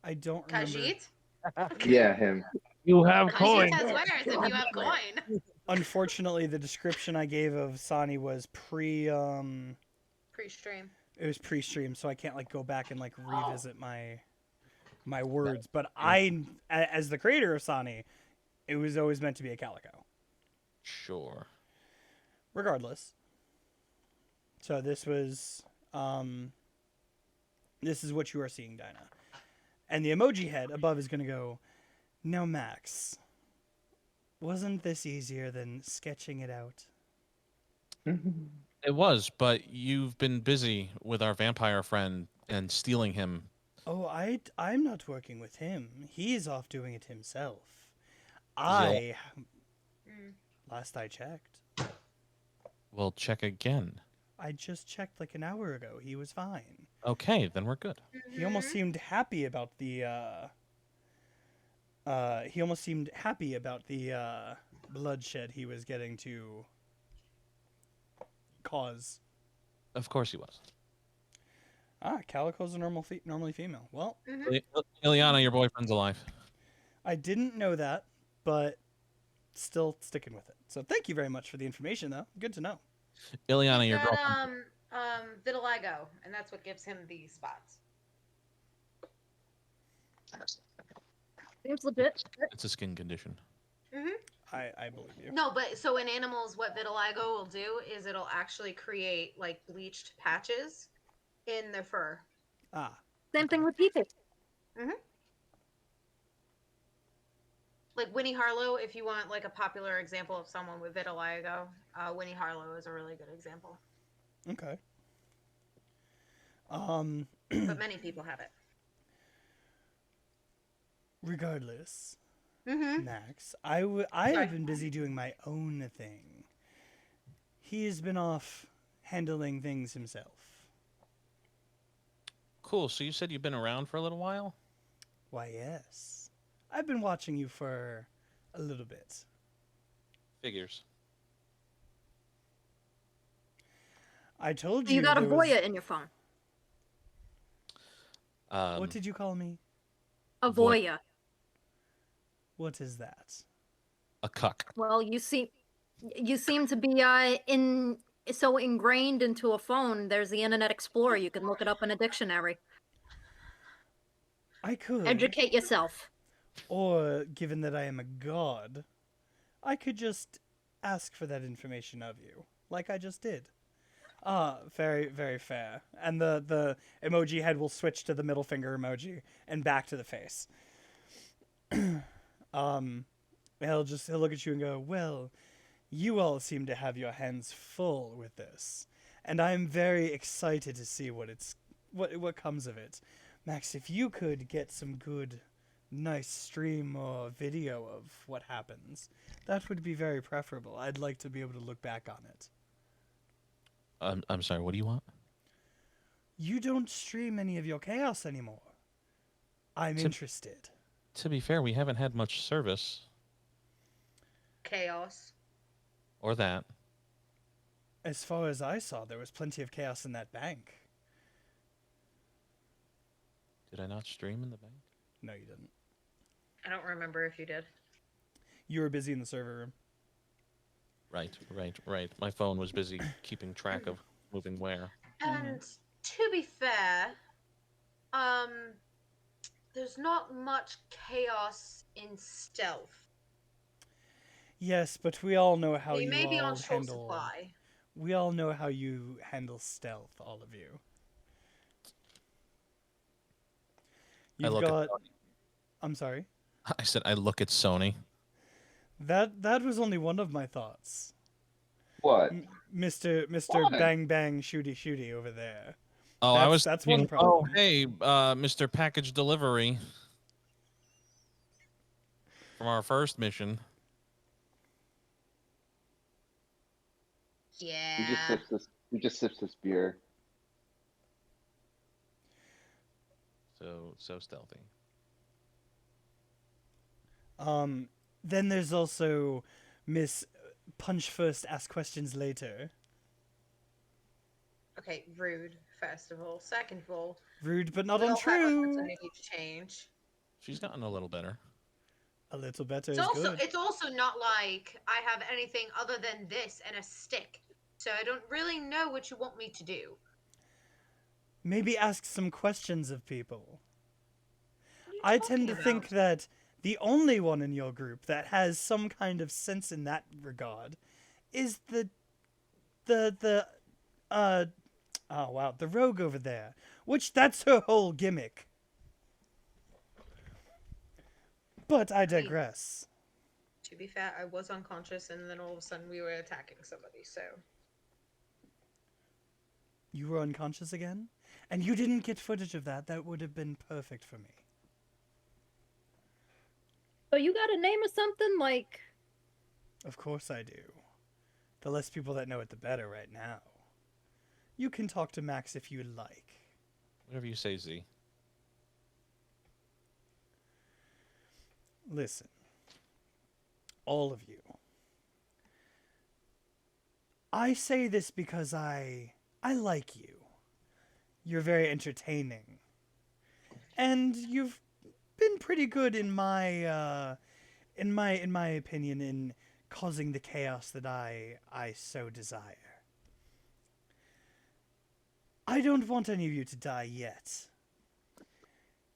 I don't remember. Khajiit? Yeah, him. You have Khajiit has wares if you have coin. Unfortunately, the description I gave of Sani was Pre-stream. it was pre-stream, so I can't go back and revisit my words. But as the creator of Sani, it was always meant to be a calico. Sure. Regardless. So this was this is what you are seeing, Dinah. And the emoji head above is gonna go, "Now Max, wasn't this easier than sketching it out?" It was, but you've been busy with our vampire friend and stealing him. Oh, I'm not working with him. He's off doing it himself. Yeah. Last I checked. We'll check again. I just checked an hour ago. He was fine. Okay, then we're good. He almost seemed happy about the bloodshed he was getting to cause. Of course he was. Calico's a normally female. Well, Ileana, your boyfriend's alive. I didn't know that, but still sticking with it. So thank you very much for the information, though. Good to know. Ileana, your Got, girlfriend. vitiligo, and that's what gives him these spots. Seems legit. It's a skin condition. I believe you. No, but so in animals, what vitiligo will do is it'll actually create like bleached patches in their fur. Ah, Same thing with people. Like Winnie Harlow, if you want like a popular example of someone with vitiligo, Winnie Harlow is a really good example. okay. But many people have it. Regardless, Mm-hmm. Max, I Sorry. have been busy doing my own thing. He has been off handling things himself. Cool. So you said you've been around for a little while? Why, yes. I've been watching you for a little bit. Figures. I told You got a there was- Voya in your phone. What did you call me? A Voy- Voya. What is that? A cuck. Well, you seem to be so ingrained into a phone. There's the Internet Explorer. You can look it up in a dictionary. I could. Educate yourself. Or, given that I am a god, I could just ask for that information of you, like I just did. Ah, very, very fair. And the emoji head will switch to the middle finger emoji and back to the face. He'll look at you and go, well, you all seem to have your hands full with this, and I'm very excited to see what comes of it. Max, if you could get some good, nice stream or video of what happens, that would be very preferable. I'd like to be able to look back on it. I'm sorry, what do you want? You don't stream any of your chaos anymore. I'm interested. To be fair, we haven't had much service. Chaos. Or that. As far as I saw, there was plenty of chaos in that bank. Did I not stream in the bank? No, you didn't. I don't remember if you did. You were busy in the server room. Right. My phone was busy keeping track of moving where. And to be fair, there's not much chaos in stealth. Yes, but we all know how We you may be all on short handle. supply. We all know how you handle stealth, all of you. You've look at got. I'm sorry. I said I look at Sony. That was only one of my thoughts. What? Mr. Why? Bang Bang Shooty over there. Oh, I was. That's one thinking, problem. Oh, hey, Mr. Package Delivery. From our first mission. Yeah. He just sips this beer. So stealthy. Then there's also Miss Punch First, Ask Questions Later. Okay, rude, first of all. Second of all, Rude but not we all have untrue. opportunity to change. She's gotten a little better. A little better It's is also good. it's also not like I have anything other than this and a stick. So I don't really know what you want me to do. Maybe ask some questions of people. What are you I tend to talking think about? that the only one in your group that has some kind of sense in that regard is the rogue over there, which that's her whole gimmick. But I digress. To be fair, I was unconscious and then all of a sudden we were attacking somebody, so You were unconscious again? And you didn't get footage of that. That would have been perfect for me. So you got a name or something? Like, Of course I do. The less people that know it, the better right now. You can talk to Max if you like. Whatever you say, Z. Listen, all of you. I say this because I like you. You're very entertaining. And you've been pretty good in my opinion in causing the chaos that I so desire. I don't want any of you to die yet.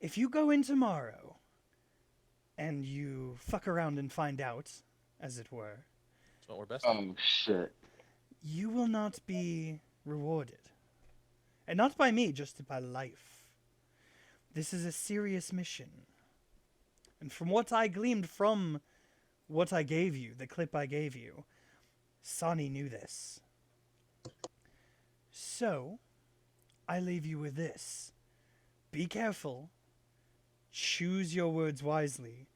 If you go in tomorrow and you fuck around and find out, as it were, That's what we're best at. Oh shit. you will not be rewarded. And not by me, just by life. This is a serious mission. And from what I gleaned from what I gave you, the clip I gave you, Sonny knew this. So, I leave you with this. Be careful. Choose your words wisely.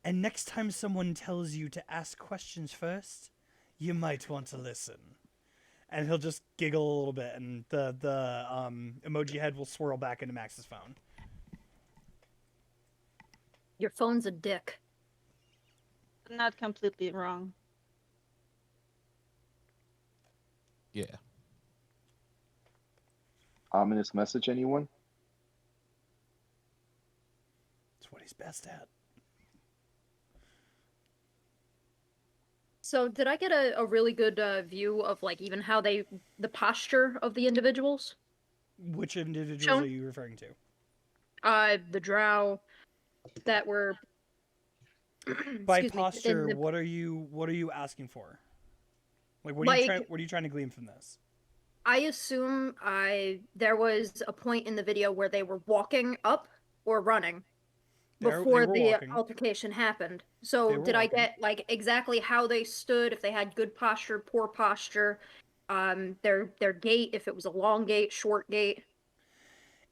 And next time someone tells you to ask questions first, you might want to listen. And he'll just giggle a little bit, and the emoji head will swirl back into Max's phone. Your phone's a dick. Not completely wrong. Yeah. Ominous message, anyone? That's what he's best at. So did I get a really good view of like even how the posture of the individuals? Which individuals Shown? are you referring to? The drow that were By excuse me, in posture, the- what are you asking for? Like, what are you trying to glean from this? I assume there was a point in the video where they were walking up or running They before were the walking. altercation happened. They So were did I walking. get like exactly how they stood, if they had good posture, poor posture, their gait, if it was a long gait, short gait?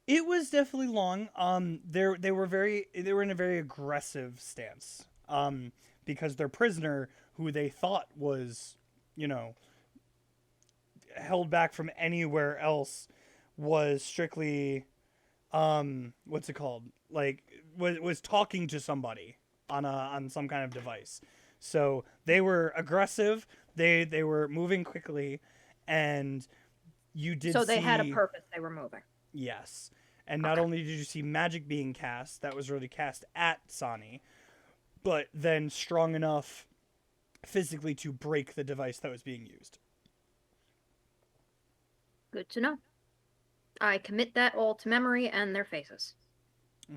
It was definitely long. They were in a very aggressive stance. Because their prisoner, who they thought was, held back from anywhere else, was strictly, what's it called? Like, was talking to somebody on some kind of device. So they were aggressive. They were moving quickly, and you did. So they had a see- purpose, they were moving. Yes. And not only did you see magic being cast, that was really cast at Sani, but then strong enough physically to break the device that was being used. Good to know. I commit that all to memory and their faces.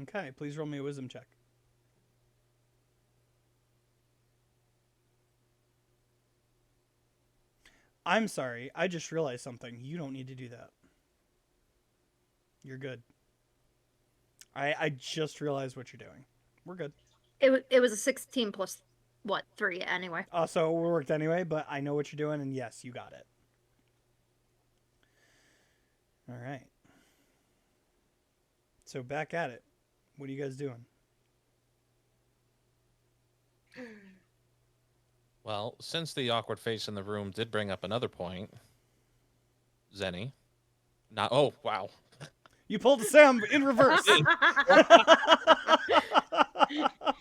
Okay, please roll me a wisdom check. I'm sorry, I just realized something. You don't need to do that. You're good. I just realized what you're doing. We're good. It was a 16 plus, what, 3 anyway. So it worked anyway, but I know what you're doing, and yes, you got it. All right. So back at it. What are you guys doing? Well, since the awkward face in the room did bring up another point, Zenny. Not. Oh, wow. You pulled a Sam in reverse.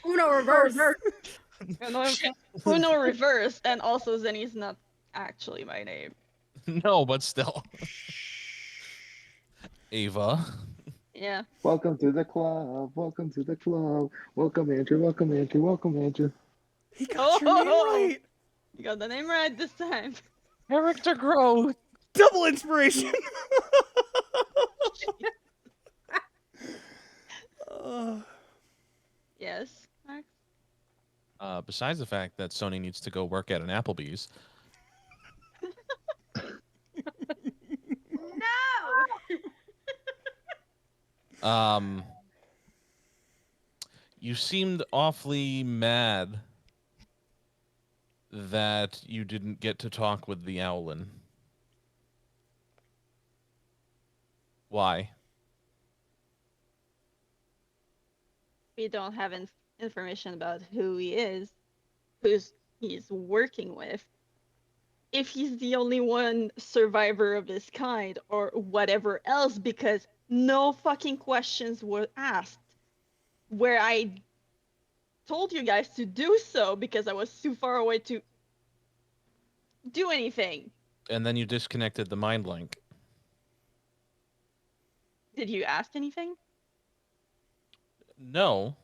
Uno reverse. Uno reverse, and also Zenny's not actually my name. No, but still. Ava. Yeah. Welcome to the club. Welcome to the club. Welcome, Andrew. Welcome, Andrew. Welcome, Andrew. He got your name right. You got the name right this time. Character growth. Double inspiration. Yes, Max? Besides the fact that Sony needs to go work at an Applebee's, No. you seemed awfully mad that you didn't get to talk with the Owlin. Why? We don't have information about who he is, who he's working with, if he's the only one survivor of his kind, or whatever else, because no fucking questions were asked. Where I told you guys to do so because I was too far away to do anything. And then you disconnected the mind link. Did you ask anything? No,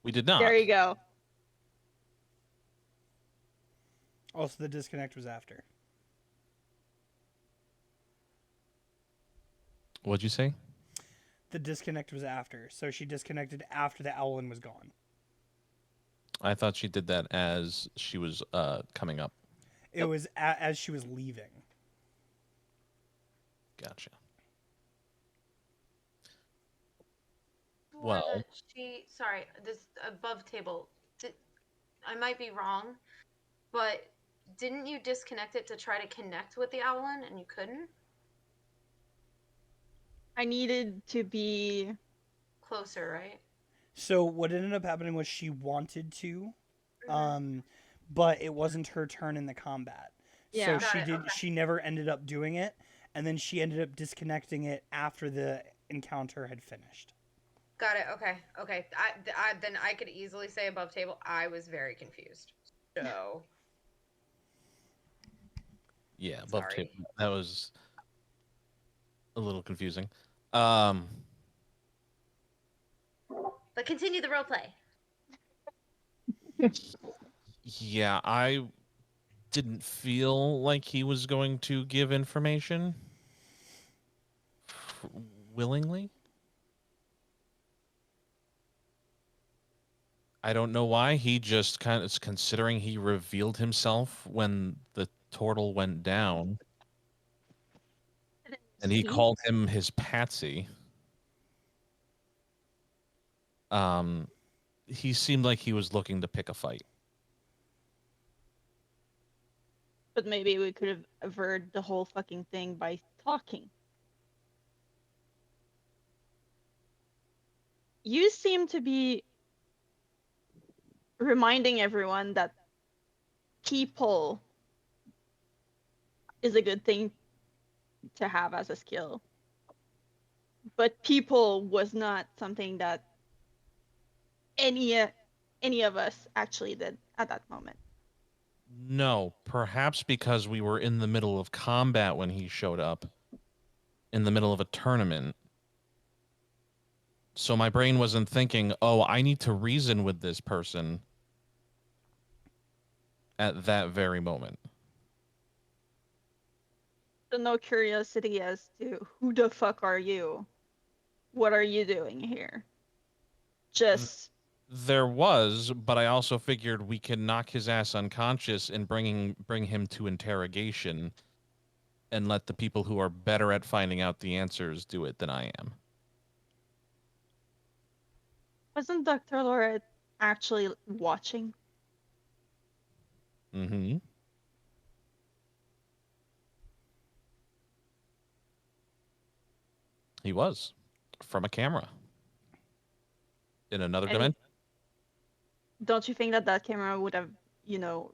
we did not. There you go. Also, the disconnect was after. What'd you say? The disconnect was after, so she disconnected after the owlin was gone. I thought she did that as she was coming up. It was as she was leaving. Gotcha. Swore Well- that sorry, this above table. I might be wrong, but didn't you disconnect it to try to connect with the Owlin and you couldn't? I needed to be. Closer, right? So what ended up happening was she wanted to, Mm-hmm. but it wasn't her turn in the combat. Yeah. So Got she it, did. okay. She never ended up doing it, and then she ended up disconnecting it after the encounter had finished. Got it. Okay. Okay. Then I could easily say above table. I was very confused. So Yeah, above Sorry. table. That was a little confusing. but continue the role play. Yeah, I didn't feel like he was going to give information willingly. I don't know why. He just kind of, considering he revealed himself when the turtle went down, and he See? called him his patsy. He seemed like he was looking to pick a fight. But maybe we could have averted the whole fucking thing by talking. You seem to be reminding everyone that people is a good thing to have as a skill. But people was not something that any of us actually did at that moment. No, perhaps because we were in the middle of combat when he showed up, in the middle of a tournament. So my brain wasn't thinking, oh, I need to reason with this person at that very moment. So no curiosity as to who the fuck are you? What are you doing here? Just There was, but I also figured we can knock his ass unconscious and bring him to interrogation and let the people who are better at finding out the answers do it than I am. wasn't Dr. Laura actually watching? Mm-hmm. He was, from a camera. In another And- dimension. Don't you think that that camera would have,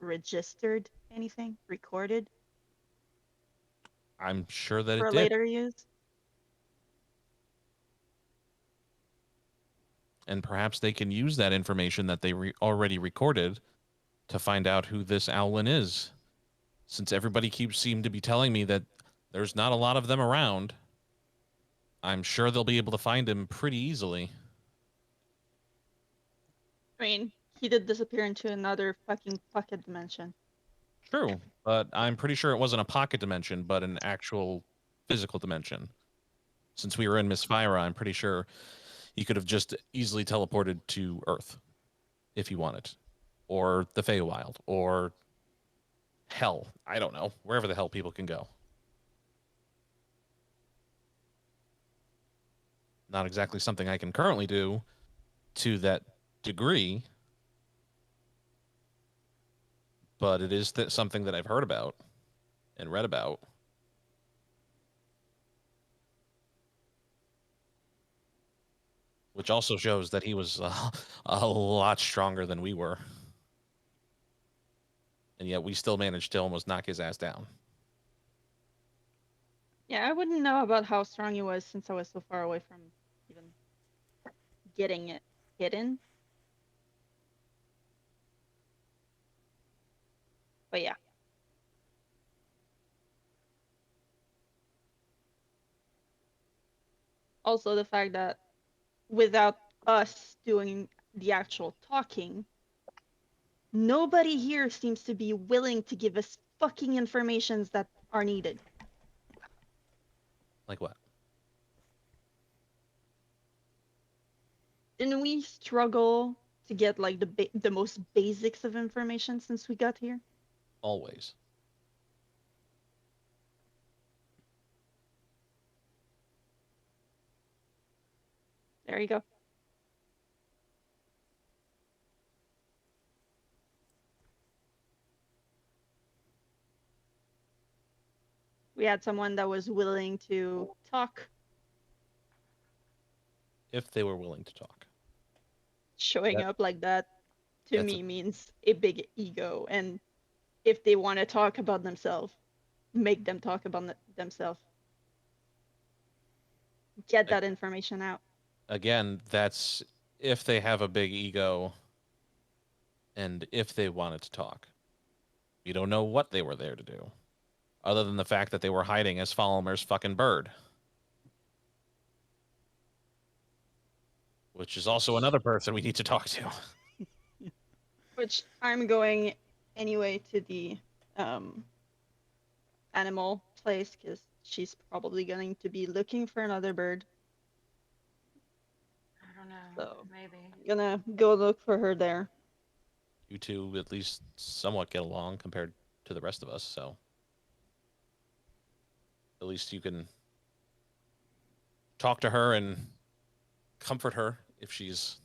registered anything, recorded I'm sure that for it did. later use? And perhaps they can use that information that they already recorded to find out who this Owlin is. Since everybody seem to be telling me that there's not a lot of them around, I'm sure they'll be able to find him pretty easily. I mean, he did disappear into another fucking pocket dimension. True, but I'm pretty sure it wasn't a pocket dimension, but an actual physical dimension. Since we were in Misfira, I'm pretty sure he could have just easily teleported to Earth if he wanted, or the Feywild, or hell. I don't know, wherever the hell people can go. Not exactly something I can currently do to that degree, but it is something that I've heard about and read about. Which also shows that he was a lot stronger than we were. And yet we still managed to almost knock his ass down. Yeah, I wouldn't know about how strong he was since I was so far away from even getting it hidden. But yeah. Also, the fact that without us doing the actual talking, nobody here seems to be willing to give us fucking informations that are needed. Like what? Didn't we struggle to get like the most basics of information since we got here? Always. There you go. We had someone that was willing to talk. If they were willing to talk. Showing That- up like that to that's me means a big ego, and if they want to talk about themselves, make them talk about themselves. Get that information out. Again, that's if they have a big ego and if they wanted to talk. You don't know what they were there to do, other than the fact that they were hiding as Falmer's fucking bird. Which is also another person we need to talk to. Which I'm going anyway to the animal place because she's probably going to be looking for another bird. I don't know. So- Maybe. Gonna go look for her there. You two at least somewhat get along compared to the rest of us, so at least you can talk to her and comfort her if she's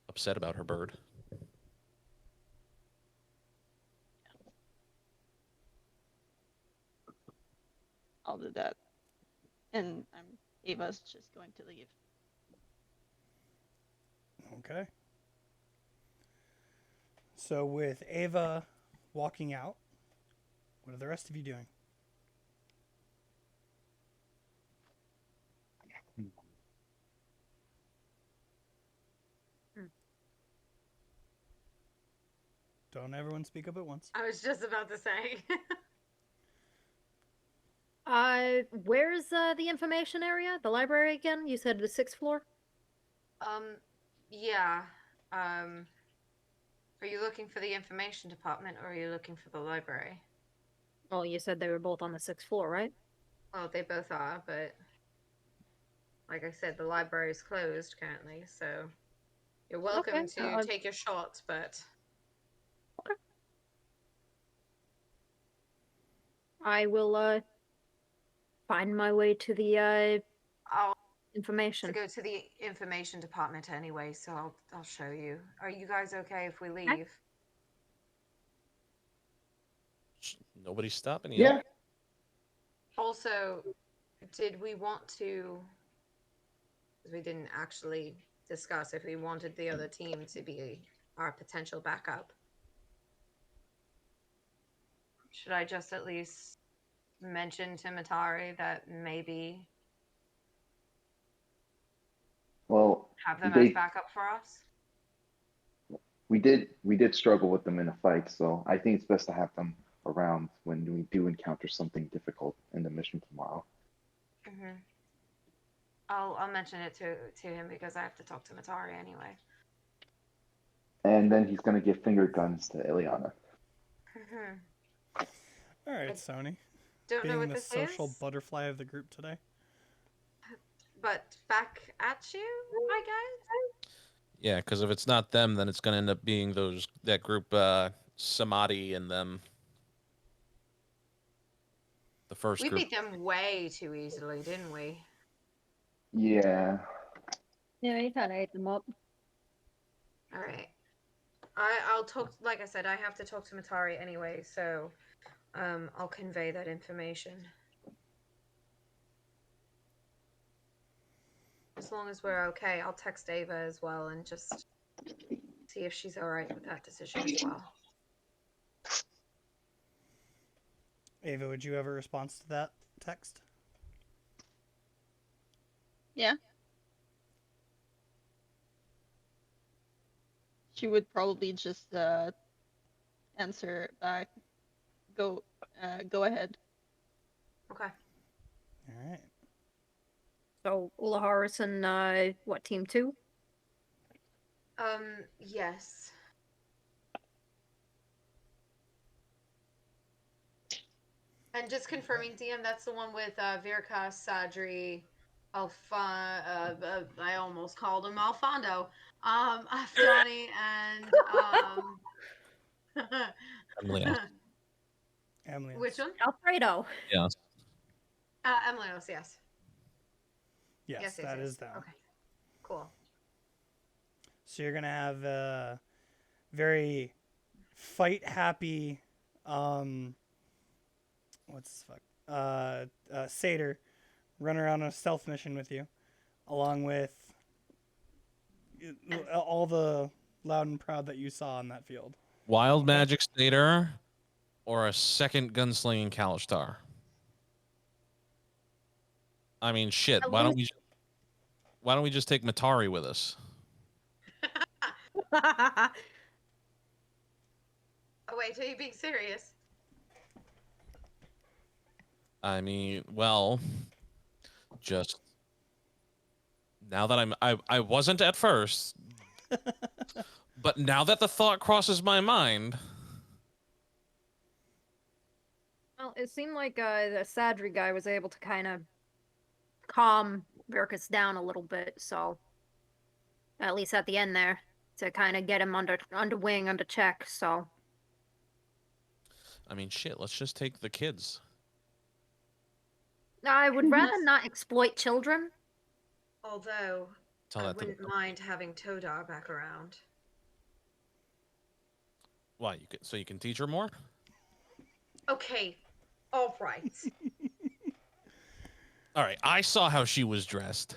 upset about her bird. I'll do that. And Ava's just going to leave. Okay. So with Ava walking out, what are the rest of you doing? Don't everyone speak up at once. I was just about to say. Where's the information area? The library again? You said the 6th floor? Yeah. Are you looking for the information department or are you looking for the library? Well, you said they were both on the 6th floor, right? Well, they both are, but like I said, the library is closed currently, so you're welcome Okay, to take your shot, but I will find my way to the I'll information. go to the information department anyway, so I'll show you. Are you guys okay if we leave? Nobody's stopping you. Yeah. Also, did we want to? Because we didn't actually discuss if we wanted the other team to be our potential backup. Should I just at least mention to Matari that maybe Well, have them They- as backup for us? we did struggle with them in a fight, so I think it's best to have them around when we do encounter something difficult in the mission tomorrow. Mm-hmm. I'll mention it to him because I have to talk to Matari anyway. And then he's gonna give finger guns to Ileana. Mm-hmm. All right, Sony. Don't know Being what the this social is, butterfly of the group today. but back at you, I guess. Yeah, because if it's not them, then it's going to end up being that group, Samadhi and them. The first We group. beat them way too easily, didn't we? Yeah. Yeah, you kind of ate them up. All right. I'll talk. Like I said, I have to talk to Matari anyway, so I'll convey that information. As long as we're okay, I'll text Ava as well and just see if she's all right with that decision as well. Ava, would you have a response to that text? Yeah. She would probably just answer back. Go ahead. Okay. All right. So, Ulaharis and, what, team 2? Yes. And just confirming, DM, that's the one with Virka, Sadri, I almost called him Alfondo. Afghani and Emilios. Emily. which one? Alfredo. Yes. Emilios, yes. Yes, that is down. Okay, cool. So you're gonna have a very fight happy, what's this fuck? Satyr run around on a stealth mission with you, along with all the loud and proud that you saw on that field. Wild Magic Stater or a second gunslinging Kalishtar? I mean, shit. Why don't we just take Matari with us? Oh, wait, are you being serious? I mean, well, just now that I wasn't at first, but now that the thought crosses my mind, Well, it seemed like the Sadri guy was able to kind of calm Virkus down a little bit, so at least at the end there, to kind of get him under wing, under check, so. I mean, shit, let's just take the kids. I would rather not exploit children. Although, Tell I that to wouldn't mind having Todar back around. Why, so you can teach her more? Okay, all right. All right, I saw how she was dressed.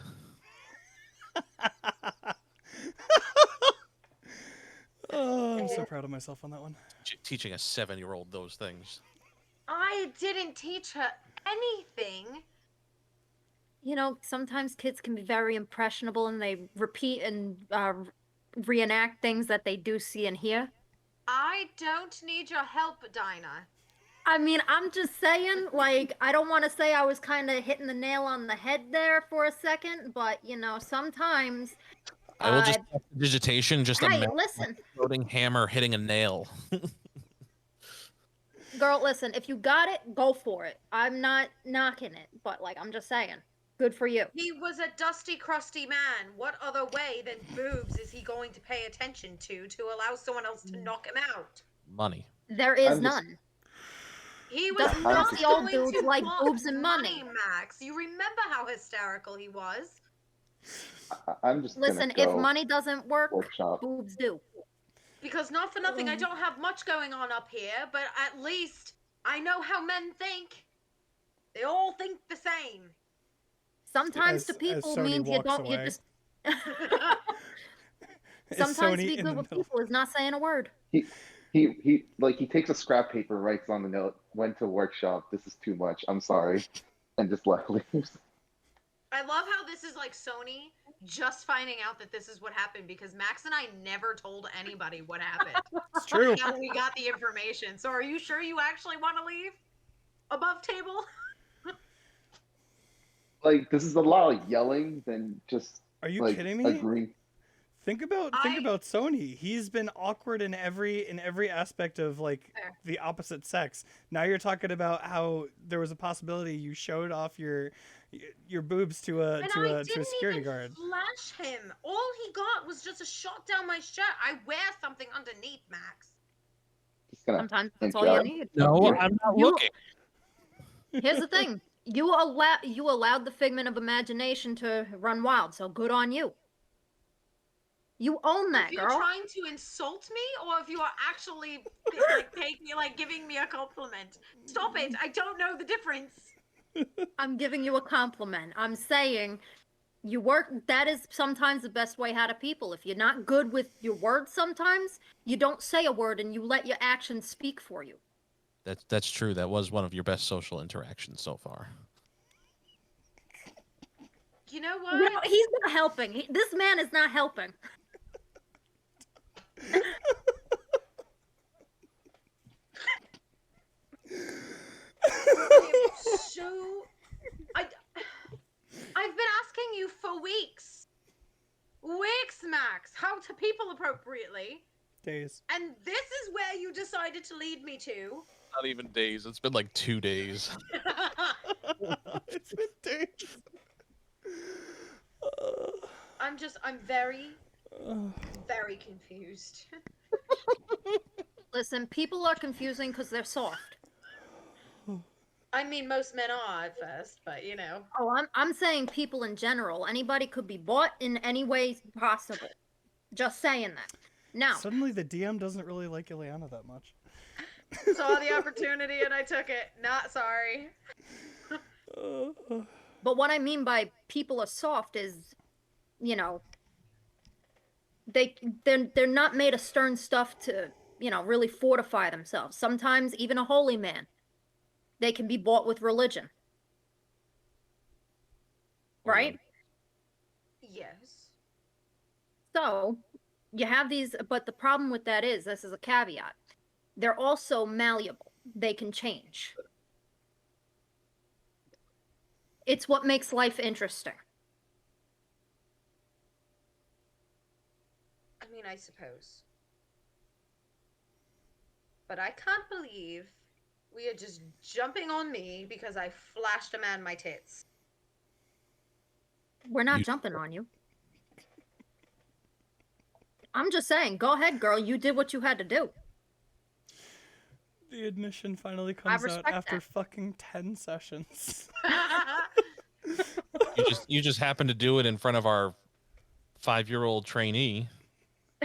Oh, I'm so proud of myself on that one. Teaching a 7-year-old those things. I didn't teach her anything. You know, sometimes kids can be very impressionable and they repeat and reenact things that they do see and hear. I don't need your help, Dinah. I mean, I'm just saying, like, I don't want to say I was kind of hitting the nail on the head there for a second, but, you know, sometimes... I will just digitation, just hey, a listen. floating hammer hitting a nail. Girl, listen, if you got it, go for it. I'm not knocking it, but, like, I'm just saying. Good for you. He was a dusty, crusty man. What other way than boobs is he going to pay attention to allow someone else to knock him out? Money. There is none. He was Doesn't not the old going dudes to like want boobs and money? Max. You remember how hysterical he was? I'm just Listen, gonna if go money doesn't work, workshop. boobs do. Because not for nothing, I don't have much going on up here, but at least I know how men think. They all think the same. Sometimes to As people Sony means you walks don't. You away. just. Is Sometimes Sony to be in the good with middle? people is not saying a word. He takes a scrap paper, writes on the note, went to workshop, this is too much, I'm sorry, and just leaves. I love how this is like Sony just finding out that this is what happened because Max and I never told anybody what happened. It's true. Now we got the information. So are you sure you actually want to leave? Above table? Like, this is a lot of yelling than just Are you like kidding me? agreeing. Think about Sony. He's been awkward in every aspect of like Fair. the opposite sex. Now you're talking about how there was a possibility you showed off your boobs to a And to I a didn't security even guard. flash him. All he got was just a shot down my shirt. I wear something underneath, Max. Just gonna Sometimes that's pinch all you up. need. No, Yeah. I'm not You- looking. Here's the thing: you allowed the figment of imagination to run wild. So good on you. You own that, If you're girl. trying to insult me, or if you are actually like giving me a compliment, stop it! I don't know the difference. I'm giving you a compliment. I'm saying you work. That is sometimes the best way how to people. If you're not good with your words, sometimes you don't say a word and you let your actions speak for you. That's true. That was one of your best social interactions so far. You know what? You know, he's not helping. This man is not helping. So, I've been asking you for weeks, Max, how to people appropriately, Days. and this is where you decided to lead me to. Not even days. It's been like 2 days. It's been days. I'm very, very confused. Listen, people are confusing because they're soft. I mean, most men are at first, but you know. Oh, I'm saying people in general. Anybody could be bought in any way possible. Just saying that. Now, Suddenly the DM doesn't really like Ileana that much. Saw the opportunity and I took it. Not sorry. but what I mean by people are soft is, you know, they're not made of stern stuff to, you know, really fortify themselves. Sometimes even a holy man, they can be bought with religion. Right? Yes. So, you have these, but the problem with that is, this is a caveat, they're also malleable. They can change. It's what makes life interesting. I mean, I suppose. But I can't believe we are just jumping on me because I flashed a man my tits. We're not jumping on you. I'm just saying, go ahead, girl. You did what you had to do. The admission finally comes out respect after that. fucking 10 sessions. You just happened to do it in front of our 5-year-old trainee,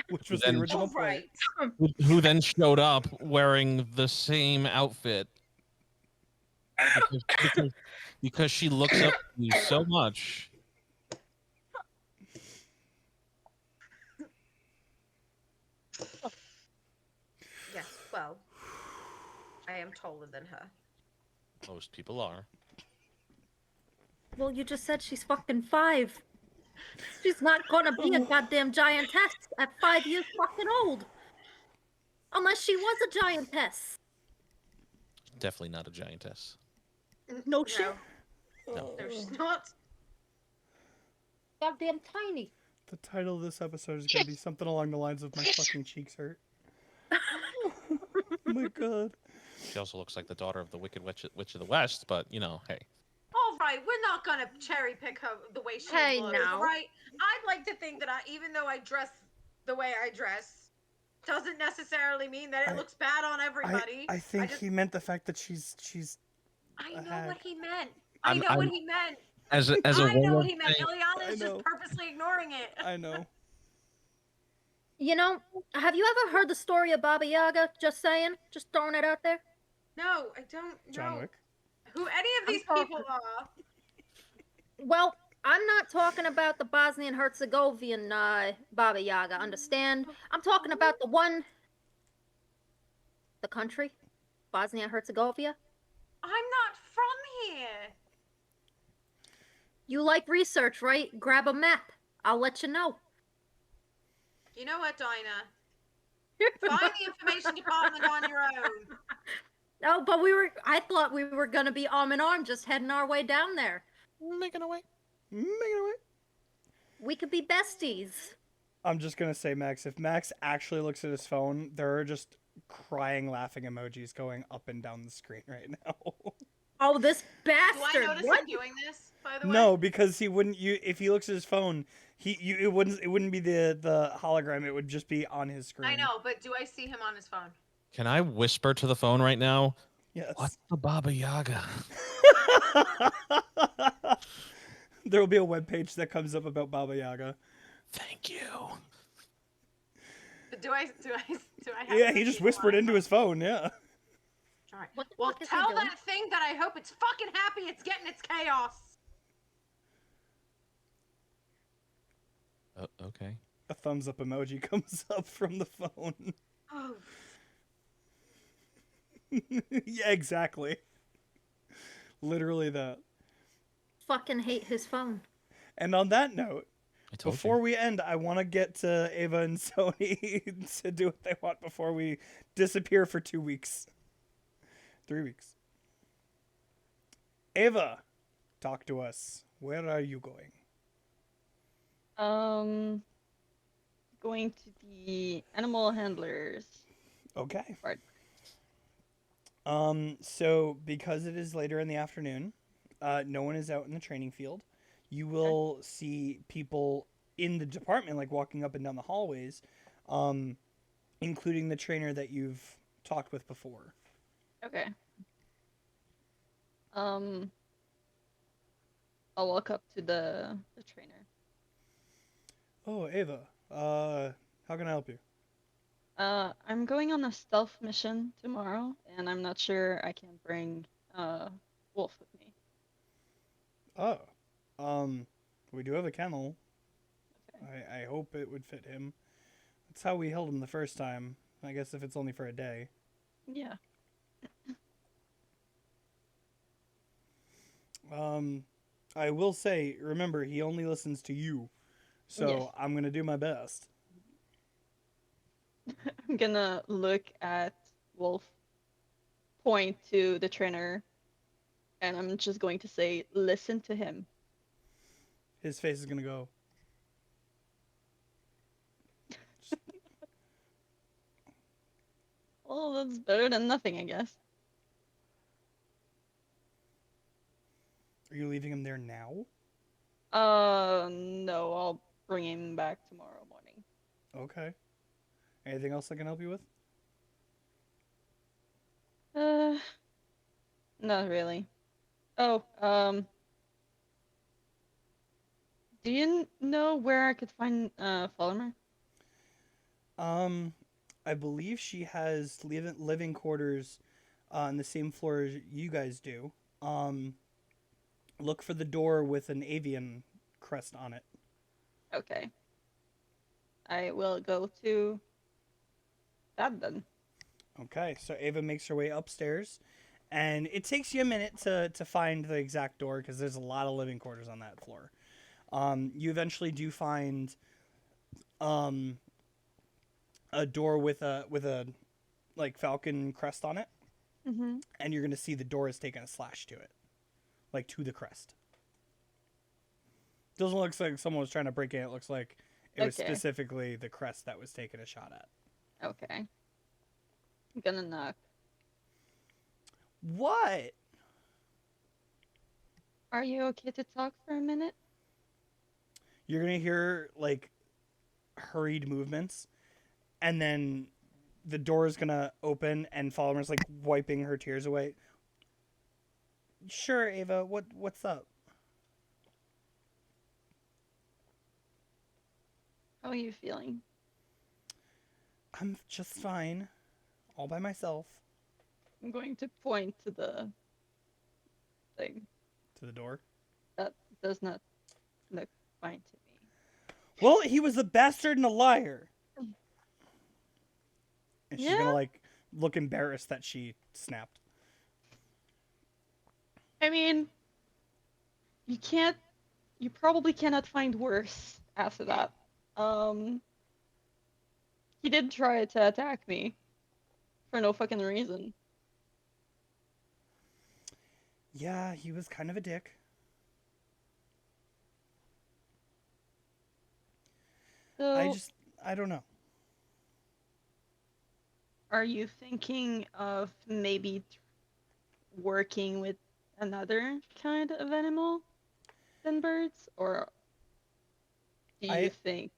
Which was Then- the original All plan. right. who then showed up wearing the same outfit because she looks up to you so much. Yes, well, I am taller than her. Most people are. Well, you just said she's fucking 5. She's not gonna be a goddamn giantess at 5 years fucking old. Unless she was a giantess. Definitely not a giantess. No shit. No. No, she's not. Goddamn tiny. The title of this episode is going to be something along the lines of "My fucking cheeks hurt." Oh my god. She also looks like the daughter of the Wicked Witch of the West, but you know, hey. All right, we're not gonna cherry pick her the way she Hey, looks, now. right? I'd like to think that even though I dress the way I dress, doesn't necessarily mean that it I- looks bad on everybody. I think just- he meant the fact that she's I a know hag. what he meant. I'm- I know I'm- what he meant. As a I know woman, what he meant. thing- Ileana I is know. just purposely ignoring it. I know. You know, have you ever heard the story of Baba Yaga? Just saying. Just throwing it out there. No, I don't John know Wick. who any of these I'm people are. Well, I'm not talking about the Bosnian Herzegovian Baba Yaga, understand? I'm talking about the country, Bosnia Herzegovina. I'm not from here. You like research, right? Grab a map. I'll let you know. You know what, Dinah? Find the information department on your own. Oh, but I thought we were gonna be arm in arm, just heading our way down there. making away. Make it away. We could be besties. I'm just gonna say, Max, if Max actually looks at his phone, there are just crying, laughing emojis going up and down the screen right now. Oh, this Do bastard! I notice What? him doing this, by the way? No, because he wouldn't. If he looks at his phone, it wouldn't be the hologram. It would just be on his screen. I know, but do I see him on his phone? Can I whisper to the phone right now? Yes. What's the Baba Yaga? There will be a webpage that comes up about Baba Yaga. Thank you. But do I have Yeah, to he just see whispered him into on his phone. Yeah. All right. What the Well, fuck is he tell doing? that thing that I hope it's fucking happy it's getting its chaos. Okay. A thumbs up emoji comes up from the phone. Oh, Yeah, exactly. Literally that. Fucking hate his phone. And on that note, I told before you. we end, I want to get to Ava and Sony to do what they want before we disappear for 2 weeks. 3 weeks. Ava, talk to us. Where are you going? Going to the animal handlers. Okay. Right. So because it is later in the afternoon, no one is out in the training field. You will see people in the department, like walking up and down the hallways, including the trainer that you've talked with before. Okay. I'll walk up to the trainer. Oh, Ava, how can I help you? I'm going on a stealth mission tomorrow, and I'm not sure I can bring Wolf with me. Oh, we do have a kennel. I hope it would fit him. That's how we held him the first time. I guess if it's only for a day. Yeah. I will say, remember, he only listens to you. So Yes. I'm going to do my best. I'm gonna look at Wolf, point to the trainer, and I'm just going to say, listen to him. His face is going to go. Well, that's better than nothing, I guess. Are you leaving him there now? No, I'll bring him back tomorrow morning. Okay. Anything else I can help you with? Not really. Oh, do you know where I could find Falmer? I believe she has living quarters on the same floor as you guys do. Look for the door with an avian crest on it. Okay. I will go to that then. Okay, so Ava makes her way upstairs, and it takes you a minute to find the exact door because there's a lot of living quarters on that floor. You eventually do find a door with a like falcon crest on it, Mm-hmm. and you're gonna see the door has taken a slash to it, like to the crest. Doesn't look like someone was trying to break in. It looks like it was Okay. specifically the crest that was taken a shot at. Okay. I'm gonna knock. What? Are you okay to talk for a minute? You're gonna hear like hurried movements, and then the door is gonna open, and Falmer's like wiping her tears away. Sure, Ava. What's up? How are you feeling? I'm just fine, all by myself. I'm going to point to the thing. To the door. That does not look fine to me. Well, he was a bastard and a liar. And she's Yeah? gonna like look embarrassed that she snapped. I mean, you probably cannot find worse after that. He did try to attack me for no fucking reason. Yeah, he was kind of a dick. So, I don't know. are you thinking of maybe working with another kind of animal than birds? Or do you I- think...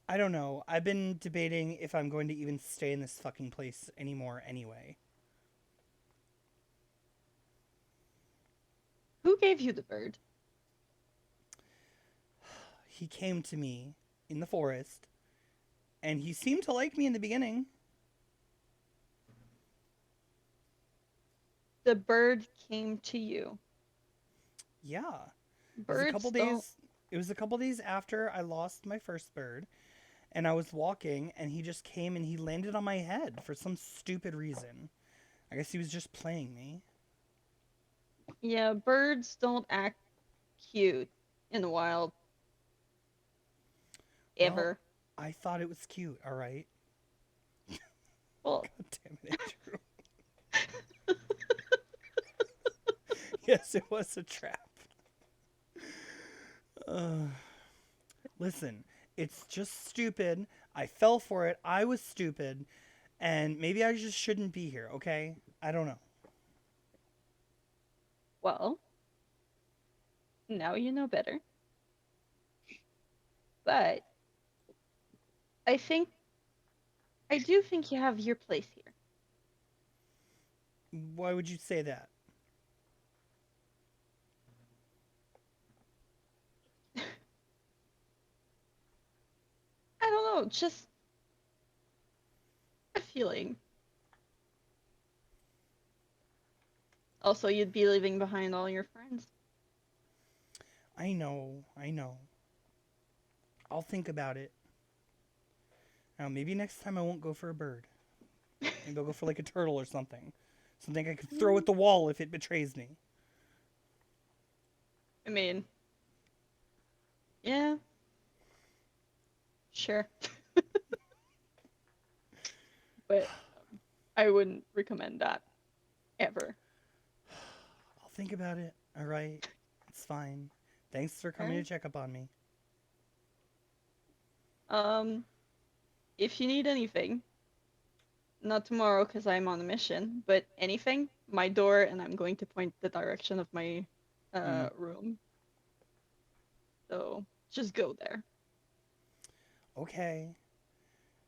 I don't know. I've been debating if I'm going to even stay in this fucking place anymore anyway. Who gave you the bird? He came to me in the forest, and he seemed to like me in the beginning. The bird came to you. Yeah. Birds It was a couple days after I lost my first bird, and I was walking, and he just came and he landed on my head for some stupid reason. I guess he was just playing me. Yeah, birds don't act cute in the wild. Well, Ever. I thought it was cute, all right? Well, God damn it, Andrew. Yes, it was a trap. Listen, it's just stupid. I fell for it. I was stupid. And maybe I just shouldn't be here, okay? I don't know. well, now you know better. but I do think you have your place here. Why would you say that? I don't know, just a feeling. Also, you'd be leaving behind all your friends. I know. I'll think about it. Now, maybe next time I won't go for a bird. Maybe I'll go for like a turtle or something. Something I could throw at the wall if it betrays me. I mean, yeah. Sure. But I wouldn't recommend that ever. I'll think about it. All right. It's fine. Thanks for coming to Alright. check up on me. If you need anything, not tomorrow because I'm on a mission, but anything, my door, and I'm going to point the direction of my room. So just go there. Okay.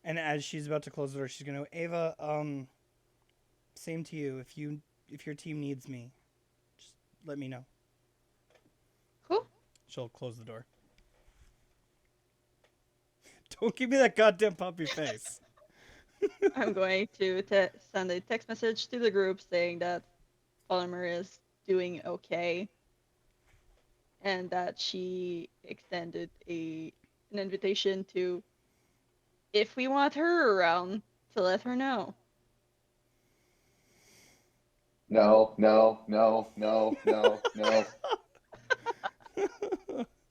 And as she's about to close the door, she's gonna go, Ava, same to you. If your team needs me, just let me know. Cool. She'll close the door. Don't give me that goddamn puppy face. I'm going to send a text message to the group saying that Polymer is doing okay, and that she extended an invitation to, if we want her around, to let her know. No.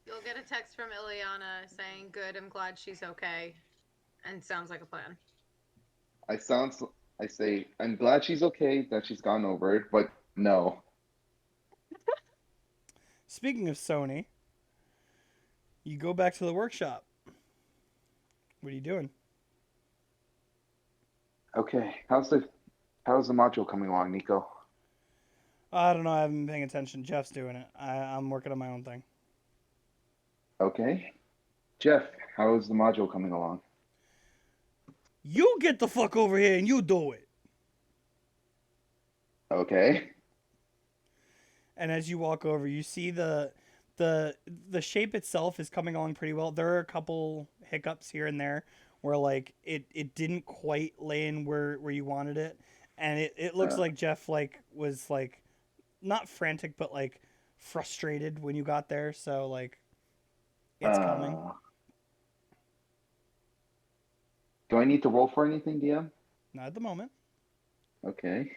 You'll get a text from Ileana saying, "Good, I'm glad she's okay," and sounds like a plan. I say, I'm glad she's okay, that she's gone over it, but no. Speaking of Sony, you go back to the workshop. What are you doing? Okay, how's the module coming along, Nico? I don't know. I haven't been paying attention. Jeff's doing it. I'm working on my own thing. Okay. Jeff, how is the module coming along? You get the fuck over here and you do it. Okay. And as you walk over, you see the shape itself is coming along pretty well. There are a couple hiccups here and there where like it didn't quite lay in where you wanted it. And it looks like Jeff like was like not frantic but like frustrated when you got there, so like it's coming. Do I need to roll for anything, DM? Not at the moment. Okay.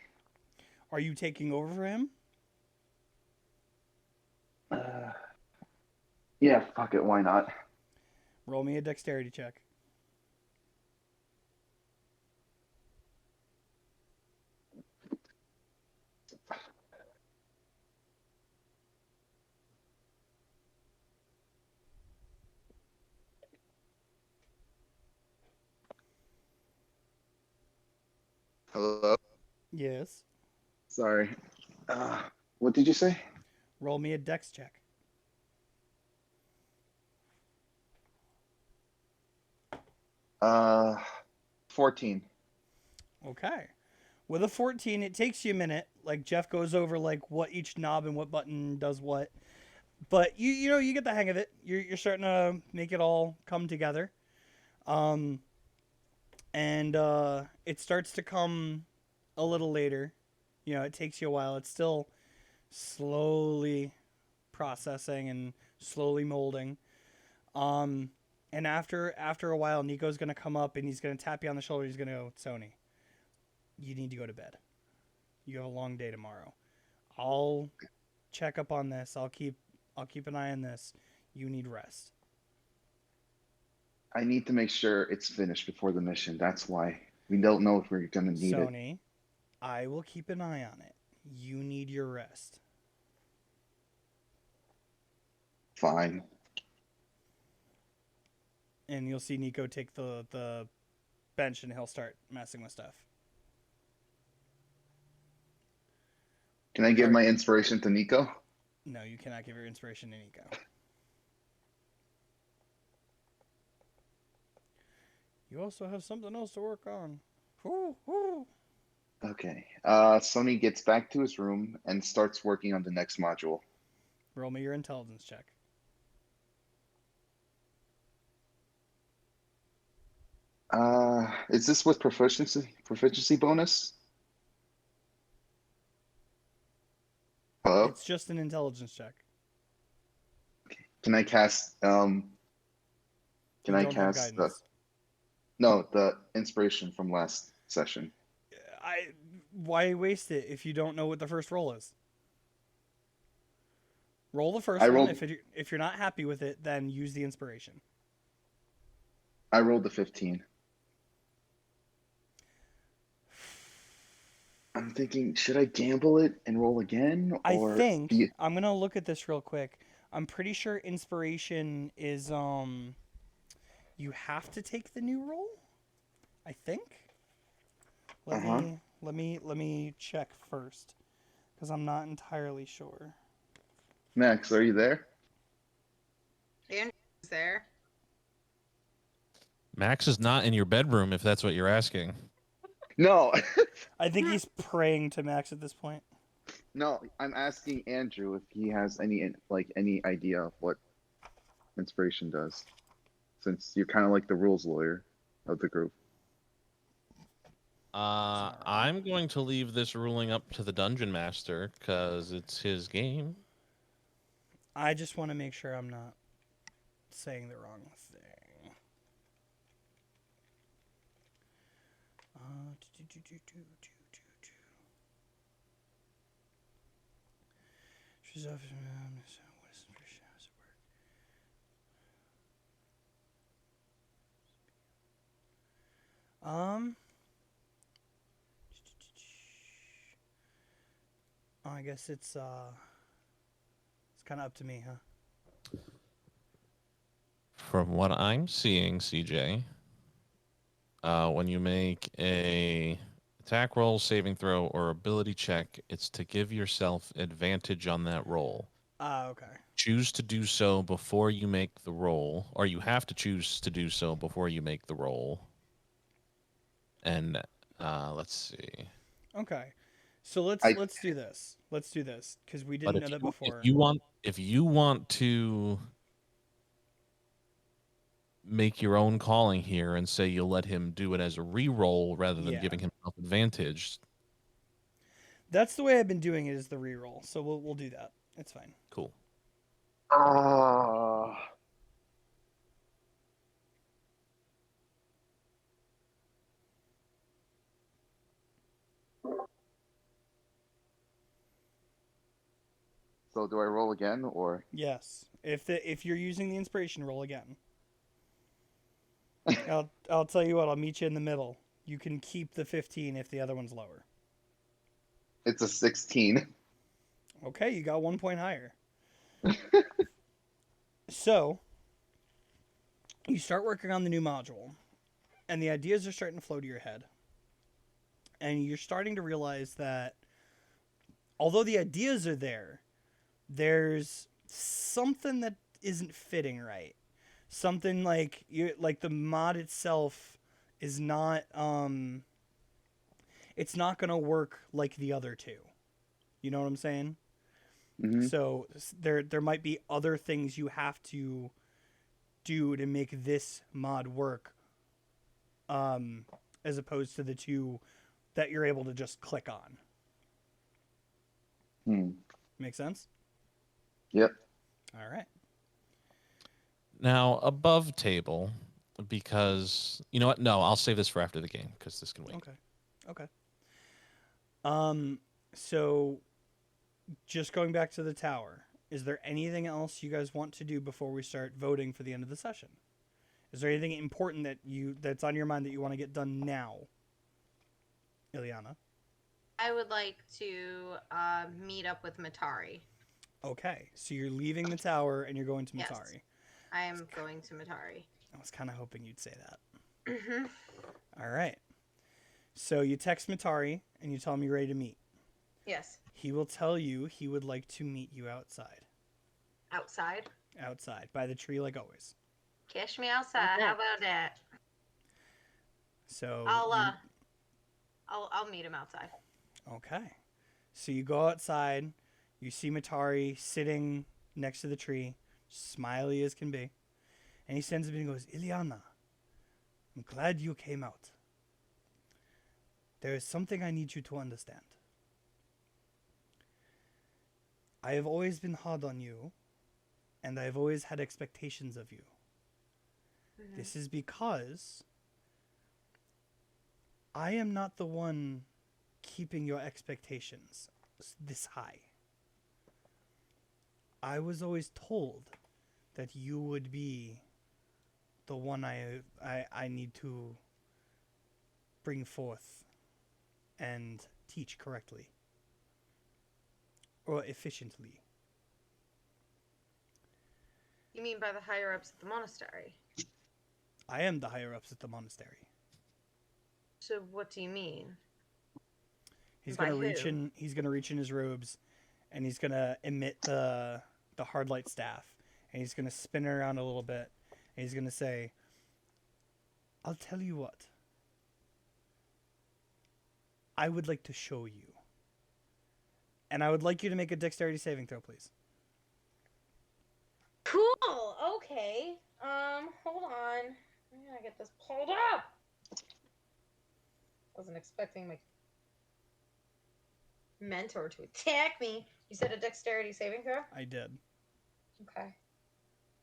Are you taking over for him? Yeah, fuck it, why not? Roll me a dexterity check. Hello? Yes. Sorry. What did you say? Roll me a dex check. 14. Okay. With a 14, it takes you a minute. Like Jeff goes over like what each knob and what button does what. But you know, you get the hang of it. You're starting to make it all come together. And it starts to come a little later. You know, it takes you a while. It's still slowly processing and slowly molding. And after a while, Nico's gonna come up and he's gonna tap you on the shoulder. He's gonna go, Sony, you need to go to bed. You have a long day tomorrow. I'll check up on this. I'll keep an eye on this. You need rest. I need to make sure it's finished before the mission. That's why. We don't know if we're gonna need it. Sony, I will keep an eye on it. You need your rest. Fine. And you'll see Nico take the bench and he'll start messing with stuff. Can I give my inspiration to Nico? No, you cannot give your inspiration to Nico. You also have something else to work on. Woo, woo. Okay. Sonny gets back to his room and starts working on the next module. Roll me your intelligence check. Is this with proficiency bonus? Hello? It's just an intelligence check. Can I cast You can I don't have cast the guidance. no, the inspiration from last session? Why waste it if you don't know what the first roll is? Roll the first I one. rolled- If you're not happy with it, then use the inspiration. I rolled the 15. I'm thinking, should I gamble it and roll again? Or I think be- I'm gonna look at this real quick. I'm pretty sure inspiration is you have to take the new roll. I think. Let me check first, because I'm not entirely sure. Max, are you there? Andrew's there. Max is not in your bedroom, if that's what you're asking. No. I think he's praying to Max at this point. No, I'm asking Andrew if he has any idea of what inspiration does, since you're kind of like the rules lawyer of the group. I'm going to leave this ruling up to the dungeon master because it's his game. I just want to make sure I'm not saying the wrong thing. She's off. I guess it's kind of up to me, huh? From what I'm seeing, CJ, when you make a attack roll, saving throw, or ability check, it's to give yourself advantage on that roll. Okay. Choose to do so before you make the roll, or you have to choose to do so before you make the roll. And let's see. Okay. So let's do this. Let's do this because we But didn't know that before. if you want to make your own calling here and say you'll let him do it as a re-roll rather than Yeah. giving himself advantage. That's the way I've been doing it, is the reroll. So we'll do that. It's fine. Cool. So do I roll again or? Yes. If you're using the inspiration, roll again. I'll tell you what. I'll meet you in the middle. You can keep the 15 if the other one's lower. It's a 16. Okay, you got 1 point higher. So, you start working on the new module, and the ideas are starting to flow to your head. And you're starting to realize that although the ideas are there, there's something that isn't fitting right. Something like the mod itself is not it's not going to work like the other two. You know what I'm saying? Mm-hmm. So there might be other things you have to do to make this mod work, as opposed to the two that you're able to just click on. Make sense? Yep. All right. Now, above table, because you know what? No, I'll save this for after the game because this can wait. Okay. So just going back to the tower, is there anything else you guys want to do before we start voting for the end of the session? Is there anything important that's on your mind that you want to get done now? Ileana? I would like to meet up with Matari. Okay, so you're leaving the tower and you're going to Yes. Matari. I am going to Matari. I was kind of hoping you'd say that. Mm-hmm. All right. So you text Matari and you tell him you're ready to meet. Yes. He will tell you he would like to meet you outside. Outside. Outside, by the tree like always. Catch me outside. Okay. How about that? So I'll meet him outside. okay. So you go outside, you see Matari sitting next to the tree, smiley as can be, and he stands up and he goes, Ileana, I'm glad you came out. There is something I need you to understand. I have always been hard on you, and I have always had expectations of you. This is because I am not the one keeping your expectations this high. I was always told that you would be the one I need to bring forth and teach correctly or efficiently. You mean by the higher ups at the monastery? I am the higher ups at the monastery. So what do you mean? He's By gonna reach who? in. He's gonna reach in his robes, and he's gonna emit the hard light staff, and he's gonna spin it around a little bit, and he's gonna say, "I'll tell you what. I would like to show you, and I would like you to make a dexterity saving throw, please." Cool. Okay. Hold on. I gotta get this pulled up. Wasn't expecting my mentor to attack me. You said a dexterity saving throw? I did. Okay.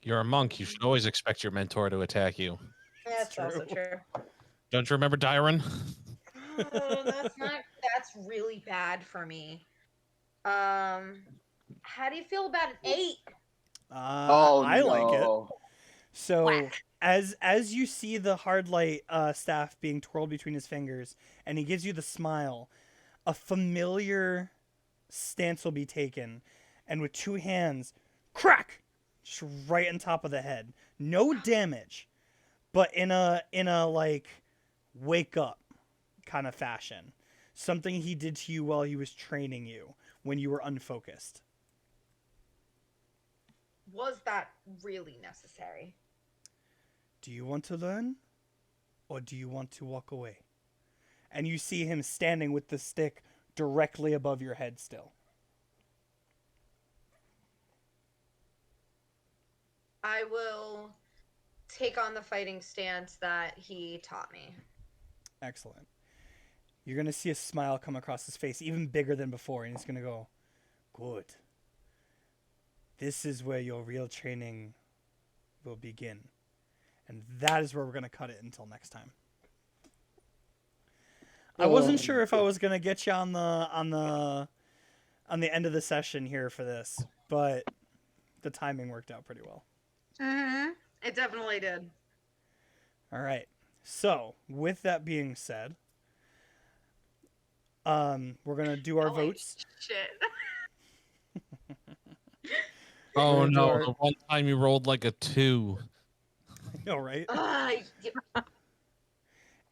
You're a monk. You should always expect your mentor to attack you. That's also true. true. Don't you remember Dyron? Oh, that's really bad for me. How do you feel about an 8? I like it. no. So Whack. as you see the hard light staff being twirled between his fingers, and he gives you the smile, a familiar stance will be taken, and with two hands, crack, just right on top of the head. No damage, but in a like wake up kind of fashion. Something he did to you while he was training you when you were unfocused. Was that really necessary? Do you want to learn? Or do you want to walk away? And you see him standing with the stick directly above your head still. I will take on the fighting stance that he taught me. Excellent. You're going to see a smile come across his face, even bigger than before, and he's going to go, "Good. This is where your real training will begin." And that is where we're going to cut it until next time. I wasn't sure if I was going to get you on the end of the session here for this, but the timing worked out pretty well. Mm-hmm. It definitely did. All right. So, with that being said, we're going to do our Holy votes. Shit. Oh Gonna do no! our- The one time you rolled like a 2. I know, right? Yeah,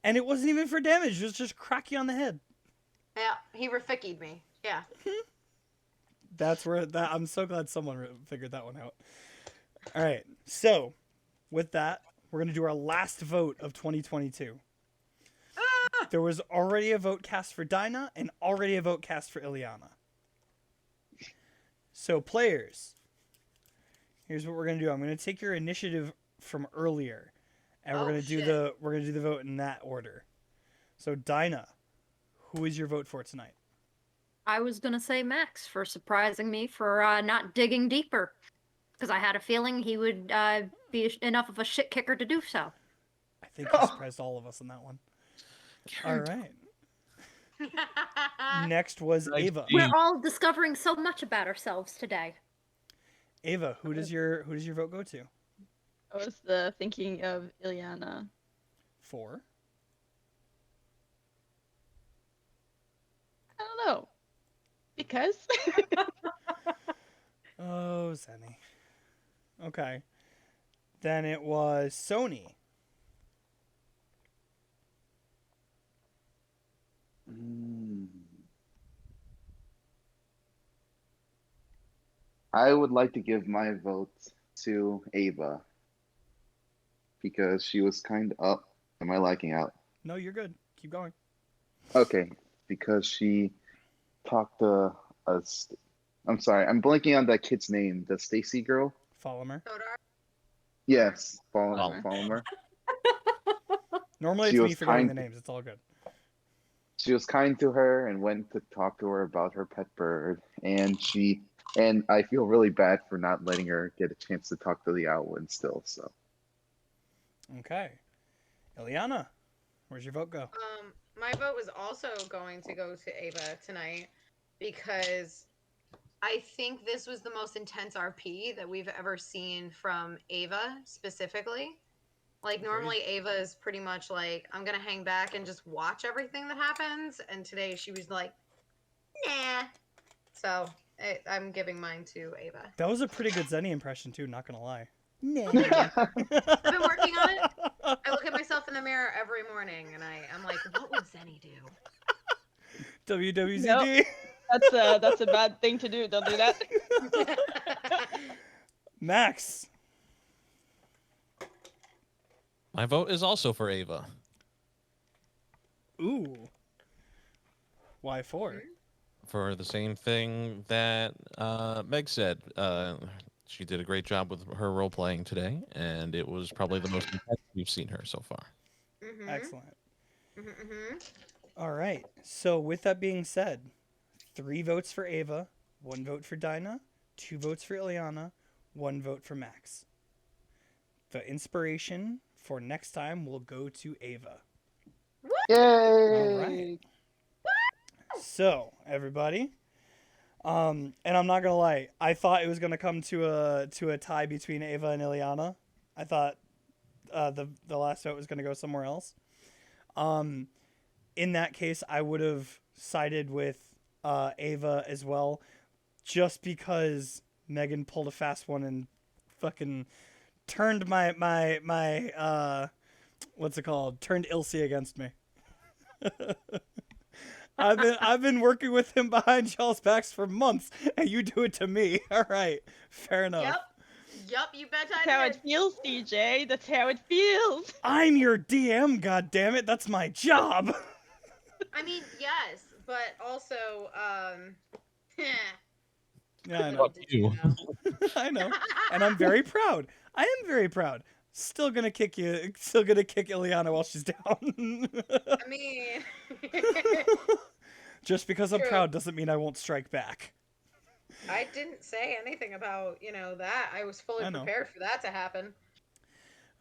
And it wasn't even for damage. It was just crack you on the head. he Rafiki'd me. Yeah. That's where that. I'm so glad someone figured that one out. All right. So, with that, we're going to do our last vote of 2022. There was already a vote cast for Dinah and already a vote cast for Ileana. So, players, here's what we're going to do. I'm going to take your initiative from earlier, and we're Oh, going to do shit. we're going to do the vote in that order. So, Dinah, who is your vote for tonight? I was gonna say Max for surprising me for not digging deeper, because I had a feeling he would be enough of a shit kicker to do so. I think he surprised all of us on that one. All right. Next was Nice Ava. beat. We're all discovering so much about ourselves today. Ava, who does your vote go to? I was thinking of Ileana. 4. I don't know. Because Oh, Zenny. Okay. Then it was Sony. I would like to give my vote to Ava because she was kind of up. Am I liking out? No, you're good. Keep going. Okay, because she talked to us. I'm sorry, I'm blanking on that kid's name. The Stacy girl. Follower. Sodar? Yes, Follower. Follower. Normally She it's me was forgetting the kind. names. It's all good. She was kind to her and went to talk to her about her pet bird. And I feel really bad for not letting her get a chance to talk to the Owlin still. So Okay. Ileana, where's your vote go? My vote was also going to go to Ava tonight because I think this was the most intense RP that we've ever seen from Ava specifically. Like normally Ava is pretty much like, I'm gonna hang back and just watch everything that happens, and today she was like, nah. So I'm giving mine to Ava. That was a pretty good Zenny impression too, not gonna lie. Nah. I've been working on it. I look at myself in the mirror every morning and I'm like, what would Zenny do? WWZD. That's a bad thing to do. Don't do that. Max. My vote is also for Ava. Ooh. Why 4? For the same thing that Meg said. She did a great job with her role playing today, and it was probably the most intense we've seen her so far. Mm-hmm. Excellent. Mm-hmm. All right. So with that being said, 3 votes for Ava, 1 vote for Dinah, 2 votes for Ileana, 1 vote for Max. The inspiration for next time will go to Ava. yay! All right. So everybody, and I'm not gonna lie, I thought it was gonna come to a tie between Ava and Ileana. I thought the last vote was gonna go somewhere else. In that case, I would have sided with Ava as well, just because Megan pulled a fast one and fucking turned my what's it called? Turned Ilse against me. I've been working with him behind y'all's backs for months, and you do it to me. All right, fair enough. Yep, you bet That's I how did. it feels, DJ. That's how it feels. I'm your DM, goddammit. That's my job. I mean, yes, but also, Yeah, I know. Fuck you. I know, and I'm very proud. I am very proud. Still gonna kick you. Still gonna kick Ileana while she's down. I mean, Just because I'm True. proud doesn't mean I won't strike back. I didn't say anything about, that. I was fully I know. prepared for that to happen.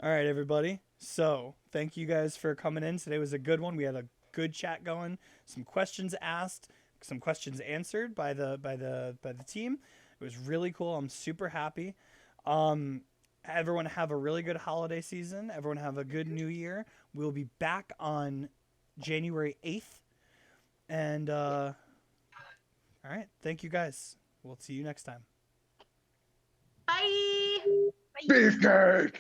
All right, everybody. So thank you guys for coming in. Today was a good one. We had a good chat going. Some questions asked, some questions answered by the team. It was really cool. I'm super happy. Everyone have a really good holiday season. Everyone have a good new year. We'll be back on January 8th. And all right, thank you guys. We'll see you next time. Bye. Beefcake!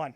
Fine.